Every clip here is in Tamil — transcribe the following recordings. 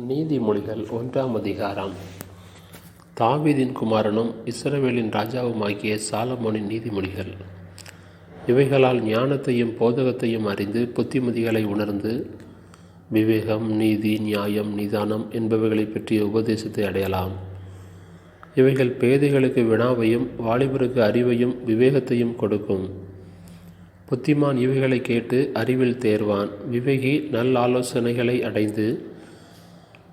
நீதிமொழிகள் 1ஆம் அதிகாரம். தாவீதின் குமாரனும் இஸ்ரவேலின் ராஜாவுமாகிய சாலமோனின் நீதிமொழிகள். இவைகளால் ஞானத்தையும் போதகத்தையும் அறிந்து புத்திமதிகளை உணர்ந்து விவேகம், நீதி, நியாயம், நிதானம் என்பவைகளை பற்றிய உபதேசத்தை அடையலாம். இவைகள் பேதைகளுக்கு வினாவையும் வாலிபருக்கு அறிவையும் விவேகத்தையும் கொடுக்கும். புத்திமான் இவைகளை கேட்டு அறிவில் தேர்வான். விவேகி நல்லாலோசனைகளை அடைந்து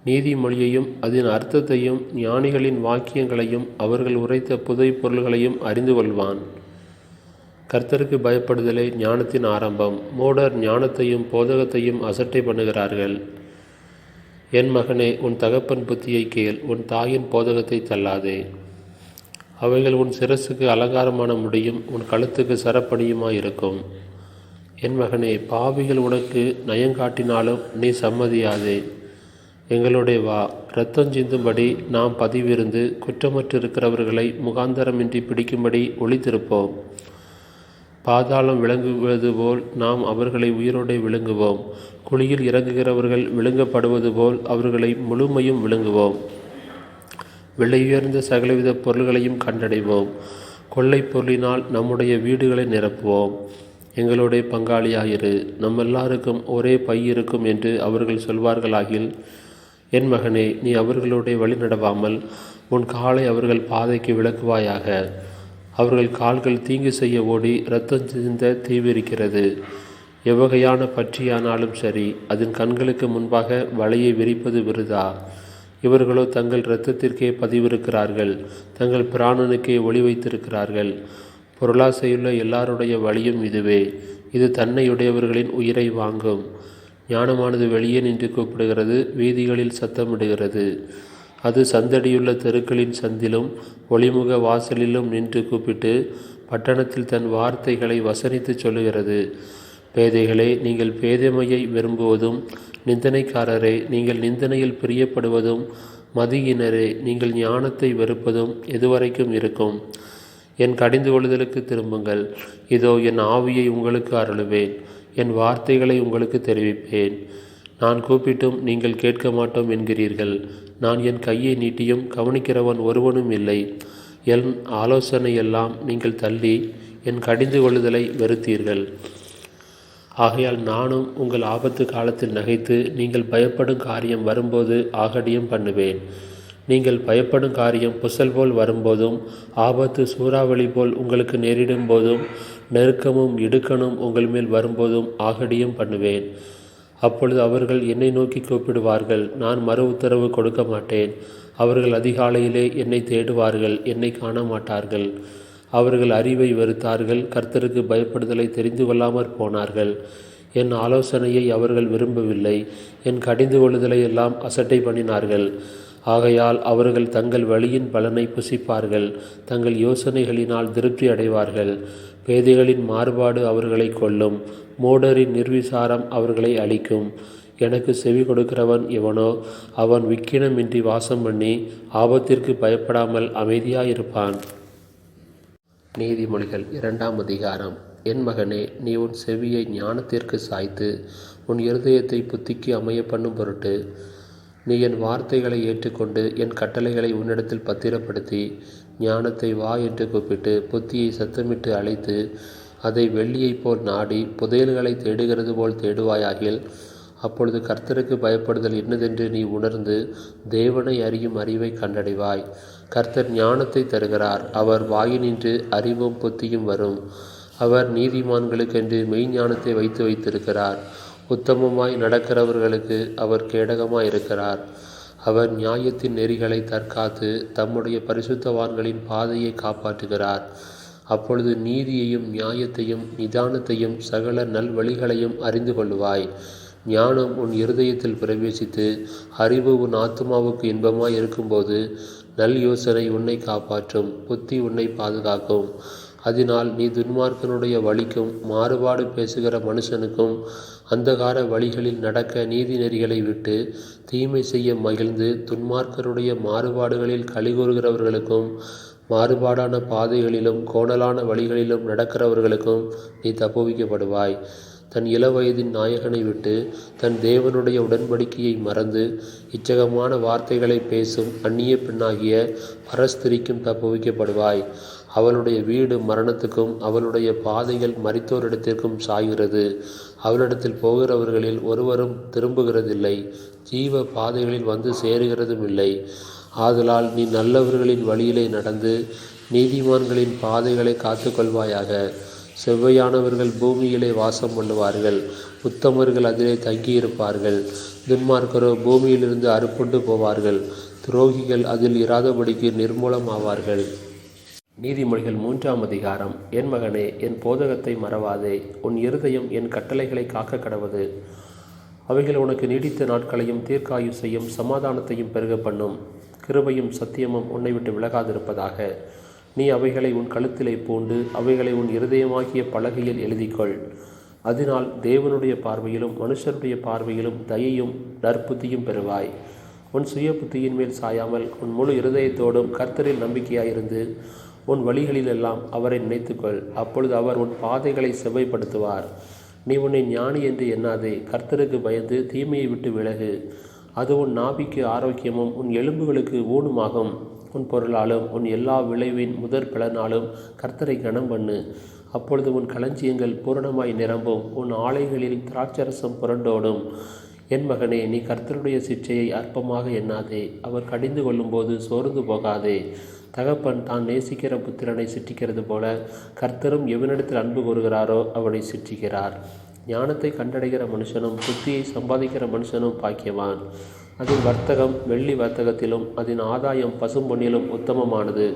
நீதிமொழியையும் அதன் அர்த்தத்தையும் ஞானிகளின் வாக்கியங்களையும் அவர்கள் உரைத்த புதை பொருள்களையும் அறிந்து கொள்வான். கர்த்தருக்கு பயப்படுதலே ஞானத்தின் ஆரம்பம். மூடர் ஞானத்தையும் போதகத்தையும் அசட்டை பண்ணுகிறார்கள். என் மகனே, உன் தகப்பன் புத்தியை கேள், உன் தாயின் போதகத்தை தள்ளாதே. அவைகள் உன் சிரசுக்கு அலங்காரமான முடியும், உன் கழுத்துக்கு சரப்பணியுமாயிருக்கும். என் மகனே, பாவிகள் உனக்கு நயங்காட்டினாலும் நீ சம்மதியாதே. எங்களுடைய வா, இரத்தம் சிந்தும்படி நாம் பதிவிருந்து குற்றமற்றிருக்கிறவர்களை முகாந்தரமின்றி பிடிக்கும்படி ஒளித்திருப்போம். பாதாளம் விளங்குவது போல் நாம் அவர்களை உயிரோடே விழுங்குவோம். குழியில் இறங்குகிறவர்கள் விழுங்கப்படுவது போல் அவர்களை முழுமையும் விழுங்குவோம். விலையுயர்ந்த சகலவித பொருள்களையும் கண்டடைவோம். கொள்ளை பொருளினால் நம்முடைய வீடுகளை நிரப்புவோம். எங்களுடைய பங்காளியாயிரு, நம்மெல்லாருக்கும் ஒரே பை இருக்கும் என்று அவர்கள் சொல்வார்களாகில், என் மகனே, நீ அவர்களுடைய வழி நடவாமல் உன் காலை அவர்கள் பாதைக்கு விளக்குவாயாக. அவர்கள் கால்கள் தீங்கு செய்ய ஓடி இரத்தம் சிந்த தீவிரிக்கிறது. எவ்வகையான பற்றியானாலும் சரி, அதன் கண்களுக்கு முன்பாக வலையை விரிப்பது விருதா. இவர்களோ தங்கள் இரத்தத்திற்கே பதிவிருக்கிறார்கள், தங்கள் பிராணனுக்கே ஒளி வைத்திருக்கிறார்கள். பொருளாசையுள்ள எல்லாருடைய வழியும் இதுவே. இது தன்னையுடையவர்களின் உயிரை வாங்கும். ஞானமானது வெளியே நின்று கூப்பிடுகிறது, வீதிகளில் சத்தமிடுகிறது. அது சந்தடியுள்ள தெருக்களின் சந்திலும் ஒளிமுக வாசலிலும் நின்று கூப்பிட்டு பட்டணத்தில் தன் வார்த்தைகளை வசனித்து சொல்லுகிறது. பேதைகளே, நீங்கள் பேதைமையை விரும்புவதும், நிந்தனைக்காரரே, நீங்கள் நிந்தனையில் பிரியப்படுவதும், மதியினரே, நீங்கள் ஞானத்தை வெறுப்பதும் எதுவரைக்கும் இருக்கும்? என் கடிந்து கொள்ளுதலுக்கு திரும்புங்கள். இதோ என் ஆவியை உங்களுக்கு அருளுவேன், என் வார்த்தைகளை உங்களுக்கு தெரிவிப்பேன். நான் கூப்பிட்டும் நீங்கள் கேட்க மாட்டோம் என்கிறீர்கள். நான் என் கையை நீட்டியும் கவனிக்கிறவன் ஒருவனும் இல்லை. என் ஆலோசனையெல்லாம் நீங்கள் தள்ளி என் கடிந்து கொள்ளுதலை வெறுத்தீர்கள். ஆகையால் நானும் உங்கள் ஆபத்து காலத்தில் நகைத்து நீங்கள் பயப்படும் காரியம் வரும்போது ஆகடியம் பண்ணுவேன். நீங்கள் பயப்படும் காரியம் புசல் போல் வரும்போதும், ஆபத்து சூறாவளி போல் உங்களுக்கு நேரிடும் போதும், நெருக்கமும் இடுக்கணும் உங்கள் மேல் வரும்போதும் ஆகடியம் பண்ணுவேன். அப்பொழுது அவர்கள் என்னை நோக்கி கூப்பிடுவார்கள், நான் மறு உத்தரவு கொடுக்க மாட்டேன். அவர்கள் அதிகாலையிலே என்னை தேடுவார்கள், என்னை காண மாட்டார்கள். அவர்கள் அறிவை வெறுத்தார்கள், கர்த்தருக்கு பயப்படுதலை தெரிந்து கொள்ளாமற் போனார்கள். என் ஆலோசனையை அவர்கள் விரும்பவில்லை, என் கடிந்து கொள்ளுதலை எல்லாம் அசட்டை பண்ணினார்கள். ஆகையால் அவர்கள் தங்கள் வழியின் பலனை புசிப்பார்கள், தங்கள் யோசனைகளினால் திருப்தி அடைவார்கள். பேதைகளின் மாறுபாடு அவர்களை கொல்லும், மூடரின் நிர்விசாரம் அவர்களை அழிக்கும். எனக்கு செவி கொடுக்கிறவன் எவனோ அவன் விக்கினமின்றி வாசம் பண்ணி ஆபத்திற்கு பயப்படாமல் அமைதியாயிருப்பான். நீதிமொழிகள் 2ஆம் அதிகாரம். என் மகனே, நீ உன் செவியை ஞானத்திற்கு சாய்த்து உன் இருதயத்தை புத்திக்கு அமைய பண்ணும் பொருட்டு நீ என் வார்த்தைகளை ஏற்றுக்கொண்டு என் கட்டளைகளை உன்னிடத்தில் பத்திரப்படுத்தி ஞானத்தை வா என்று கூப்பிட்டு புத்தியை சத்தமிட்டு அழைத்து அதை வெள்ளியைப் போல் நாடி புதையல்களை தேடுகிறது போல் தேடுவாயாகில், அப்பொழுது கர்த்தருக்கு பயப்படுதல் என்னதென்று நீ உணர்ந்து தேவனை அறியும் அறிவை கண்டடைவாய். கர்த்தர் ஞானத்தை தருகிறார், அவர் வாயினின்று அறிவும் புத்தியும் வரும். அவர் நீதிமான்களுக்கென்று மெய்ஞானத்தை வைத்திருக்கிறார். உத்தமமாய் நடக்கிறவர்களுக்கு அவர் கேடகமாயிருக்கிறார். அவர் நியாயத்தின் நெறிகளை தற்காத்து தம்முடைய பரிசுத்தவான்களின் பாதையை காப்பாற்றுகிறார். அப்பொழுது நீதியையும் நியாயத்தையும் நிதானத்தையும் சகல நல்வழிகளையும் அறிந்து கொள்ளுவாய். ஞானம் உன் இருதயத்தில் பிரவேசித்து அறிவு உன் ஆத்துமாவுக்கு இன்பமாய் இருக்கும்போது நல் யோசனை உன்னை காப்பாற்றும், புத்தி உன்னை பாதுகாக்கும். அதனால் நீ துன்மார்க்கனுடைய வழிக்கும் மாறுபாடு பேசுகிற மனுஷனுக்கும் அந்தகார வழிகளில் நடக்க நீதி நெறிகளை விட்டு தீமை செய்ய மகிழ்ந்து துன்மார்க்கருடைய மாறுபாடுகளில் கலிகூறுகிறவர்களுக்கும் மாறுபாடான பாதைகளிலும் கோணலான வழிகளிலும் நடக்கிறவர்களுக்கும் நீ தப்புவிக்கப்படுவாய். தன் இளவயதின் நாயகனை விட்டு தன் தேவனுடைய உடன்படிக்கையை மறந்து இச்சகமான வார்த்தைகளை பேசும் அந்நிய பெண்ணாகிய பரஸ்திரிக்கும் தப்புவிக்கப்படுவாய். அவளுடைய வீடு மரணத்துக்கும் அவளுடைய பாதைகள் மரித்தோரிடத்திற்கும் சாய்கிறது. அவளிடத்தில் போகிறவர்களில் ஒருவரும் திரும்புகிறதில்லை, ஜீவ பாதைகளில் வந்து சேருகிறதும் இல்லை. ஆதலால் நீ நல்லவர்களின் வழியிலே நடந்து நீதிமான்களின் பாதைகளை காத்து கொள்வாயாக. செவ்வையானவர்கள் பூமியிலே வாசம் பண்ணுவார்கள், உத்தமர்கள் அதிலே தங்கியிருப்பார்கள். துன்மார்க்கரோ பூமியிலிருந்து அறுப்புண்டு போவார்கள், துரோகிகள் அதில் இராதபடிக்கு நிர்மூலமாவார்கள். நீதிமொழிகள் 3ஆம் அதிகாரம். என் மகனே, என் போதகத்தை மறவாதே, உன் இருதயம் என் கட்டளைகளை காக்க கடவது. அவைகள் உனக்கு நீடித்த நாட்களையும் தீர்க்காயுசையும் சமாதானத்தையும் பெருக பண்ணும். கிருபையும் சத்தியமும் உன்னை விட்டு விலகாதிருப்பதாக. நீ அவைகளை உன் கழுத்திலே பூண்டு அவைகளை உன் இருதயமாகிய பலகையில் எழுதிக்கொள். அதனால் தேவனுடைய பார்வையிலும் மனுஷருடைய பார்வையிலும் தயையும் நற்புத்தியும் பெறுவாய். உன் சுய புத்தியின் மேல் சாயாமல் உன் முழு இருதயத்தோடும் கர்த்தரில் நம்பிக்கையாயிருந்து உன் வழிகளிலெல்லாம் அவரை நினைத்துக்கொள். அப்பொழுது அவர் உன் பாதைகளை செவ்வைப்படுத்துவார். நீ உன்னை ஞானி என்று எண்ணாதே, கர்த்தருக்கு பயந்து தீமையை விட்டு விலகு. அது உன் நாபிக்கு ஆரோக்கியமும் உன் எலும்புகளுக்கு ஊனுமாகும். உன் பொருளாலும் உன் எல்லா விளைவின் முதற் பலனாலும் கர்த்தரை கனம் பண்ணு. அப்பொழுது உன் களஞ்சியங்கள் பூரணமாய் நிரம்பும், உன் ஆலைகளில் திராட்சரசம் புரண்டோடும். என் மகனே, நீ கர்த்தருடைய சிற்சையை அற்பமாக எண்ணாதே, அவர் கடிந்து கொள்ளும்போது சோர்ந்து போகாதே. தகப்பன் தான் நேசிக்கிற புத்திரனை சிற்றிக்கிறது போல கர்த்தரும் எவனிடத்தில் அன்பு கூறுகிறாரோ அவனை சிற்றிக்கிறார். ஞானத்தை கண்டடைகிற மனுஷனும் புத்தியை சம்பாதிக்கிற மனுஷனும் பாக்கியவான். அதன் வர்த்தகம் வெள்ளி வர்த்தகத்திலும் அதன் ஆதாயம் பசும்பொன்னிலும் உத்தமமானது.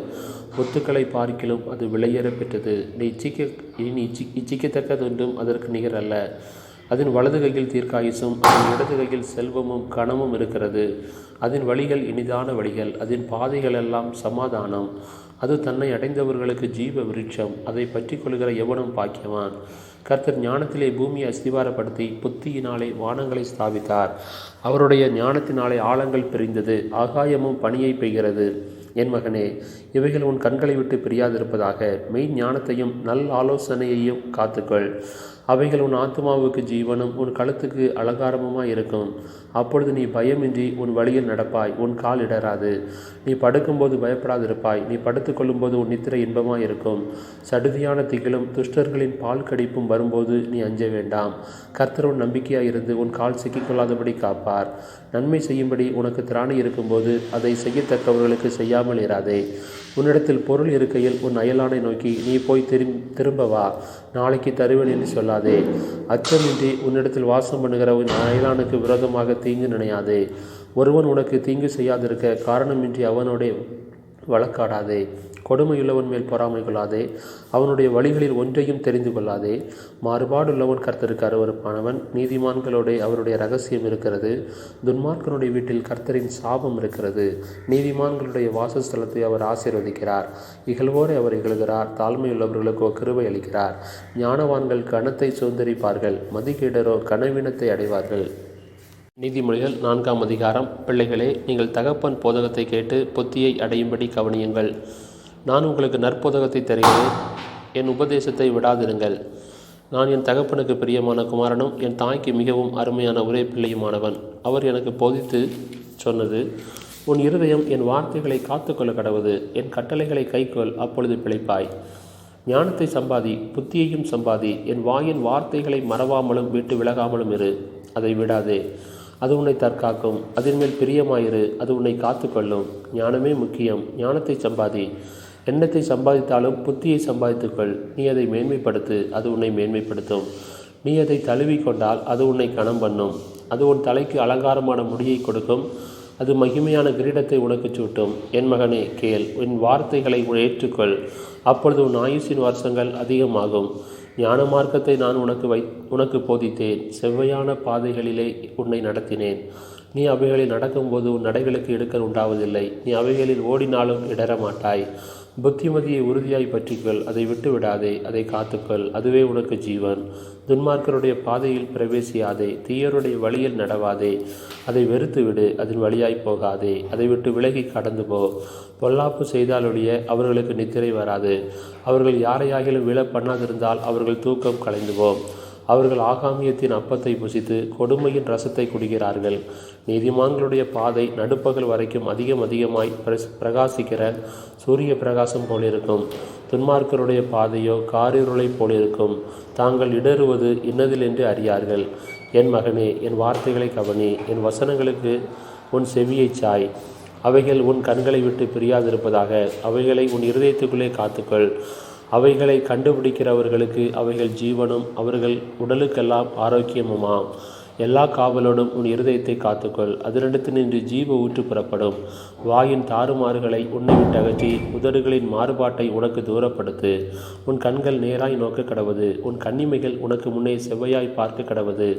முத்துக்களை பார்க்கிலும் அது விலையேற பெற்றது. நீ இச்சிக்கத்தக்கதொன்றும் அதற்கு நிகரல்ல. அதன் வலது கையில் தீர்க்காயுசும் அதன் இடது கையில் செல்வமும் கனமும் இருக்கிறது. அதன் வழிகள் இனிதான வழிகள், அதன் பாதைகளெல்லாம் சமாதானம். அது தன்னை அடைந்தவர்களுக்கு ஜீவ விருட்சம். அதை பற்றி கொள்கிற எவனும் பாக்கியவான். கர்த்தர் ஞானத்திலே பூமியை அஸ்திவாரப்படுத்தி புத்தியினாலே வானங்களை ஸ்தாபித்தார். அவருடைய ஞானத்தினாலே ஆழங்கள் பிரிந்தது, ஆகாயமும் பனியை பெய்கிறது. என் மகனே, இவைகள் உன் கண்களை விட்டு பிரியாதிருப்பதாக. மெய் ஞானத்தையும் நல் ஆலோசனையையும் காத்துக்கொள். அவைகள் உன் ஆத்மாவுக்கு ஜீவனும் உன் கழுத்துக்கு அலங்காரமுமாய் இருக்கும். அப்பொழுது நீ பயமின்றி உன் வழியில் நடப்பாய், உன் கால் இடராது. நீ படுக்கும்போது பயப்படாதிருப்பாய், நீ படுத்துக்கொள்ளும்போது உன் நித்திரை இன்பமாய் இருக்கும். சடுதியான திகிலும் துஷ்டர்களின் பால் கடிப்பும் வரும்போது நீ அஞ்ச வேண்டாம். கர்த்தர் உன் நம்பிக்கையாயிருந்து உன் கால் சிக்கிக்கொள்ளாதபடி காப்பார். நன்மை செய்யும்படி உனக்கு திராணி இருக்கும்போது அதை செய்யத்தக்கவர்களுக்கு செய்யாமல் இராதே. உன்னிடத்தில் பொருள் இருக்கையில் உன் அயலானை நோக்கி நீ போய் திரும்ப வா, நாளைக்கு தருவேன் என்று சொல்லாதே. அச்சமின்றி உன்னிடத்தில் வாசம் பண்ணுகிற உன் அயலானுக்கு விரோதமாக தீங்கு நினையாதே. ஒருவன் உனக்கு தீங்கு செய்யாதிருக்க காரணமின்றி அவனோட வழக்காடாதே. கொடுமையுள்ளவன் மேல் பொறாமை கொள்ளாதே. அவனுடைய வழிகளில் ஒன்றையும் தெரிந்து கொள்ளாதே. மாறுபாடுள்ளவன் கர்த்தருக்கு அருவருப்பானவன். நீதிமான்களோட அவருடைய ரகசியம் இருக்கிறது. துன்மார்க்கனுடைய வீட்டில் கர்த்தரின் சாபம் இருக்கிறது. நீதிமான்களுடைய வாசஸ்தலத்தை அவர் ஆசீர்வதிக்கிறார். இகழ்வோரை அவர் இகழ்கிறார், தாழ்மையுள்ளவர்களுக்கோ கிருபை அளிக்கிறார். ஞானவான்கள் கனத்தை சுதந்தரிப்பார்கள், மதிகேடரோ கனவீனத்தை அடைவார்கள். நீதிமொழிகள் 4ஆம் அதிகாரம். பிள்ளைகளே, நீங்கள் தகப்பன் போதகத்தை கேட்டு புத்தியை அடையும்படி கவனியுங்கள். நான் உங்களுக்கு நற்போதகத்தை தருகிறேன், என் உபதேசத்தை விடாதிருங்கள். நான் என் தகப்பனுக்கு பிரியமான குமாரனும் என் தாய்க்கு மிகவும் அருமையான ஒரே பிள்ளையுமானவன். அவர் எனக்கு போதித்து சொன்னது, உன் இருதயம் என் வார்த்தைகளை காத்துக்கொள்ள கடவுது. என் கட்டளைகளை கைக்கொள், அப்பொழுது பிழைப்பாய். ஞானத்தை சம்பாதி, புத்தியையும் சம்பாதி. என் வாயின் வார்த்தைகளை மறவாமலும் விட்டு விலகாமலும் இரு. அதை விடாதே, அது உன்னை தற்காக்கும். அதன் மேல் பிரியமாயிரு, அது உன்னை காத்துக்கொள்ளும். ஞானமே முக்கியம். ஞானத்தை சம்பாதி. எண்ணத்தை சம்பாதித்தாலும் புத்தியை சம்பாதித்துக்கொள். நீ அதை மேன்மைப்படுத்து, அது உன்னை மேன்மைப்படுத்தும். நீ அதை தழுவி கொண்டால் அது உன்னை கனம் பண்ணும். அது உன் தலைக்கு அலங்காரமான முடியை கொடுக்கும். அது மகிமையான கிரீடத்தை உனக்கு சூட்டும். என் மகனே, கேள், உன் வார்த்தைகளை ஏற்றுக்கொள். அப்பொழுது உன் ஆயுசின் வருஷங்கள் அதிகமாகும். ஞான மார்க்கத்தை நான் உனக்கு போதித்தேன். செவ்வையான பாதைகளிலே உன்னை நடத்தினேன். நீ அவைகளில் நடக்கும்போது உன் நடைகளுக்கு இடுக்கல் உண்டாவதில்லை. நீ அவைகளில் ஓடினாலும் இடரமாட்டாய். புத்திமதியை உறுதியாய் பற்றிக்கொள், அதை விட்டு விடாதே, அதை காத்துக்கொள், அதுவே உனக்கு ஜீவன். துன்மார்க்கருடைய பாதையில் பிரவேசியாதே, தீயருடைய வழியில் நடவாதே. அதை வெறுத்து விடு, அதன் வழியாய் போகாதே. அதை விட்டு விலகி கடந்து போ. பொல்லாப்பு செய்தாலொழிய அவர்களுக்கு நித்திரை வராது. அவர்கள் யாரையாகிலும் விழ பண்ணாதிருந்தால் அவர்கள் தூக்கம் கலைந்து போம். அவர்கள் ஆகாமியத்தின் அப்பத்தை புசித்து கொடுமையின் ரசத்தை குடிக்கிறார்கள். நீதிமான்களுடைய பாதை நடுப்பகல் வரைக்கும் அதிகமாய் பிரகாசிக்கிற சூரிய பிரகாசம் போலிருக்கும். துன்மார்க்கருடைய பாதையோ காரிருளைப் போலிருக்கும். தாங்கள் இடறுவது இன்னதில் என்று அறியார்கள். என் மகனே, என் வார்த்தைகளை கவனி, என் வசனங்களுக்கு உன் செவியைச் சாய். அவைகள் உன் கண்களை விட்டு பிரியாதிருப்பதாக. அவைகளை உன் இருதயத்துக்குள்ளே காத்துக்கொள். அவைகளை கண்டுபிடிக்கிறவர்களுக்கு அவைகள் ஜீவனும் அவர்கள் உடலுக்கெல்லாம் ஆரோக்கியமுமாம். எல்லா காவலோடும் உன் இருதயத்தை காத்துக்கொள். அதனிடத்து நின்று ஜீவ ஊற்று புறப்படும். வாயின் தாறுமாறுகளை உன்னை விட்டு அகற்றி உதடுகளின் மாறுபாட்டை உனக்கு தூரப்படுத்து. உன் கண்கள் நேராய் நோக்க கடவது. உன் கண்ணிமைகள் உனக்கு முன்னே செவ்வையாய் பார்க்க கடவது.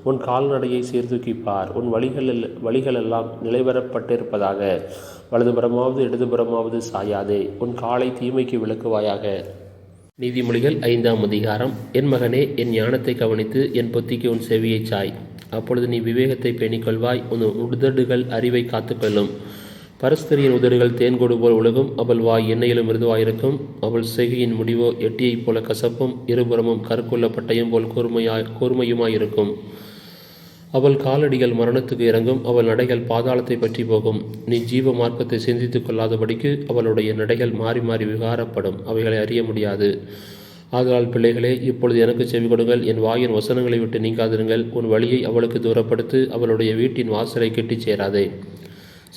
உன் கால்நடையை சீர்தூக்கிப்பார். உன் வழிகளெல்லாம் நிலைவரப்பட்டிருப்பதாக. வலதுபுறமாவது இடதுபுறமாவது சாயாதே. உன் காலை தீமைக்கு விளக்குவாயாக. நீதிமொழிகள் 5ஆம் அதிகாரம். என் மகனே, என் ஞானத்தை கவனித்து என் பொத்திக்கு உன் செவியைச் சாய். அப்பொழுது நீ விவேகத்தை பேணிக்கொள்வாய். உன் உதடுகள் அறிவை காத்துக்கொள்ளும். பரஸ்திரியின் உதடுகள் தேன்கொடு போல் ஒழுகும். அவள் வாய் எண்ணெயிலும் மிருதுவாயிருக்கும். அவள் செய்கையின் முடிவோ எட்டியைப் போல கசப்பும் இருபுறமும் கருக்குள்ள பட்டயம் போல் கூர்மையுமாயிருக்கும். அவள் காலடிகள் மரணத்துக்கு இறங்கும். அவள் நடைகள் பாதாளத்தை பற்றி போகும். நீ ஜீவ மார்க்கத்தை சிந்தித்து கொள்ளாதபடிக்கு அவளுடைய நடைகள் மாறி மாறி விகாரப்படும். அவைகளை அறிய முடியாது. ஆதலால் பிள்ளைகளே, இப்பொழுது எனக்கு செவி கொடுங்கள். என் வாயின் வசனங்களை விட்டு நீங்காதிருங்கள். உன் வழியை அவளுக்கு தூரப்படுத்து. அவளுடைய வீட்டின் வாசலை கெட்டிச் சேராதே.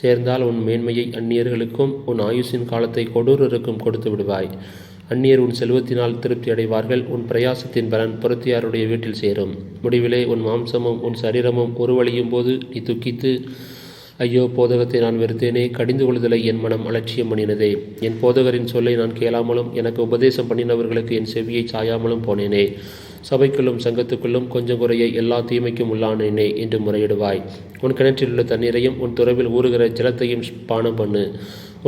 சேர்ந்தால் உன் மேன்மையை அந்நியர்களுக்கும் உன் ஆயுசின் காலத்தை கொடூரருக்கும் கொடுத்து விடுவாய். அந்நியர் உன் செல்வத்தினால் திருப்தி அடைவார்கள். உன் பிரயாசத்தின் பலன் புறத்தியாருடைய வீட்டில் சேரும். முடிவிலே உன் மாம்சமும் உன் சரீரமும் ஒரு வழியும் போது நீ துக்கித்து, ஐயோ, போதகத்தை நான் வெறுத்தேனே, கடிந்து கொள்ளுதலை என் மனம் அலட்சியம் பண்ணினதே. என் போதகரின் சொல்லை நான் கேளாமலும் எனக்கு உபதேசம் பண்ணினவர்களுக்கு என் செவியை சாயாமலும் போனேனே. சபைக்குள்ளும் சங்கத்துக்குள்ளும் கொஞ்சம் குறைய எல்லா தீமைக்கும் உள்ளானேனே என்று முறையிடுவாய். உன் கிணற்றில் உள்ள தண்ணீரையும் உன் துறவில் ஊறுகிற ஜலத்தையும் பானம் பண்ணு.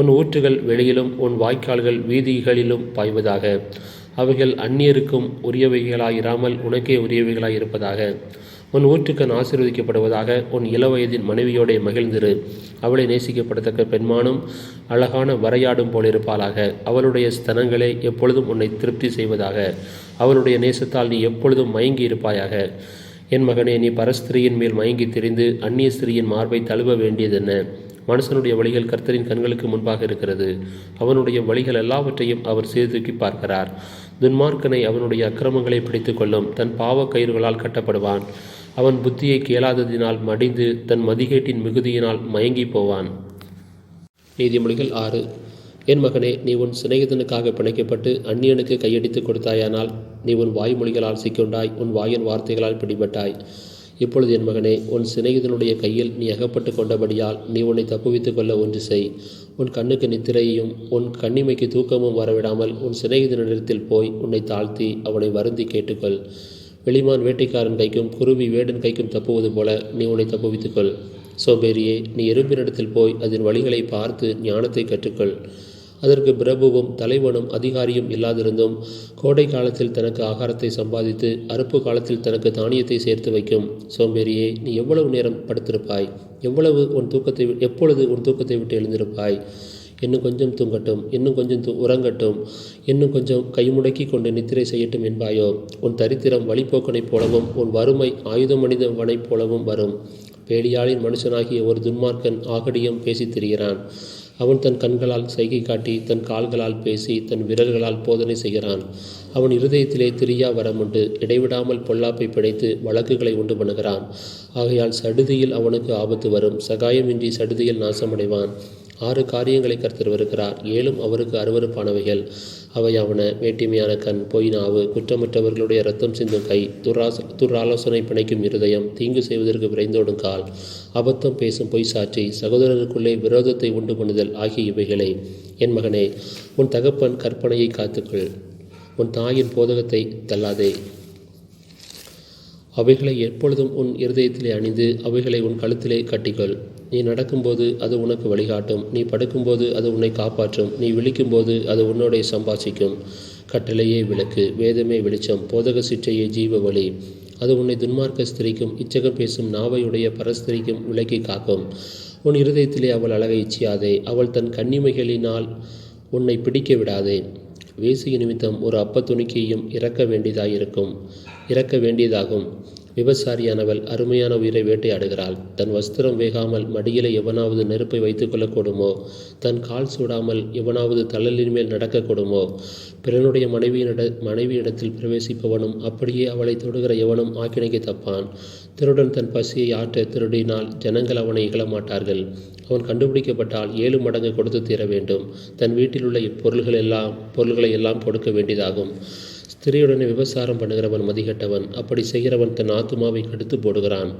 உன் ஊற்றுகள் வெளியிலும் உன் வாய்க்கால்கள் வீதிகளிலும் பாய்வதாக. அவைகள் அந்நியருக்கும் உரியவைகளாயிராமல் உனக்கே உரியவைகளாயிருப்பதாக. உன் ஊற்றுக்கண் ஆசீர்வதிக்கப்படுவதாக. உன் இளவயதின் மனைவியோடே மகிழ்ந்திரு. அவளை நேசிக்கப்படத்தக்க பெண்மானும் அழகான வரையாடும் போலிருப்பாளாக. அவளுடைய ஸ்தனங்களே எப்பொழுதும் உன்னை திருப்தி செய்வதாக. அவளுடைய நேசத்தால் நீ எப்பொழுதும் மயங்கி இருப்பாயாக. என் மகனே, நீ பரஸ்திரியின் மேல் மயங்கி திரிந்து அந்நிய ஸ்திரியின் மார்பை தழுவ வேண்டியதென்ன? மனுஷனுடைய வழிகள் கர்த்தரின் கண்களுக்கு முன்பாக இருக்கிறது. அவனுடைய வழிகள் எல்லாவற்றையும் அவர் சீர்தூக்கி பார்க்கிறார். துன்மார்க்கனை அவனுடைய அக்கிரமங்களை பிடித்து கொள்ளும். தன் பாவ கயிறுகளால் கட்டப்படுவான். அவன் புத்தியை கேளாததினால் மடிந்து தன் மதிகேட்டின் மிகுதியினால் மயங்கி போவான். நீதிமொழிகள் 6. என் மகனே, நீ உன் சிநேகிதனுக்காக பிணைக்கப்பட்டு அந்நியனுக்கு கையடித்து கொடுத்தாயானால் நீ உன் வாய்மொழிகளால் சிக்கொண்டாய். உன் வாயின் வார்த்தைகளால் பிடிபட்டாய். இப்பொழுது என் மகனே, உன் சிநேகிதனுடைய கையில் நீ அகப்பட்டு கொண்டபடியால் நீ உன்னை தப்புவித்துக் கொள்ள ஒன்று செய். உன் கண்ணுக்கு நித்திரையும் உன் கண்ணிமைக்கு தூக்கமும் வரவிடாமல் உன் சிநேகிதனிடத்தில் போய் உன்னை தாழ்த்தி அவனை வருந்தி கேட்டுக்கொள். வெளிமான் வேட்டைக்காரன் கைக்கும் குருவி வேடன் கைக்கும் தப்புவது போல நீ உன்னை தப்புவித்துக்கொள். சோம்பேறியே, நீ எறும்பினிடத்தில் போய் அதன் வழிகளை பார்த்து ஞானத்தை கற்றுக்கொள். அதற்கு பிரபுவும் தலைவனும் அதிகாரியும் இல்லாதிருந்தும் கோடை காலத்தில் தனக்கு ஆகாரத்தை சம்பாதித்து அறுப்பு காலத்தில் தனக்கு தானியத்தை சேர்த்து வைக்கும். சோம்பேறியே, நீ எவ்வளவு நேரம் படுத்திருப்பாய்? எப்பொழுது உன் தூக்கத்தை விட்டு எழுந்திருப்பாய்? இன்னும் கொஞ்சம் தூங்கட்டும், இன்னும் கொஞ்சம் உறங்கட்டும், இன்னும் கொஞ்சம் கைமுடக்கி கொண்டு நித்திரை செய்யட்டும் என்பாயோ? உன் தரித்திரம் வழிபோக்கனைப் போலவும் உன் வறுமை ஆயுதம் அணிந்தவனைப் போலவும் வரும். பேலியாளின் மனுஷனாகிய ஒரு துன்மார்க்கன் ஆகடியம் பேசித் திரிகிறான். அவன் தன் கண்களால் சைகை காட்டி தன் கால்களால் பேசி தன் விரல்களால் போதனை செய்கிறான். அவன் இருதயத்திலே திரியா வரமுண்டு. இடைவிடாமல் பொல்லாப்பை பிழைத்து வழக்குகளை உண்டு பண்ணுகிறான். ஆகையால் சடுதியில் அவனுக்கு ஆபத்து வரும். சகாயமின்றி சடுதியில் நாசமடைவான். 6 காரியங்களை கர்த்தர் வருகிறார். 7 அவருக்கு அருவருப்பானவைகள். அவையாவன: வேட்டிமையான கண், பொய் நாவு, குற்றமற்றவர்களுடைய இரத்தம் சிந்தும் கை, துராலோசனை பிணைக்கும் இருதயம், தீங்கு செய்வதற்கு விரைந்தோடும் கால், அபத்தம் பேசும் பொய் சாட்சி, சகோதரருக்குள்ளே விரோதத்தை உண்டு பண்ணுதல் ஆகிய இவைகளே. என் மகனே, உன் தகப்பன் கற்பனையை காத்துக்கொள். உன் தாயின் போதகத்தை தள்ளாதே. அவைகளை எப்பொழுதும் உன் இருதயத்திலே அணிந்து அவைகளை உன் கழுத்திலே கட்டிக்கொள். நீ நடக்கும்போது அது உனக்கு வழிகாட்டும். நீ படுக்கும்போது அது உன்னை காப்பாற்றும். நீ விழிக்கும்போது அது உன்னோடே சம்பாஷிக்கும். கட்டளையே விளக்கு, வேதமே வெளிச்சம், போதக சிற்றையே ஜீவ வழி. அது உன்னை துன்மார்க்க ஸ்திரிக்கும் இச்சகம் பேசும் நாவையுடைய பரஸ்திரிக்கும் விலக்கி காக்கும். உன் இருதயத்திலே அவள் அழகை இச்சியாதே. அவள் தன் கன்னிமைகளினால் உன்னை பிடிக்க விடாதே. வேசிய நிமித்தம் ஒரு அப்பத்துணிக்கையும் இறக்க வேண்டியதாகும். விபசாரியானவள் அருமையான உயிரை வேட்டையாடுகிறாள். தன் வஸ்திரம் வேகாமல் மடியிலே எவனாவது நெருப்பை வைத்துக் கொள்ளக்கூடுமோ? தன் கால் சூடாமல் எவனாவது தழலின் மேல் நடக்கக்கூடுமோ? பிறனுடைய மனைவியிடத்தில் பிரவேசிப்பவனும் அப்படியே அவளை தொடுகிற எவனும் ஆக்கினைக்கு தப்பான். திருடன் தன் பசியை ஆற்ற திருடினால் ஜனங்கள் அவனை இகழமாட்டார்கள். அவன் கண்டுபிடிக்கப்பட்டால் 7 மடங்கு கொடுத்து தீர வேண்டும். தன் வீட்டில் உள்ள பொருள்களை எல்லாம் கொடுக்க வேண்டியதாகும். ஸ்திரீயுடனே விபசாரம் பண்ணுகிறவன் மதிகட்டவன். அப்படி செய்கிறவன் தன் ஆத்துமாவை கெடுத்து போடுகிறான்.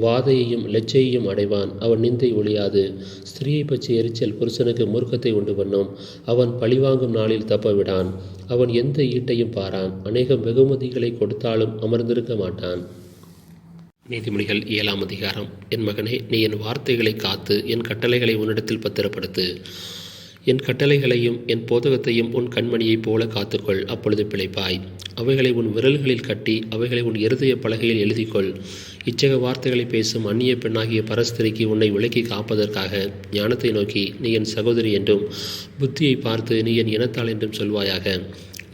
வாதையையும் லெச்சையையும் அடைவான். அவன் நிந்தை ஒழியாது. ஸ்திரீயை பற்றி எரிச்சல் புருஷனுக்கு மூர்க்கத்தை உண்டு பண்ணும். அவன் பழிவாங்கும் நாளில் தப்ப விடான். அவன் எந்த ஈட்டையும் பாரான். அநேகம் வெகுமதிகளை கொடுத்தாலும் அமர்ந்திருக்க மாட்டான். நீதிமொழிகள் 7ஆம் அதிகாரம். என் மகனே, நீ என் வார்த்தைகளை காத்து என் கட்டளைகளை உன்னிடத்தில் பத்திரப்படுத்து. என் கட்டளைகளையும் என் போதகத்தையும் உன் கண்மணியைப் போல காத்துக்கொள். அப்பொழுது பிழைப்பாய். அவைகளை உன் விரல்களில் கட்டி அவைகளை உன் இருதய பலகையில் எழுதிக்கொள். இச்சக வார்த்தைகளை பேசும் அந்நிய பெண்ணாகிய பரஸ்திரிக்கு உன்னை விலக்கி காப்பதற்காக ஞானத்தை நோக்கி நீ என் சகோதரி என்றும் புத்தியை பார்த்து நீ என் இனத்தாள் என்றும் சொல்வாயாக.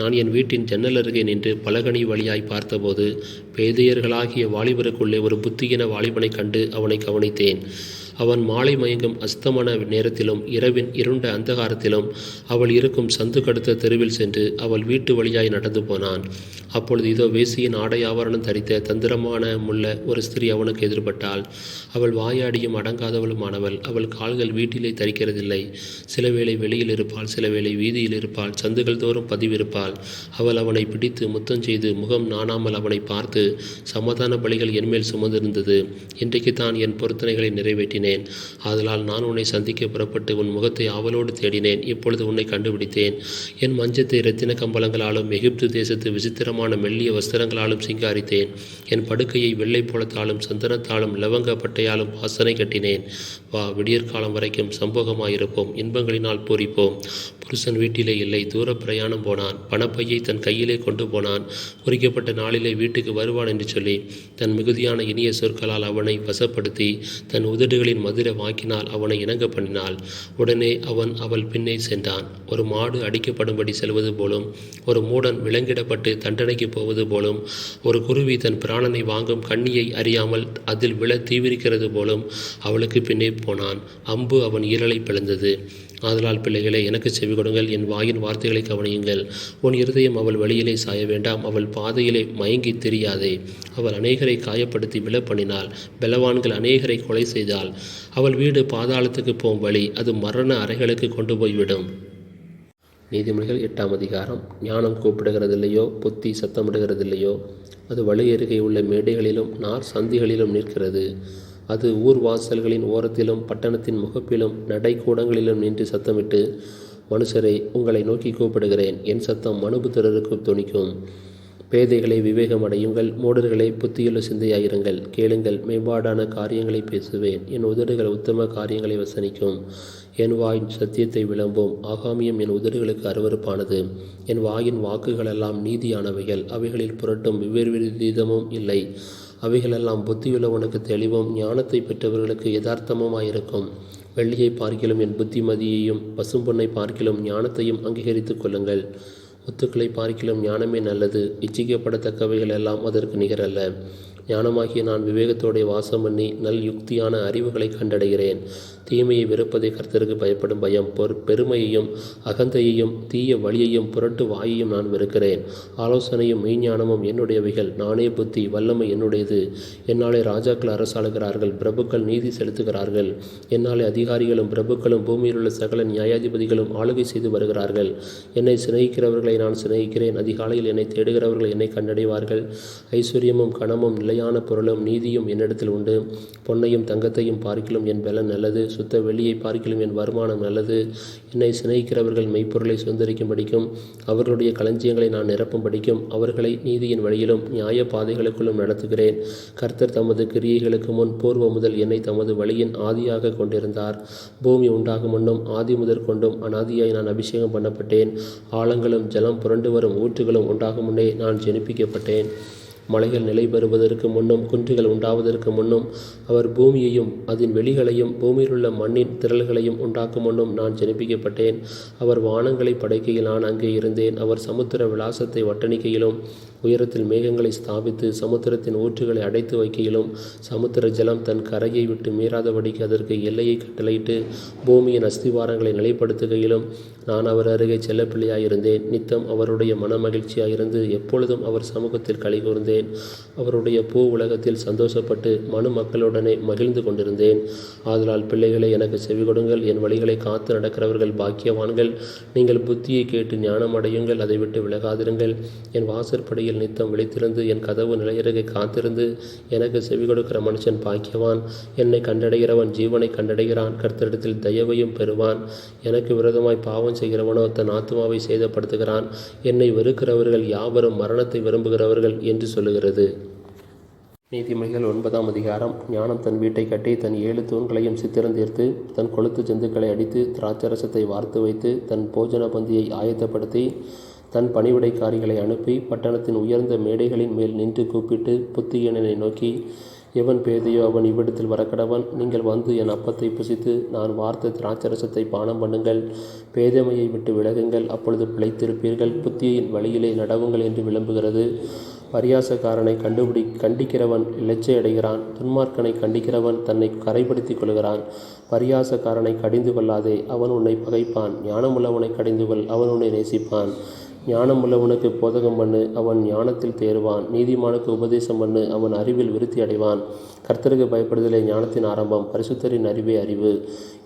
நான் என் வீட்டின் ஜன்னல் அருகே நின்று பலகனி வழியாய் பார்த்தபோது பேதையர்களாகிய வாலிபருக்குள்ளே ஒரு புத்தியின வாலிபனை கண்டு அவனை கவனித்தேன். அவன் மாலை மயங்கும் அஸ்தமன நேரத்திலும் இரவின் இருண்ட அந்தகாரத்திலும் அவள் இருக்கும் சந்து கடுத்த தெருவில் சென்று அவள் வீட்டு வழியாய் நடந்து போனான். அப்பொழுது இதோ வேசியின் ஆடை ஆவரணம் தரித்த தந்திரமான முள்ள ஒரு ஸ்திரீ அவனுக்கு எதிர்பட்டாள். அவள் வாயாடியும் அடங்காதவளுமானவள். அவள் கால்கள் வீட்டிலே தரிக்கிறதில்லை. சில வேளை வெளியில் இருப்பாள், சில வேளை வீதியில் இருப்பாள், சந்துகள் தோறும் பதிவிருப்பாள். அவள் அவனை பிடித்து முத்தம் செய்து முகம் நாணாமல் அவனை பார்த்து, சமாதான பலிகள் என்மேல் சுமந்திருந்தது. இன்றைக்கு தான் என் பொருத்தனைகளை நிறைவேற்றினேன். ஆதலால் நான் உன்னை சந்திக்க புறப்பட்டு உன் முகத்தை ஆவலோடு தேடினேன். இப்பொழுது உன்னை கண்டுபிடித்தேன். என் மஞ்சத்தை இரத்தின கம்பளங்களாலும் எகிப்து தேசத்து விசித்திரமான மெல்லிய வஸ்திரங்களாலும் சிங்காரித்தேன். என் படுக்கையை வெள்ளை போலத்தாலும் சந்தனத்தாலும் லவங்க பட்டையாலும் வாசனை கட்டினேன். வா, விடியற்காலம் வரைக்கும் சம்போகமாயிருப்போம், இன்பங்களினால் பூரிப்போம். புருஷன் வீட்டிலே இல்லை, தூர பிரயாணம் போனான். பணப்பையை தன் கையிலே கொண்டு போனான். குறிக்கப்பட்ட நாளிலே வீட்டுக்கு வருவான் என்று சொல்லி தன் மிகுதியான இனிய சொற்களால் அவனை வசப்படுத்தி தன் உதடுகளின் மதுர வாக்கினால் அவனை இணங்க பண்ணினாள். உடனே அவன் அவள் பின்னே சென்றான். ஒரு மாடு அடிக்கப்படும்படி செல்வது போலும், ஒரு மூடன் விலங்கிடப்பட்டு தண்டனைக்கு போவது போலும், ஒரு குருவி தன் பிராணனை வாங்கும் கண்ணியை அறியாமல் அதில் விழ தீவிரிக்கிறது போலும் அவளுக்கு பின்னே போனான். அம்பு அவன் ஈரலை பிளந்தது. ஆதலால் பிள்ளைகளே, எனக்கு செவி கொடுங்கள், என் வாயின் வார்த்தைகளை கவனியுங்கள். உன் இருதயம் அவள் வழியிலே சாய வேண்டாம், அவள் பாதையிலே மயங்கி தெரியாதே. அவள் அநேகரை காயப்படுத்தி விழப்பண்ணினாள், பலவான்கள் அநேகரை கொலை செய்தாள். அவள் வீடு பாதாளத்துக்கு போகும் வழி, அது மரண அறைகளுக்கு கொண்டு போய்விடும். நீதிமொழிகள் 8ஆம் அதிகாரம். ஞானம் கூப்பிடுகிறதில்லையோ, புத்தி சத்தமிடுகிறதில்லையோ. அது வழி அருகே உள்ள மேடைகளிலும் நார் சந்திகளிலும் நிற்கிறது. அது ஊர் வாசல்களின் ஓரத்திலும் பட்டணத்தின் முகப்பிலும் நடைக்கூடங்களிலும் நின்று சத்தமிட்டு, மனுஷரை, உங்களை நோக்கி கூப்பிடுகிறேன். என் சத்தம் மனுபுத்திரருக்கு தொனிக்கும். பேதைகளை விவேகம் அடையுங்கள், மூடர்களை புத்தியுள்ள சிந்தையாயிருங்கள். கேளுங்கள், மேம்பாடான காரியங்களை பேசுவேன். என் உதடுகள் உத்தம காரியங்களை வசனிக்கும். என் வாயின் சத்தியத்தை விளம்பும். ஆகாமியம் என் உதடுகளுக்கு அருவருப்பானது. என் வாயின் வாக்குகளெல்லாம் நீதியானவைகள். அவைகளில் புரட்டும் விபரீதமும் இல்லை. அவைகளெல்லாம் புத்தியுள்ளவனுக்கு தெளிவும் ஞானத்தை பெற்றவர்களுக்கு யதார்த்தமுமாயிருக்கும். வெள்ளியை பார்க்கிலும் என் புத்திமதியையும் பசும்பொன்னை பார்க்கிலும் ஞானத்தையும் அங்கீகரித்துக் கொள்ளுங்கள். முத்துக்களை பார்க்கிலும் ஞானமே நல்லது. இச்சிக்கப்படத்தக்கவைகள் எல்லாம் அதற்கு நிகரல்ல. ஞானமாகிய நான் விவேகத்தோടെ வாசம் பண்ணி நல் யுக்தியான அறிவுகளை கண்டடைகிறேன். தீமையை வெறுப்பதை கர்த்தருக்கு பயப்படும் பயம். பெருமையையும் அகந்தையையும் தீய வழியையும் புரட்டு வாயையும் நான் வெறுக்கிறேன். ஆலோசனையும் மெய்ஞானமும் என்னுடையவைகள். நானே புத்தி, வல்லமை என்னுடையது. என்னாலே ராஜாக்கள் அரசாளுகிறார்கள், பிரபுக்கள் நீதி செலுத்துகிறார்கள். என்னாலே அதிகாரிகளும் பிரபுக்களும் பூமியிலுள்ள சகல நியாயாதிபதிகளும் ஆளுகை செய்து வருகிறார்கள். என்னை சிநேகிக்கிறவர்களை நான் சிநேகிக்கிறேன். அதிகாலையில் என்னை தேடுகிறவர்கள் என்னை கண்டடைவார்கள். ஐஸ்வர்யமும் கணமும் நிலையான பொருளும் நீதியும் என்னிடத்தில் உண்டு. பொன்னையும் தங்கத்தையும் பார்க்கிலும் என் பலன் நல்லது. சுத்த வெள்ளியை பார்க்கிலும் என் வருமானம் நல்லது. என்னை சிநேகிக்கிறவர்கள் மெய்ப்பொருளை சுதந்திரிக்கும்படிக்கும் அவர்களுடைய களஞ்சியங்களை நான் நிரப்பும்படிக்கும் அவர்களை நீதியின் வழியிலும் நியாய பாதைகளுக்குள்ளும் நடத்துகிறேன். கர்த்தர் தமது கிரியைகளுக்கு முன் பூர்வ முதல் என்னை தமது வழியின் ஆதியாக கொண்டிருந்தார். பூமி உண்டாகும் முன்னும் ஆதி முதற் கொண்டும் அனாதியாய் நான் அபிஷேகம் பண்ணப்பட்டேன். ஆழங்களும் ஜலம் புரண்டு வரும் ஊற்றுகளும் உண்டாகும் முன்னே நான் ஜெனிப்பிக்கப்பட்டேன். மலைகள் நிலை பெறுவதற்கு முன்னும் குன்றுகள் உண்டாவதற்கு முன்னும் அவர் பூமியையும் அதன் வெளிகளையும் பூமியிலுள்ள மண்ணின் திரள்களையும் உண்டாக்கும் முன்னும் நான் ஜெனிப்பிக்கப்பட்டேன். அவர் வானங்களை படைக்கையில் நான் அங்கே இருந்தேன். அவர் சமுத்திர விலாசத்தை வட்டணிக்கையிலும் உயரத்தில் மேகங்களை ஸ்தாபித்து சமுத்திரத்தின் ஊற்றுகளை அடைத்து வைக்கையிலும் சமுத்திர ஜலம் தன் கரையை விட்டு மீறாதபடிக்கு அதற்கு எல்லையை கட்டளையிட்டு பூமியின் அஸ்திவாரங்களை நிலைப்படுத்துகையிலும் நான் அவர் அருகே செல்லப்பிள்ளையாயிருந்தேன். நித்தம் அவருடைய மனமகிழ்ச்சியாயிருந்து எப்பொழுதும் அவர் சமூகத்தில் களி கூர்ந்தேன். அவருடைய பூ உலகத்தில் சந்தோஷப்பட்டு மனு மக்களுடனே மகிழ்ந்து கொண்டிருந்தேன். ஆதலால் பிள்ளைகளை எனக்கு செவி கொடுங்கள், என் வழிகளை காத்து நடக்கிறவர்கள் பாக்கியவான்கள். நீங்கள் புத்தியை கேட்டு ஞானம் அடையுங்கள், அதை விட்டு விலகாதிருங்கள். என் வாசற்படியில் நித்தம் விழித்திருந்து என் கதவு நிலையருகே காத்திருந்து எனக்கு செவி கொடுக்கிற மனுஷன் பாக்கியவான். என்னை கண்டடைகிறவன் ஜீவனை கண்டடைகிறான், கர்த்தரிடத்தில் தயவையும் பெறுவான். எனக்கு விரோதமாய் பாவம் செய்கிறவனோ தன் ஆத்துமாவை சேதப்படுத்துகிறான். என்னை வெறுக்கிறவர்கள் யாவரும் மரணத்தை விரும்புகிறவர்கள் என்று சொல்லுகிறது. நீதிமொழிகள் 9ஆம் அதிகாரம். ஞானம் தன் வீட்டை கட்டி தன் 7 தூண்களையும் சித்திரந்தீர்த்து தன் கொழுத்து ஜந்துக்களை அடித்து திராட்சரசத்தை வார்த்து வைத்து தன் போஜன பந்தியை ஆயத்தப்படுத்தி தன் பணிவிடைக்காரிகளை அனுப்பி பட்டணத்தின் உயர்ந்த மேடைகளின் மேல் நின்று கூப்பிட்டு புத்தியீனனை நோக்கி, எவன் பேதையோ அவன் இவ்விடத்தில் வரக்கடவன். நீங்கள் வந்து என் அப்பத்தை புசித்து நான் வார்த்த திராட்சரசத்தை பானம் பண்ணுங்கள். பேதைமையை விட்டு விலகுங்கள், அப்பொழுது பிழைத்திருப்பீர்கள். புத்தியின் வழியிலே நடவுங்கள் என்று விளம்புகிறது. பரியாசக்காரனை கண்டிக்கிறவன் இலச்சையடைகிறான். துன்மார்க்கனை கண்டிக்கிறவன் தன்னை கரைப்படுத்திக் கொள்கிறான். பரியாசக்காரனை கடிந்து கொள்ளாதே, அவன் உன்னை பகைப்பான். ஞானமுள்ளவனை கடிந்து கொள், அவன் உன்னை நேசிப்பான். ஞானமுள்ளவனுக்கு போதகம் பண்ணு, அவன் ஞானத்தில் தேறுவான். நீதிமானுக்கு உபதேசம் பண்ணு, அவன் அறிவில் விருத்தி அடைவான். கர்த்தருக்கு பயப்படுதலே ஞானத்தின் ஆரம்பம், பரிசுத்தரின் அறிவே அறிவு.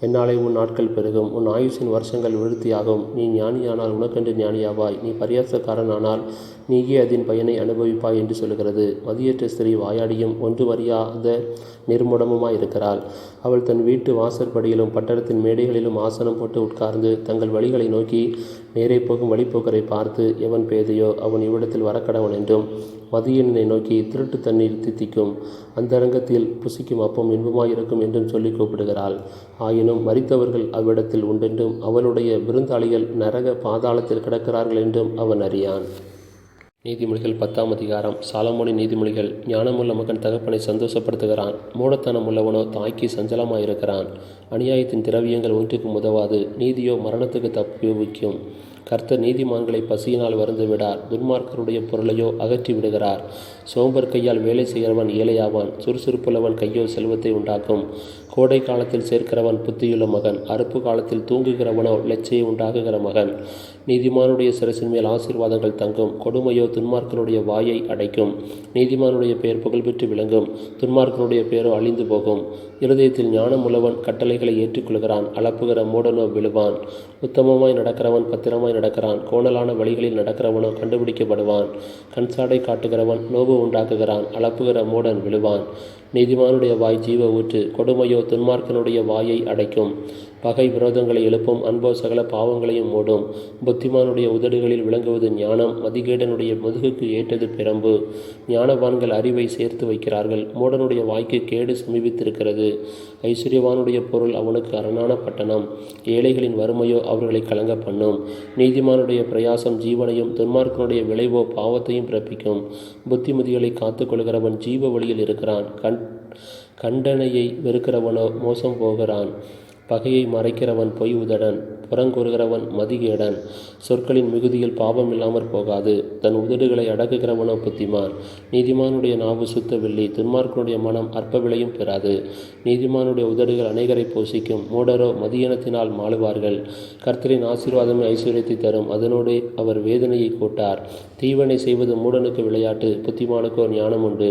என்னாலே உன் நாட்கள் பெருகும், உன் ஆயுசின் வருஷங்கள் விருத்தியாகும். நீ ஞானியானால் உனக்கென்று ஞானியாவாய், நீ பரியாசக்காரனானால் நீயே அதன் பயனை அனுபவிப்பாய் என்று சொல்கிறது. மதியற்ற ஸ்திரீ வாயாடியும் ஒன்று அறியாத நிர்முடமுமாயிருக்கிறாள். அவள் தன் வீட்டு வாசற்படியிலும் பட்டணத்தின் மேடைகளிலும் ஆசனம் போட்டு உட்கார்ந்து தங்கள் வழிகளை நோக்கி நேரே போகும் வழிப்போக்கரை பார்த்து, எவன் பேதையோ அவன் இவ்விடத்தில் வரக்கடவன் என்றும் மதியனை நோக்கி திருட்டு தண்ணீர் தித்திக்கும் அந்தரங்கத்தில் புசிக்கும் அப்பம் இன்பமாயிருக்கும் என்றும் சொல்லி கூப்பிடுகிறாள். ஆயினும் மரித்தவர்கள் அவ்விடத்தில் உண்டென்றும் அவளுடைய விருந்தாளிகள் நரக பாதாளத்தில் கிடக்கிறார்கள் என்றும் அவன் அறியான். நீதிமொழிகள் 10ஆம் அதிகாரம். சாலமோனின் நீதிமொழிகள். ஞானமுள்ள மகன் தகப்பனை சந்தோஷப்படுத்துகிறான், மூடத்தனம் உள்ளவனோ தாய்க்கு சஞ்சலமாயிருக்கிறான். அநியாயத்தின் திரவியங்கள் ஒன்றுக்கும் உதவாது, நீதியோ மரணத்துக்கு தப்புவிக்கும். கர்த்தர் நீதிமான்களை பசியினால் வருந்து விடார், துன்மார்க்கருடைய பொருளையோ அகற்றி விடுகிறார். சோம்பர் கையால் வேலை செய்கிறவன் ஏழையாவான், சுறுசுறுப்புள்ளவன் கையோ செல்வத்தை உண்டாக்கும். கோடை காலத்தில் சேர்க்கிறவன் புத்தியுள்ள மகன், அறுப்பு காலத்தில் தூங்குகிறவனோ லட்சையை உண்டாகுகிற மகன். நீதிமானுடைய சிரசின் மேல் ஆசீர்வாதங்கள் தங்கும், கொடுமையோ துன்மார்க்கனுடைய வாயை அடைக்கும். நீதிமானுடைய பெயர் புகழ்பெற்று விளங்கும், துன்மார்க்கனுடைய பெயரோ அழிந்து போகும். இருதயத்தில் ஞானம் உள்ளவன் கட்டளைகளை ஏற்றுக்கொள்கிறான், அளப்புகிற மூடனோ விழுவான். உத்தமமாய் நடக்கிறவன் பத்திரமாய் நடக்கிறான், கோணலான வழிகளில் நடக்கிறவனோ கண்டுபிடிக்கப்படுவான். கண்சாடை காட்டுகிறவன் நோவு உண்டாக்குகிறான், அளப்புகிற மூடன் விழுவான். நீதிமானுடைய வாய் ஜீவ ஊற்று, கொடுமையோ துன்மார்க்கனுடைய வாயை அடைக்கும். பகை விரோதங்களை எழுப்பும், அன்போ சகல பாவங்களையும் மூடும். புத்திமானுடைய உதடுகளில் விளங்குவது ஞானம், மதிகேடனுடைய முதுகுக்கு ஏற்றது பிரம்பு. ஞானவான்கள் அறிவை சேர்த்து வைக்கிறார்கள், மூடனுடைய வாய்க்கு கேடு சமீபித்திருக்கிறது. ஐஸ்வர்யவானுடைய பொருள் அவனுக்கு அரணான பட்டணம், ஏழைகளின் வறுமையோ அவர்களை கலங்க பண்ணும். நீதிமானுடைய பிரயாசம் ஜீவனையும், துன்மார்க்கனுடைய விளைவோ பாவத்தையும் பிறப்பிக்கும். புத்திமதிகளை காத்து கொள்கிறவன் ஜீவ வழியில் இருக்கிறான், கண்டனையை வெறுக்கிறவனோ மோசம் போகிறான். பகையை மறைக்கிறவன் பொய் உதடன், புறங்கூறுகிறவன் மதிகேடன். சொற்களின் மிகுதியில் பாவம் இல்லாமற் போகாது, தன் உதடுகளை அடக்குகிறவனோ புத்திமான். நீதிமானுடைய நாவு சுத்த வெள்ளி, துன்மார்க்கனுடைய மனம் அற்ப விலையும் பெறாது. நீதிமானுடைய உதடுகள் அநேகரை போஷிக்கும், மூடரோ மதியனத்தினால் மாளுவார்கள். கர்த்தரின் ஆசீர்வாதமே ஐஸ்வர்யத்தை தரும், அதனோடு அவர் வேதனையை கூட்டார். தீவனை செய்வது மூடனுக்கு விளையாட்டு, புத்திமானுக்கோ ஞானம் உண்டு.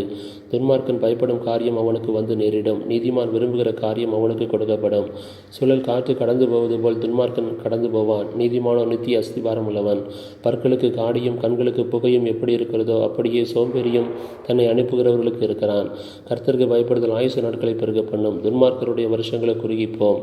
துன்மார்க்கன் பயப்படும் காரியம் அவனுக்கு வந்து நேரிடும், நீதிமான் விரும்புகிற காரியம் அவனுக்கு கொடுக்கப்படும். சுழல் காற்று கடந்து போவது போல் துன்மார்க்கன் கடந்து போவான், நீதிமானோ நித்திய அஸ்திபாரம் உள்ளவன். பற்களுக்கு காடியும் கண்களுக்கு புகையும் எப்படி இருக்கிறதோ அப்படியே சோம்பேறியும் தன்னை அனுப்புகிறவர்களுக்கு இருக்கிறான். கர்த்தருக்கு பயப்படுதல் ஆயுசு நாட்களை பெருக பண்ணும், துன்மார்க்கருடைய வருஷங்களை குறுகிப்போம்.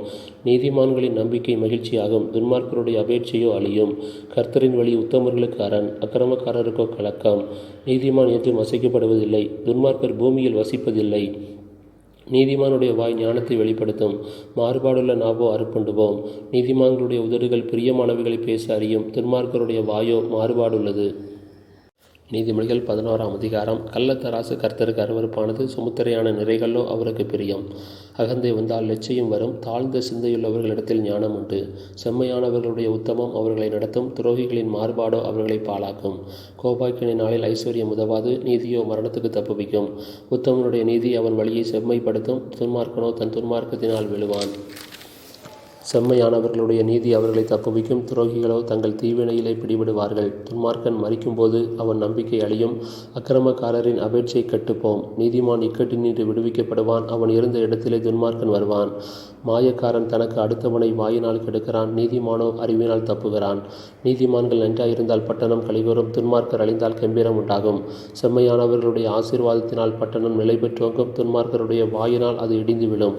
நீதிமான்களின் நம்பிக்கை மகிழ்ச்சியாகும், துன்மார்க்கருடைய அபேட்சையோ அழியும். கர்த்தரின் வழி உத்தமர்களுக்கு அரண், அக்கிரமக்காரருக்கோ கலக்கம். நீதிமான் என்றும் அசைக்கப்படுவதில்லை, துன்மார்க்கர் பூமியில் வசிப்பதில்லை. நீதிமானுடைய வாய் ஞானத்தை வெளிப்படுத்தும், மாறுபாடுள்ள நாவோ அறுப்புண்டுவோம். நீதிமான்களுடைய உதடுகள் பிரியமானவைகளை பேச அறியும், துன்மார்க்கருடைய வாயோ மாறுபாடுள்ளது. நீதிமொழிகள் 11ஆம் அதிகாரம். கள்ளத்தராசு கர்த்தருக்கு அருவருப்பானது, சுமுத்திரையான நிறைகளோ அவருக்கு பிரியம். அகந்தை வந்தால் லெச்சையும் வரும். தாழ்ந்த சிந்தையுள்ளவர்களிடத்தில் ஞானம் உண்டு. செம்மையானவர்களுடைய உத்தமம் அவர்களை நடத்தும். துரோகிகளின் மாறுபாடோ அவர்களை பாழாக்கும். கோபாக்கினை நாளில் ஐஸ்வர்யம் உதவாது, நீதியோ மரணத்துக்கு தப்புவிக்கும். உத்தமனுடைய நீதி அவன் வழியை செம்மைப்படுத்தும். துன்மார்க்கனோ தன் துன்மார்க்கத்தினால் விழுவான். செம்மையானவர்களுடைய நீதி அவர்களை தப்புவிக்கும். துரோகிகளோ தங்கள் தீவினையிலே பிடிபடுவார்கள். துன்மார்க்கன் மரிக்கும்போது அவன் நம்பிக்கை அழியும். அக்கிரமக்காரரின் அபேட்சை கெட்டுப்போம். நீதிமான் இக்கட்டினின்று விடுவிக்கப்படுவான். அவன் இருந்த இடத்திலே துன்மார்க்கன் வருவான். மாயக்காரன் தனக்கு அடுத்தவனை வாயினால் கெடுக்கிறான். நீதிமானோ அறிவினால் தப்புகிறான். நீதிமான்கள் நன்றாயிருந்தால் பட்டணம் களிகூரும். துன்மார்க்கர் அழிந்தால் கெம்பீரம் உண்டாகும். செம்மையானவர்களுடைய ஆசீர்வாதத்தினால் பட்டணம் நிலை பெற்றோங்கும். துன்மார்க்கருடைய வாயினால் அது இடிந்து விழும்.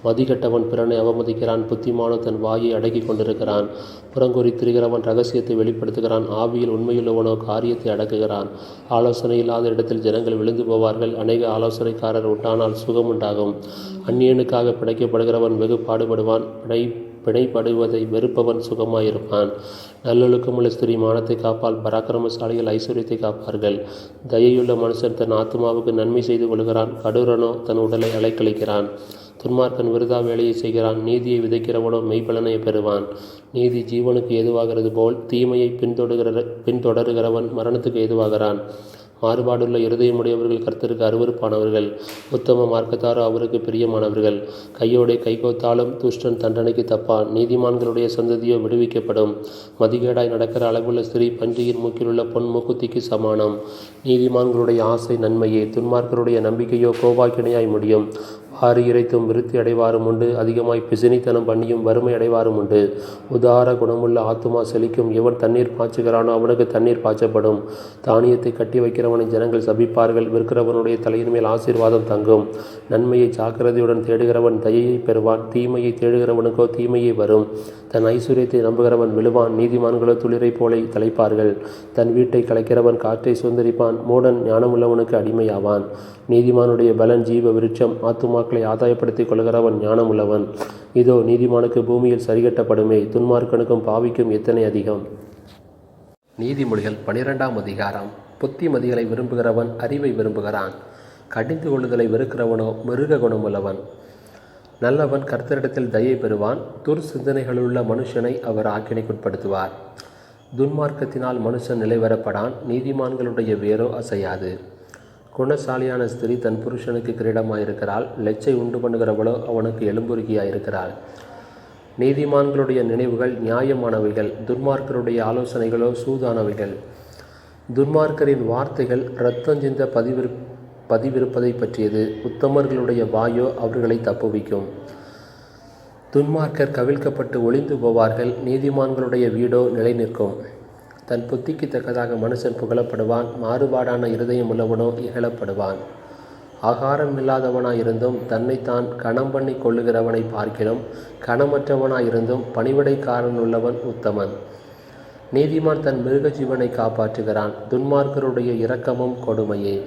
மதிகெட்டவன் பிறனை அவமதிக்கிறான். புத்திமானோ தன் வாயை அடக்கி கொண்டிருக்கிறான். புறங்கூறி திரிகிறவன் இரகசியத்தை வெளிப்படுத்துகிறான். ஆவியில் உண்மையுள்ளவனோ காரியத்தை அடக்குகிறான். ஆலோசனை இல்லாத இடத்தில் ஜனங்கள் விழுந்து போவார்கள். அநேக ஆலோசனைக்காரர் உண்டானால் சுகம் உண்டாகும். அந்நியனுக்காக பிழைக்கப்படுகிறவன் வெகு பாடுபடுவான். பிணைப்படுவதை வெறுப்பவன் சுகமாயிருப்பான். நல்லொழுக்கமுள்ள ஸ்திரீ மானத்தை காப்பால். பராக்கிரமசாலிகள் ஐஸ்வர்யத்தை காப்பார்கள். தயையுள்ள மனுஷன் தன் ஆத்மாவுக்கு நன்மை செய்து கொள்கிறான். கடூரனோ தன் உடலை அலைக்கழிக்கிறான். துன்மார்க்கன் விருதா வேலையை செய்கிறான். நீதியை விதைக்கிறவனோ மெய்ப்பலனை பெறுவான். நீதி ஜீவனுக்கு ஏதுவாகிறது போல் தீமையை பின்தொடருகிறவன் மரணத்துக்கு ஏதுவாகிறான். மாறுபாடுள்ள இருதயமுடையவர்கள் கர்த்தருக்கு அருவருப்பானவர்கள். உத்தம மார்க்கத்தாரோ அவருக்கு பிரியமானவர்கள். கையோடே கைகோத்தாலும் துஷ்டன் தண்டனைக்கு தப்பான். நீதிமான்களுடைய சந்ததியோ விடுவிக்கப்படும். மதிகேடாய் நடக்கிற அளவுள்ள ஸ்திரீ பன்றியின் மூக்கிலுள்ள பொன் மூக்குத்திக்கு சமானம். நீதிமான்களுடைய ஆசை நன்மையே, துன்மார்க்கருடைய நம்பிக்கையோ கோபாக்கினையாய் முடியும். வாரி இறைத்தும் விருத்தி அடைவாரும் உண்டு. அதிகமாய் பிசினித்தனம் பண்ணியும் வறுமை அடைவாரும் உண்டு. உதார குணமுள்ள ஆத்துமா செழிக்கும். எவன் தண்ணீர் பாய்ச்சுகிறானோ அவனுக்கு தண்ணீர் பாய்ச்சப்படும். தானியத்தை கட்டி வைக்கிறவனை ஜனங்கள் சபிப்பார்கள். விற்கிறவனுடைய தலையின் மேல் ஆசீர்வாதம் தங்கும். நன்மையை ஜாக்கிரதையுடன் தேடுகிறவன் தயையை பெறுவான். தீமையை தேடுகிறவனுக்கோ தீமையே வரும். தன் ஐஸ்வர்யத்தை நம்புகிறவன் விழுவான். நீதிமான்களோ துளிரை போல தலைப்பார்கள். தன் வீட்டை கலைக்கிறவன் காற்றை சுதந்திரிப்பான். மூடன் ஞானமுள்ளவனுக்கு அடிமையாவான். நீதிமானுடைய பலன் ஜீவ விருட்சம். ஆத்துமாக்களை ஆதாயப்படுத்திக் கொள்கிறவன் ஞானமுள்ளவன். இதோ நீதிமானுக்கு பூமியில் சரிகட்டப்படுமே. துன்மார்க்கனுக்கும் பாவிக்கும் எத்தனை அதிகம். நீதிமொழிகள் 12ஆம் அதிகாரம். புத்திமதிகளை விரும்புகிறவன் அறிவை விரும்புகிறான். கடிந்து கொள்ளுதலை வெறுக்கிறவனோ மிருக குணமுள்ளவன். நல்லவன் கர்த்தரிடத்தில் தயை பெறுவான். துர்சிந்தனைகளுள்ள மனுஷனை அவர் ஆக்கினைக்குட்படுத்துவார். துன்மார்க்கத்தினால் மனுஷன் நிலைவரப்படான். நீதிமான்களுடைய வேரோ அசையாது. குணசாலியான ஸ்திரீ தன் புருஷனுக்கு கிரீடமாயிருக்கிறாள். லெச்சை உண்டு பண்ணுகிறவளோ அவனுக்கு எலும்புருகியாயிருக்கிறாள். நீதிமான்களுடைய நினைவுகள் நியாயமானவைகள். துன்மார்க்கருடைய ஆலோசனைகளோ சூதானவைகள். துன்மார்க்கரின் வார்த்தைகள் இரத்தஞ்சிந்த பதிவிருப்பதை பற்றியது. உத்தமர்களுடைய வாயோ அவர்களை தப்புவிக்கும். துன்மார்க்கர் கவிழ்க்கப்பட்டு ஒளிந்து போவார்கள். நீதிமான்களுடைய வீடோ நிலை நிற்கும். தன் புத்திக்கு தக்கதாக மனுஷன் புகழப்படுவான். மாறுபாடான இருதயம் உள்ளவனோ இகழப்படுவான். ஆகாரம் இல்லாதவனாயிருந்தும் தன்னைத்தான் கணம் பண்ணி கொள்ளுகிறவனை பார்க்கிலும் கணமற்றவனாயிருந்தும் பணிவிடைக்காரன் உள்ளவன் உத்தமன். நீதிமான் தன் மிருக ஜீவனை காப்பாற்றுகிறான். துன்மார்க்கருடைய இரக்கமும் கொடுமையே.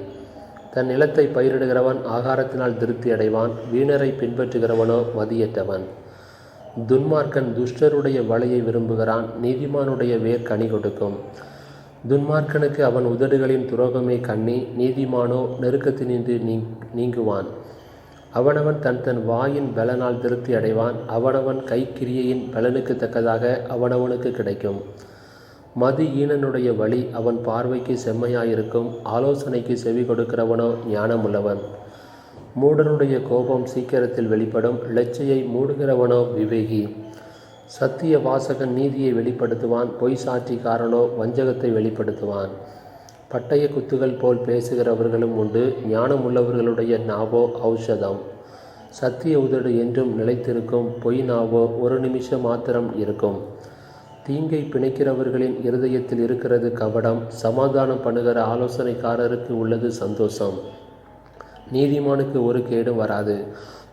தன் நிலத்தை பயிரிடுகிறவன் ஆகாரத்தினால் திருப்தி அடைவான். வீணரை பின்பற்றுகிறவனோ மதியற்றவன். துன்மார்க்கன் துஷ்டருடைய வலையை விரும்புகிறான். நீதிமானுடைய வேர் கனி கொடுக்கும். துன்மார்க்கனுக்கு அவன் உதடுகளின் துரோகமே கண்ணி. நீதிமானோ நெருக்கத்தினின்று நீங்குவான். அவனவன் தன் வாயின் பலனால் திருப்தி அடைவான். அவனவன் கைக்கிரியையின் பலனுக்கு தக்கதாக அவனவனுக்கு கிடைக்கும். மதி ஈனனுடைய வழி அவன் பார்வைக்கு செம்மையாயிருக்கும். ஆலோசனைக்கு செவி கொடுக்கிறவனோ ஞானமுள்ளவன். மூடனுடைய கோபம் சீக்கிரத்தில் வெளிப்படும். லெச்சையை மூடுகிறவனோ விவேகி. சத்திய வாசகன் நீதியை வெளிப்படுத்துவான். பொய் சாட்சிக்காரனோ வஞ்சகத்தை வெளிப்படுத்துவான். பட்டய குத்துகள் போல் பேசுகிறவர்களும் உண்டு. ஞானமுள்ளவர்களுடைய நாவோ ஔஷதம். சத்திய உதடு என்றும் நிலைத்திருக்கும். பொய் நாவோ ஒரு நிமிஷம் மாத்திரம் இருக்கும். தீங்கை பிணைக்கிறவர்களின் இருதயத்தில் இருக்கிறது கபடம். சமாதானம் பண்ணுகிற ஆலோசனைக்காரருக்கு உள்ளது சந்தோஷம். நீதிமானுக்கு ஒரு கேடும் வராது.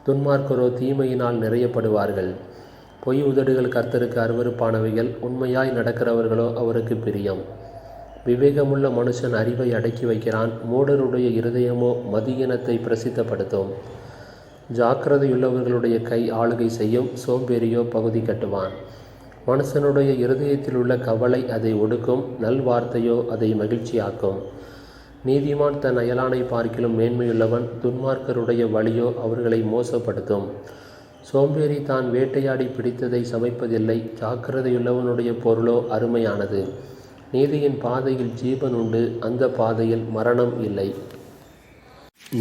துன்மார்க்கரோ தீமையினால் நிறையப்படுவார்கள். பொய் உதடுகள் கர்த்தருக்கு அருவருப்பானவைகள். உண்மையாய் நடக்கிறவர்களோ அவருக்கு பிரியம். விவேகமுள்ள மனுஷன் அறிவை அடக்கி வைக்கிறான். மூடருடைய இருதயமோ மதியினத்தை பிரசித்தப்படுத்தும். ஜாக்கிரதையுள்ளவர்களுடைய கை ஆளுகை செய்யும். சோம்பேறியோ பகுதி கட்டுவான். மனுஷனுடைய இருதயத்தில் உள்ள கவலை அதை ஒடுக்கும். நல்வார்த்தையோ அதை மகிழ்ச்சியாக்கும். நீதிமான் தன் அயலானை பார்க்கிலும் மேன்மையுள்ளவன், துன்மார்க்கருடைய வழியோ அவர்களை மோசப்படுத்தும். சோம்பேறி தான் வேட்டையாடி பிடித்ததை சமைப்பதில்லை, ஜாக்கிரதையுள்ளவனுடைய பொருளோ அருமையானது. நீதியின் பாதையில் ஜீவன் உண்டு, அந்த பாதையில் மரணம் இல்லை.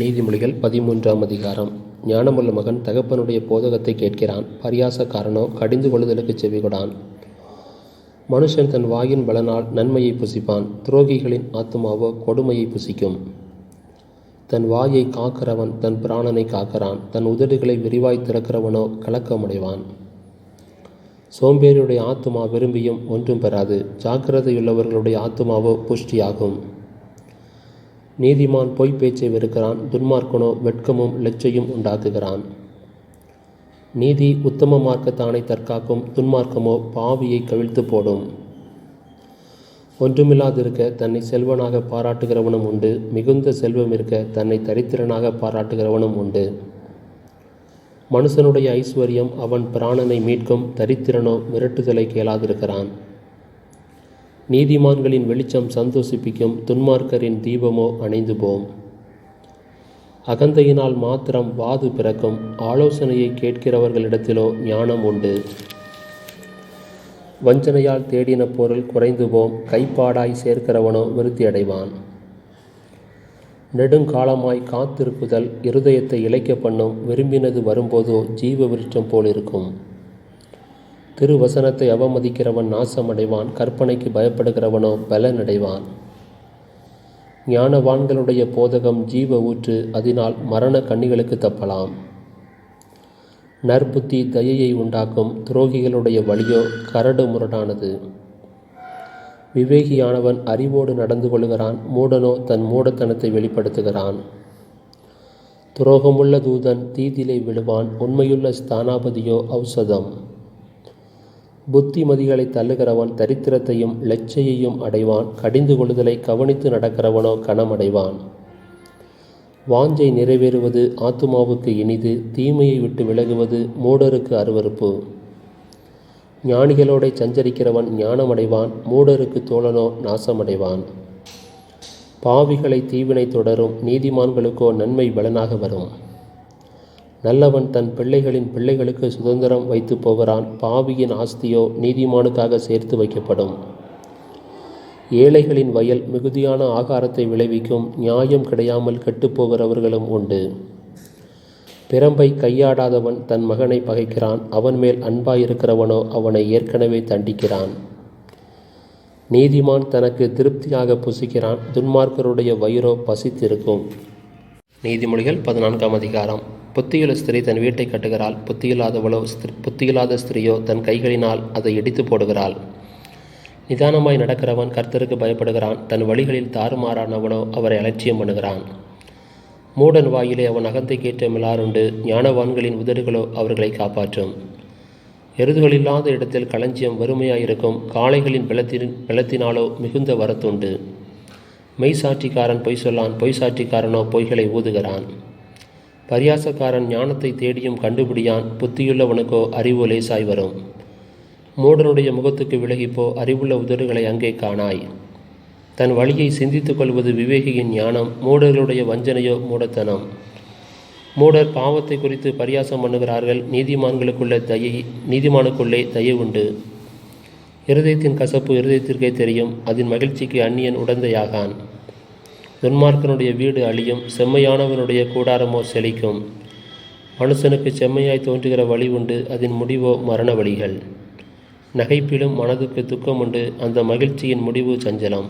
நீதிமொழிகள் 13ஆம் அதிகாரம். ஞானமுள்ள மகன் தகப்பனுடைய போதகத்தை கேட்கிறான், பரியாசக்காரனோ கடிந்து கொள்ளுதலுக்கு செவிகொடான். மனுஷன் தன் வாயின் பலனால் நன்மையை புசிப்பான், துரோகிகளின் ஆத்துமாவோ கொடுமையை புசிக்கும். தன் வாயை காக்கிறவன் தன் பிராணனை காக்கிறான், தன் உதடுகளை விரிவாய் திறக்கிறவனோ கலக்கமடைவான். சோம்பேறியுடைய ஆத்துமா விரும்பியும் ஒன்றும் பெறாது, ஜாக்கிரதையுள்ளவர்களுடைய ஆத்துமாவோ புஷ்டியாகும். நீதிமான் பொய் பேச்சை வெறுக்கிறான், துன்மார்க்கனோ வெட்கமும் லெச்சையும் உண்டாக்குகிறான். நீதி உத்தம மார்க்கத்தானை தற்காக்கும், துன்மார்க்கமோ பாவியை கவிழ்த்து போடும். ஒன்றுமில்லாதிருக்க தன்னை செல்வனாக பாராட்டுகிறவனும் உண்டு, மிகுந்த செல்வம் இருக்க தன்னை தரித்திரனாக பாராட்டுகிறவனும் உண்டு. மனுஷனுடைய ஐஸ்வர்யம் அவன் பிராணனை மீட்கும், தரித்திரனோ மிரட்டுதலை கேளாதிருக்கிறான். நீதிமான்களின் வெளிச்சம் சந்தோஷிப்பிக்கும், துன்மார்க்கரின் தீபமோ அணைந்து போம். அகந்தையினால் மாத்திரம் வாது பிறக்கும், ஆலோசனையை கேட்கிறவர்களிடத்திலோ ஞானம் உண்டு. வஞ்சனையால் தேடின பொருள் குறைந்து போம், கைப்பாடாய் சேர்க்கிறவனோ விருத்தி அடைவான். நெடுங்காலமாய் காத்திருக்குதல் இருதயத்தை இளைக்க பண்ணும், விரும்பினது வரும்போதோ ஜீவ விருட்சம் போலிருக்கும். திருவசனத்தை அவமதிக்கிறவன் நாசமடைவான், கற்பனைக்கு பயப்படுகிறவனோ பலனடைவான். ஞானவான்களுடைய போதகம் ஜீவ ஊற்று, அதனால் மரண கண்ணிகளுக்கு தப்பலாம். நற்புத்தி தயையை உண்டாக்கும், துரோகிகளுடைய வழியோ கரடு முரடானது. விவேகியானவன் அறிவோடு நடந்து கொள்கிறான், மூடனோ தன் மூடத்தனத்தை வெளிப்படுத்துகிறான். துரோகமுள்ள தூதன் தீதிலே விழுவான், உண்மையுள்ள ஸ்தானாபதியோ ஔஷதம். புத்திமதிகளை தள்ளுகிறவன் தரித்திரத்தையும் லெச்சையையும் அடைவான், கடிந்து கொள்ளுதலை கவனித்து நடக்கிறவனோ கனமடைவான். வாஞ்சை நிறைவேறுவது ஆத்துமாவுக்கு இனிது, தீமையை விட்டு விலகுவது மூடருக்கு அருவருப்பு. ஞானிகளோட சஞ்சரிக்கிறவன் ஞானமடைவான், மூடருக்கு தோழனோ நாசமடைவான். பாவிகளை தீவினை தொடரும், நீதிமான்களுக்கோ நன்மை பலனாக வரும். நல்லவன் தன் பிள்ளைகளின் பிள்ளைகளுக்கு சுதந்திரம் வைத்து போகிறான், பாவியின் ஆஸ்தியோ நீதிமானுக்காக சேர்த்து வைக்கப்படும். ஏழைகளின் வயல் மிகுதியான ஆகாரத்தை விளைவிக்கும், நியாயம் கிடையாமல் கெட்டுப்போகிறவர்களும் உண்டு. பிரம்பை கையாடாதவன் தன் மகனை பகைக்கிறான், அவன் மேல் அன்பாயிருக்கிறவனோ அவனை ஏற்கனவே தண்டிக்கிறான். நீதிமான் தனக்கு திருப்தியாக புசிக்கிறான், துன்மார்க்கருடைய வயிறோ பசித்திருக்கும். நீதிமொழிகள் 14ஆம் அதிகாரம். புத்தியுள்ள ஸ்திரீ தன் வீட்டை கட்டுகிறாள், புத்தியில்லாத ஸ்திரீயோ தன் கைகளினால் அதை இடித்து போடுகிறாள். நிதானமாய் நடக்கிறவன் கர்த்தருக்கு பயப்படுகிறான், தன் வழிகளில் தாறுமாறானவனோ அவரை அலட்சியம் பண்ணுகிறான். மூடன் வாயிலே அவன் அகந்தை கேட்ட மிலாறுண்டு, ஞானவான்களின் உதடுகளோ அவர்களை காப்பாற்றும். எருதுகளில்லாத இடத்தில் களஞ்சியம் வறுமையாயிருக்கும், காளைகளின் பலத்தினாலோ மிகுந்த வரத்துண்டு. மெய் சாட்சிக்காரன் பொய் சொல்லான், பொய் சாட்சிக்காரனோ பொய்களை ஊதுகிறான். பரியாசக்காரன் ஞானத்தை தேடியும் கண்டுபிடியான், புத்தியுள்ளவனுக்கோ அறிவு லேசாய் வரும். மூடனுடைய முகத்துக்கு விலகிப்போ, அறிவுள்ள உதடுகளை அங்கே காணாய். தன் வழியை சிந்தித்துக் கொள்வது விவேகியின் ஞானம், மூடர்களுடைய வஞ்சனையோ மூடத்தனம். மூடர் பாவத்தை குறித்து பரியாசம் பண்ணுகிறார்கள், நீதிமானுக்குள்ளே தயை உண்டு. இருதயத்தின் கசப்பு இருதயத்திற்கே தெரியும், அதன் மகிழ்ச்சிக்கு அந்நியன் உடந்தையாகான். துன்மார்க்கனுடைய வீடு அழியும், செம்மையானவனுடைய கூடாரமோ செழிக்கும். மனுஷனுக்கு செம்மையாய் தோன்றுகிற வழி உண்டு, அதன் முடிவோ மரண வழிகள். நகைப்பிலும் மனதுக்கு துக்கம் உண்டு, அந்த மகிழ்ச்சியின் முடிவு சஞ்சலம்.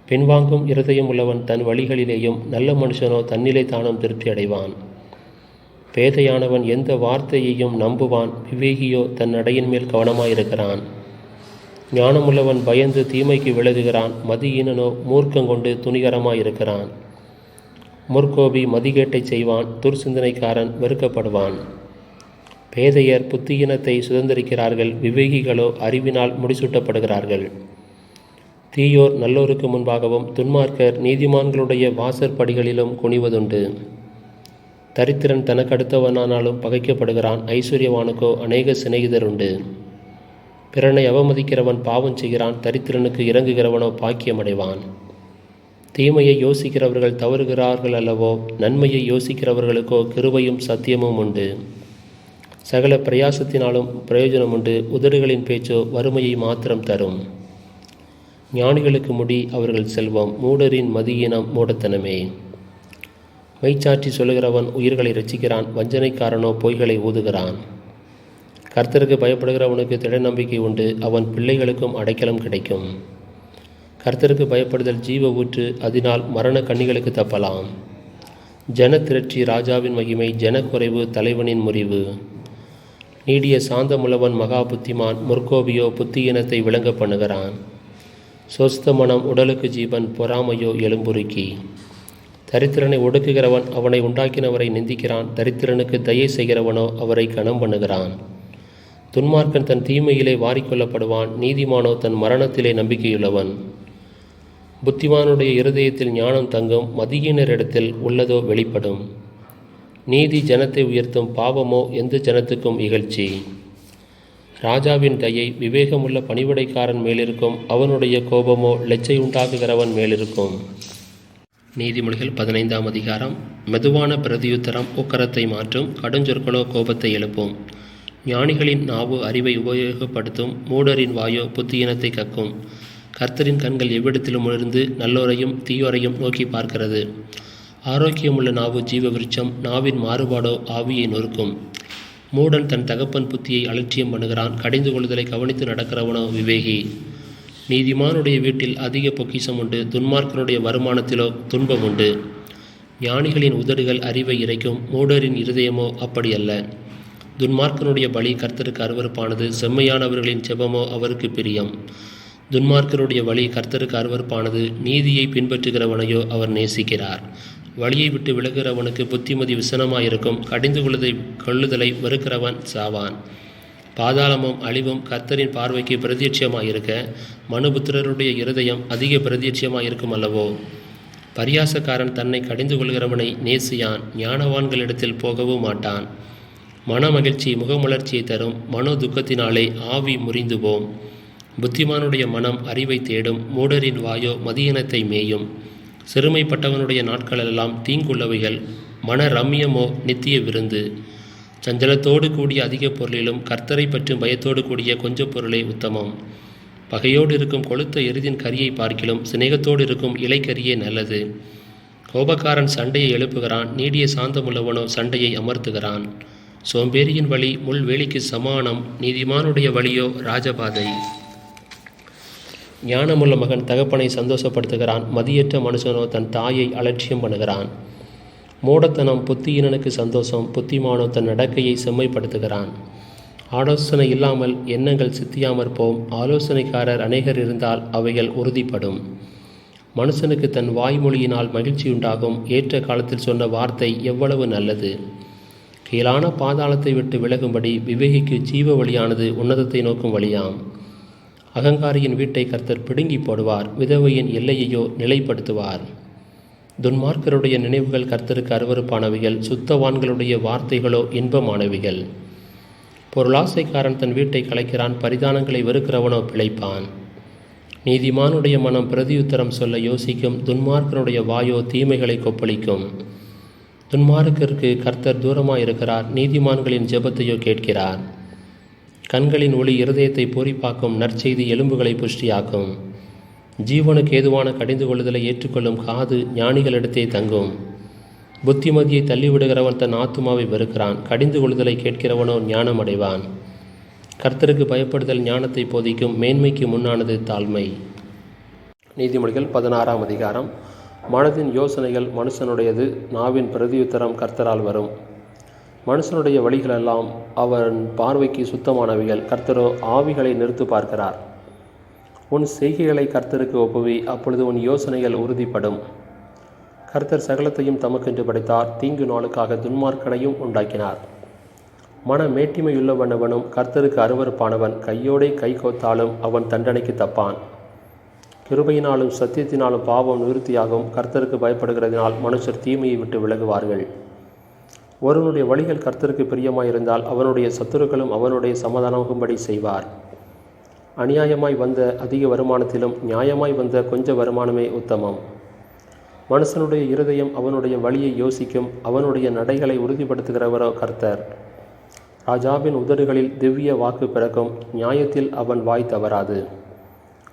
பின்வாங்கும் இருதயம் உள்ளவன் தன் வழிகளிலேயும், நல்ல மனுஷனோ தன்னிலை தானும் திருப்தி அடைவான். பேதையானவன் எந்த வார்த்தையையும் நம்புவான், விவேகியோ தன் நடையின் மேல் கவனமாயிருக்கிறான். ஞானமுள்ளவன் பயந்து தீமைக்கு விலகுகிறான், மதியீனனோ மூர்க்கங்கொண்டு துணிகரமாயிருக்கிறான். முற்கோபி மதிகேட்டை செய்வான், துர்சிந்தனைக்காரன் வெறுக்கப்படுவான். பேதையர் புத்தியினத்தை சுதந்திரிக்கிறார்கள், விவேகிகளோ அறிவினால் முடிசூட்டப்படுகிறார்கள். தீயோர் நல்லோருக்கு முன்பாகவும், துன்மார்க்கர் நீதிமான்களுடைய வாசற்படிகளிலும் குனிவதுண்டு. தரித்திரன் தனக்கடுத்தவனானாலும் பகைக்கப்படுகிறான், ஐஸ்வர்யவானுக்கோ அநேக சிநேகிதர் உண்டு. பிறனை அவமதிக்கிறவன் பாவம் செய்கிறான், தரித்திரனுக்கு இறங்குகிறவனோ பாக்கியமடைவான். தீமையை யோசிக்கிறவர்கள் தவறுகிறார்கள் அல்லவோ, நன்மையை யோசிக்கிறவர்களுக்கோ கிருபையும் சத்தியமும் உண்டு. சகல பிரயாசத்தினாலும் பிரயோஜனம் உண்டு, உதடுகளின் பேச்சோ வறுமையை மாத்திரம் தரும். ஞானிகளுக்கு முடி அவர்கள் செல்வம், மூடரின் மதியீனம் மூடத்தனமே. மெய்ச்சாட்சி சொல்லுகிறவன் உயிர்களை இரட்சிக்கிறான், வஞ்சனைக்காரனோ பொய்களை ஊதுகிறான். கர்த்தருக்கு பயப்படுகிறவனுக்கு திட நம்பிக்கை உண்டு, அவன் பிள்ளைகளுக்கும் அடைக்கலம் கிடைக்கும். கர்த்தருக்கு பயப்படுதல் ஜீவ ஊற்று, அதனால் மரண கண்ணிகளுக்கு தப்பலாம். ஜன திரட்சி ராஜாவின் மகிமை, ஜனக்குறைவு தலைவனின் முறிவு. நீடிய சாந்தமுள்ளவன் மகா புத்திமான், முற்கோபியோ புத்தியினத்தை விளங்க பண்ணுகிறான். சொஸ்த மனம் உடலுக்கு ஜீவன், பொறாமையோ எலும்புருக்கி. தரித்திரனை ஒடுக்குகிறவன் அவனை உண்டாக்கினவரை நிந்திக்கிறான், தரித்திரனுக்கு தயை செய்கிறவனோ அவரை கனம் பண்ணுகிறான். துன்மார்க்கன் தன் தீமையிலே வாரிக்கொள்ளப்படுவான், நீதிமானோ தன் மரணத்திலே நம்பிக்கையுள்ளவன். புத்திமானுடைய இருதயத்தில் ஞானம் தங்கும், மதியினரிடத்தில் உள்ளதோ வெளிப்படும். நீதி ஜனத்தை உயர்த்தும், பாவமோ எந்த ஜனத்துக்கும் இகழ்ச்சி. ராஜாவின் தயை விவேகமுள்ள பணிவிடைக்காரன் மேலிருக்கும், அவனுடைய கோபமோ லெச்சை உண்டாக்குகிறவன் மேலிருக்கும். நீதிமொழிகள் 15ஆம் அதிகாரம். மெதுவான பிரதியுத்தரம் உக்கரத்தை மாற்றும், கடுஞ்சொற்களோ கோபத்தை எழுப்பும். ஞானிகளின் நாவு அறிவை உபயோகப்படுத்தும், மூடரின் வாயோ புத்தியினத்தை கக்கும். கர்த்தரின் கண்கள் எவ்விடத்திலும் உணர்ந்து நல்லோரையும் தீயோரையும் நோக்கி பார்க்கிறது. ஆரோக்கியமுள்ள நாவு ஜீவ விருட்சம், நாவின் மாறுபாடோ ஆவியை நொறுக்கும். மூடன் தன் தகப்பன் புத்தியை அலட்சியம் பண்ணுகிறான், கடிந்து கொள்ளுதலை கவனித்து நடக்கிறவனோ விவேகி. நீதிமானுடைய வீட்டில் அதிக பொக்கிஷம் உண்டு, துன்மார்க்கனுடைய வருமானத்திலோ துன்பம் உண்டு. ஞானிகளின் உதடுகள் அறிவை இறைக்கும், மூடரின் இருதயமோ அப்படியல்ல. துன்மார்க்கனுடைய பலி கர்த்தருக்கு அருவருப்பானது, செம்மையானவர்களின் செபமோ அவருக்கு பிரியம். துன்மார்க்கருடைய வழி கர்த்தருக்கு அருவருப்பானது, நீதியை பின்பற்றுகிறவனையோ அவர் நேசிக்கிறார். வழியை விட்டு விலகுகிறவனுக்கு புத்திமதி விசனமாயிருக்கும், கடிந்து கொள்ளுதலை வெறுக்கிறவன் சாவான். பாதாளமும் அழிவும் கர்த்தரின் பார்வைக்கு பிரத்யட்சமாயிருக்க, மனுபுத்திரருடைய இருதயம் அதிக பிரத்யட்சமாயிருக்கும் அல்லவோ. பரியாசக்காரன் தன்னை கடிந்து கொள்கிறவனை நேசியான், ஞானவான்களிடத்தில் போகவும் மாட்டான். மன மகிழ்ச்சி முகமலர்ச்சியை தரும், மனோ துக்கத்தினாலே ஆவி முறிந்து போம். புத்திமானுடைய மனம் அறிவை தேடும், மூடரின் வாயோ மதியினத்தை மேயும். சிறுமைப்பட்டவனுடைய நாட்களெல்லாம் தீங்குள்ளவைகள், மன ரம்யமோ நித்திய விருந்து. சஞ்சலத்தோடு கூடிய அதிக பொருளிலும் கர்த்தரை பற்றும் பயத்தோடு கூடிய கொஞ்ச பொருளே உத்தமம். பகையோடு இருக்கும் கொளுத்த எருதின் கரியை பார்க்கிலும் சிநேகத்தோடு இருக்கும் இலைக்கரியே நல்லது. கோபக்காரன் சண்டையை எழுப்புகிறான், நீடிய சாந்தமுள்ளவனோ சண்டையை அமர்த்துகிறான். சோம்பேறியின் வழி முள்வேலிக்கு சமானம், நீதிமானுடைய வழியோ ராஜபாதை. ஞானமுள்ள மகன் தகப்பனை சந்தோஷப்படுத்துகிறான், மதியற்ற மனுஷனோ தன் தாயை அலட்சியம் பண்ணுகிறான். மூடத்தனம் புத்தியினனுக்கு சந்தோஷம், புத்திமானோ தன் நடக்கையை செம்மைப்படுத்துகிறான். ஆலோசனை இல்லாமல் எண்ணங்கள் சித்தியாமற் போம், ஆலோசனைக்காரர் அநேகர் இருந்தால் அவைகள் உறுதிப்படும். மனுஷனுக்கு தன் வாய்மொழியினால் மகிழ்ச்சியுண்டாகும், ஏற்ற காலத்தில் சொன்ன வார்த்தை எவ்வளவு நல்லது. கீழான பாதாளத்தை விட்டு விலகும்படி விவேகிக்கு ஜீவ வழியானது உன்னதத்தை நோக்கும் வழியாம். அகங்காரியின் வீட்டை கர்த்தர் பிடுங்கி போடுவார், விதவையின் எல்லையையோ நிலைப்படுத்துவார். துன்மார்க்கருடைய நினைவுகள் கர்த்தருக்கு அருவருப்பானவைகள், சுத்தவான்களுடைய வார்த்தைகளோ இன்பமானவைகள். பொருளாசைக்காரன் தன் வீட்டை கலைக்கிறான், பரிதானங்களை வெறுக்கிறவனோ பிழைப்பான். நீதிமானுடைய மனம் பிரதியுத்தரம் சொல்ல யோசிக்கும், துன்மார்க்கனுடைய வாயோ தீமைகளை கொப்பளிக்கும். துன்மார்க்கருக்கு கர்த்தர் தூரமாயிருக்கிறார், நீதிமான்களின் ஜெபத்தையோ கேட்கிறார். கண்களின் ஒளி இருதயத்தை பூரிப்பாக்கும், நற்செய்தி எலும்புகளை புஷ்டியாக்கும். ஜீவனுக்கு ஏதுவான கடிந்து கொள்ளுதலை ஏற்றுக்கொள்ளும் காது ஞானிகளிடத்தே தங்கும். புத்திமதியை தள்ளிவிடுகிறவன் தன் ஆத்துமாவை வெறுக்கிறான், கடிந்து கொள்ளுதலை கேட்கிறவனோ ஞானம் அடைவான். கர்த்தருக்கு பயப்படுதல் ஞானத்தை போதிக்கும், மேன்மைக்கு முன்னானது தாழ்மை. நீதிமொழிகள் 16ஆம் அதிகாரம். மனதின் யோசனைகள் மனுஷனுடையது, நாவின் பிரதியுத்தரம் கர்த்தரால் வரும். மனுஷனுடைய வழிகளெல்லாம் அவன் பார்வைக்கு சுத்தமானவைகள், கர்த்தரோ ஆவிகளை நிறுத்து பார்க்கிறார். உன் செய்கைகளை கர்த்தருக்கு ஒப்புவி, அப்பொழுது உன் யோசனைகள் உறுதிப்படும். கர்த்தர் சகலத்தையும் தமக்கென்று படைத்தார், தீங்கு நாளுக்காக துன்மார்க்கனையும் உண்டாக்கினார். மன மேட்டிமையுள்ளவனவனும் கர்த்தருக்கு அருவருப்பானவன், கையோடே கை கோத்தாலும் அவன் தண்டனைக்கு தப்பான். கிருபையினாலும் சத்தியத்தினாலும் பாவம் நிவர்த்தியாகும், கர்த்தருக்கு பயப்படுகிறதினால் மனுஷர் தீமையை விட்டு விலகுவார்கள். ஒருவனுடைய வழிகள் கர்த்தருக்கு பிரியமாயிருந்தால் அவனுடைய சத்துருக்களும் அவனுடைய சமாதானமாகும்படி செய்வார். அநியாயமாய் வந்த அதிக வருமானத்திலும் நியாயமாய் வந்த கொஞ்ச வருமானமே உத்தமம். மனுஷனுடைய இருதயம் அவனுடைய வழியை யோசிக்கும், அவனுடைய நடைகளை உறுதிப்படுத்துகிறவரோ கர்த்தர். ராஜாவின் உதடுகளில் திவ்ய வாக்கு பிறக்கும், நியாயத்தில் அவன் வாய் தவறாது.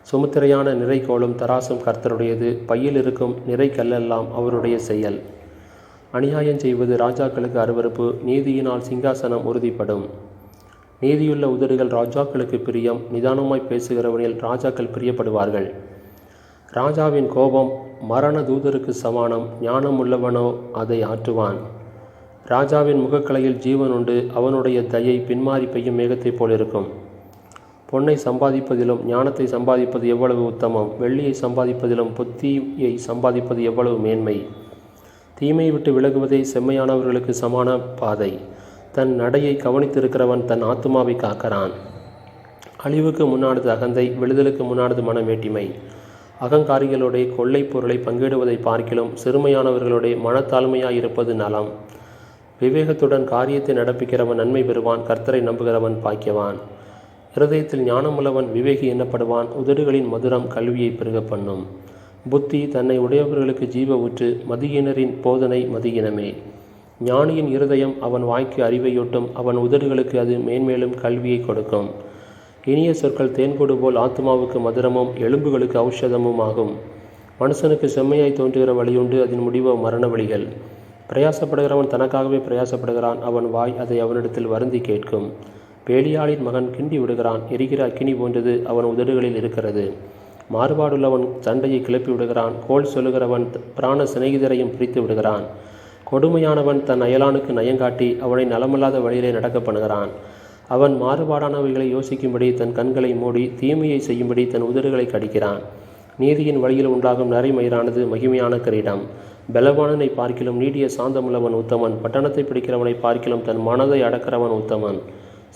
சுமுத்திரையான நிறைகோளும் தராசும் கர்த்தருடையது, பையில் இருக்கும் நிறை கல்லெல்லாம் அவருடைய செயல். அநியாயம் செய்வது ராஜாக்களுக்கு அருவருப்பு, நீதியினால் சிங்காசனம் உறுதிப்படும். நீதியுள்ள உதடுகள் ராஜாக்களுக்கு பிரியம், நிதானமாய் பேசுகிறவனில் ராஜாக்கள் பிரியப்படுவார்கள். ராஜாவின் கோபம் மரண தூதருக்கு சமானம், ஞானம் உள்ளவனோ அதை ஆற்றுவான். ராஜாவின் முகக்கலையில் ஜீவன் உண்டு, அவனுடைய தயை பின்மாறி பெய்யும் மேகத்தைப் போலிருக்கும். பொன்னை சம்பாதிப்பதிலும் ஞானத்தை சம்பாதிப்பது எவ்வளவு உத்தமம், வெள்ளியை சம்பாதிப்பதிலும் புத்தியை சம்பாதிப்பது எவ்வளவு மேன்மை. தீமையை விட்டு விலகுவதே செம்மையானவர்களுக்கு சமான பாதை. தன் நடையை கவனித்திருக்கிறவன் தன் ஆத்துமாவை காக்கிறான். அழிவுக்கு முன்னானது அகந்தை, விழுதலுக்கு முன்னானது மனமேட்டிமை. அகங்காரிகளுடைய கொள்ளை பொருளை பங்கிடுவதை பார்க்கிலும் சிறுமையானவர்களுடைய மனத்தாழ்மையாயிருப்பது நலம். விவேகத்துடன் காரியத்தை நடப்பிக்கிறவன் நன்மை பெறுவான், கர்த்தரை நம்புகிறவன் பாக்கியவான். இருதயத்தில் ஞானமுள்ளவன் விவேகி எண்ணப்படுவான், உதடுகளின் மதுரம் கல்வியை பெருக பண்ணும். புத்தி தன்னை உடையவர்களுக்கு ஜீவ ஊற்று, மதியினரின் போதனை மதியினமே. ஞானியின் இருதயம் அவன் வாய்க்கு அறிவையூட்டும், அவன் உதடுகளுக்கு அது மேன்மேலும் கல்வியை கொடுக்கும். இனிய சொற்கள் தேன்கூடு போல் ஆத்மாவுக்கு மதுரமும் எலும்புகளுக்கு ஔஷதமும் ஆகும். மனுஷனுக்கு செம்மையாய் தோன்றுகிற வழியுண்டு, அதன் முடிவோ மரண வழிகள். பிரயாசப்படுகிறவன் தனக்காகவே பிரயாசப்படுகிறான், அவன் வாய் அதை அவனிடத்தில் வருந்தி கேட்கும். பேலியாளின் மகன் கிண்டி விடுகிறான், எரிகிற அக்கினி போன்றது அவன் உதடுகளில் இருக்கிறது. மாறுபாடுள்ளவன் சண்டையை கிளப்பி விடுகிறான், கோல் சொல்லுகிறவன் பிராண சிநேகிதரையும் பிரித்து விடுகிறான். கொடுமையானவன் தன் அயலானுக்கு நயங்காட்டி அவனை நலமல்லாத வழியிலே நடக்க பண்ணுகிறான். அவன் மாறுபாடானவைகளை யோசிக்கும்படி தன் கண்களை மூடி தீமையை செய்யும்படி தன் உதடுகளை கடிக்கிறான். நீதியின் வழியில் உண்டாகும் நரைமயிரானது மகிமையான கிரீடம். பலவானனை பார்க்கிலும் நீடிய சாந்தமுள்ளவன் உத்தமன், பட்டணத்தை பிடிக்கிறவனை பார்க்கிலும் தன் மனதை அடக்கிறவன் உத்தமன்.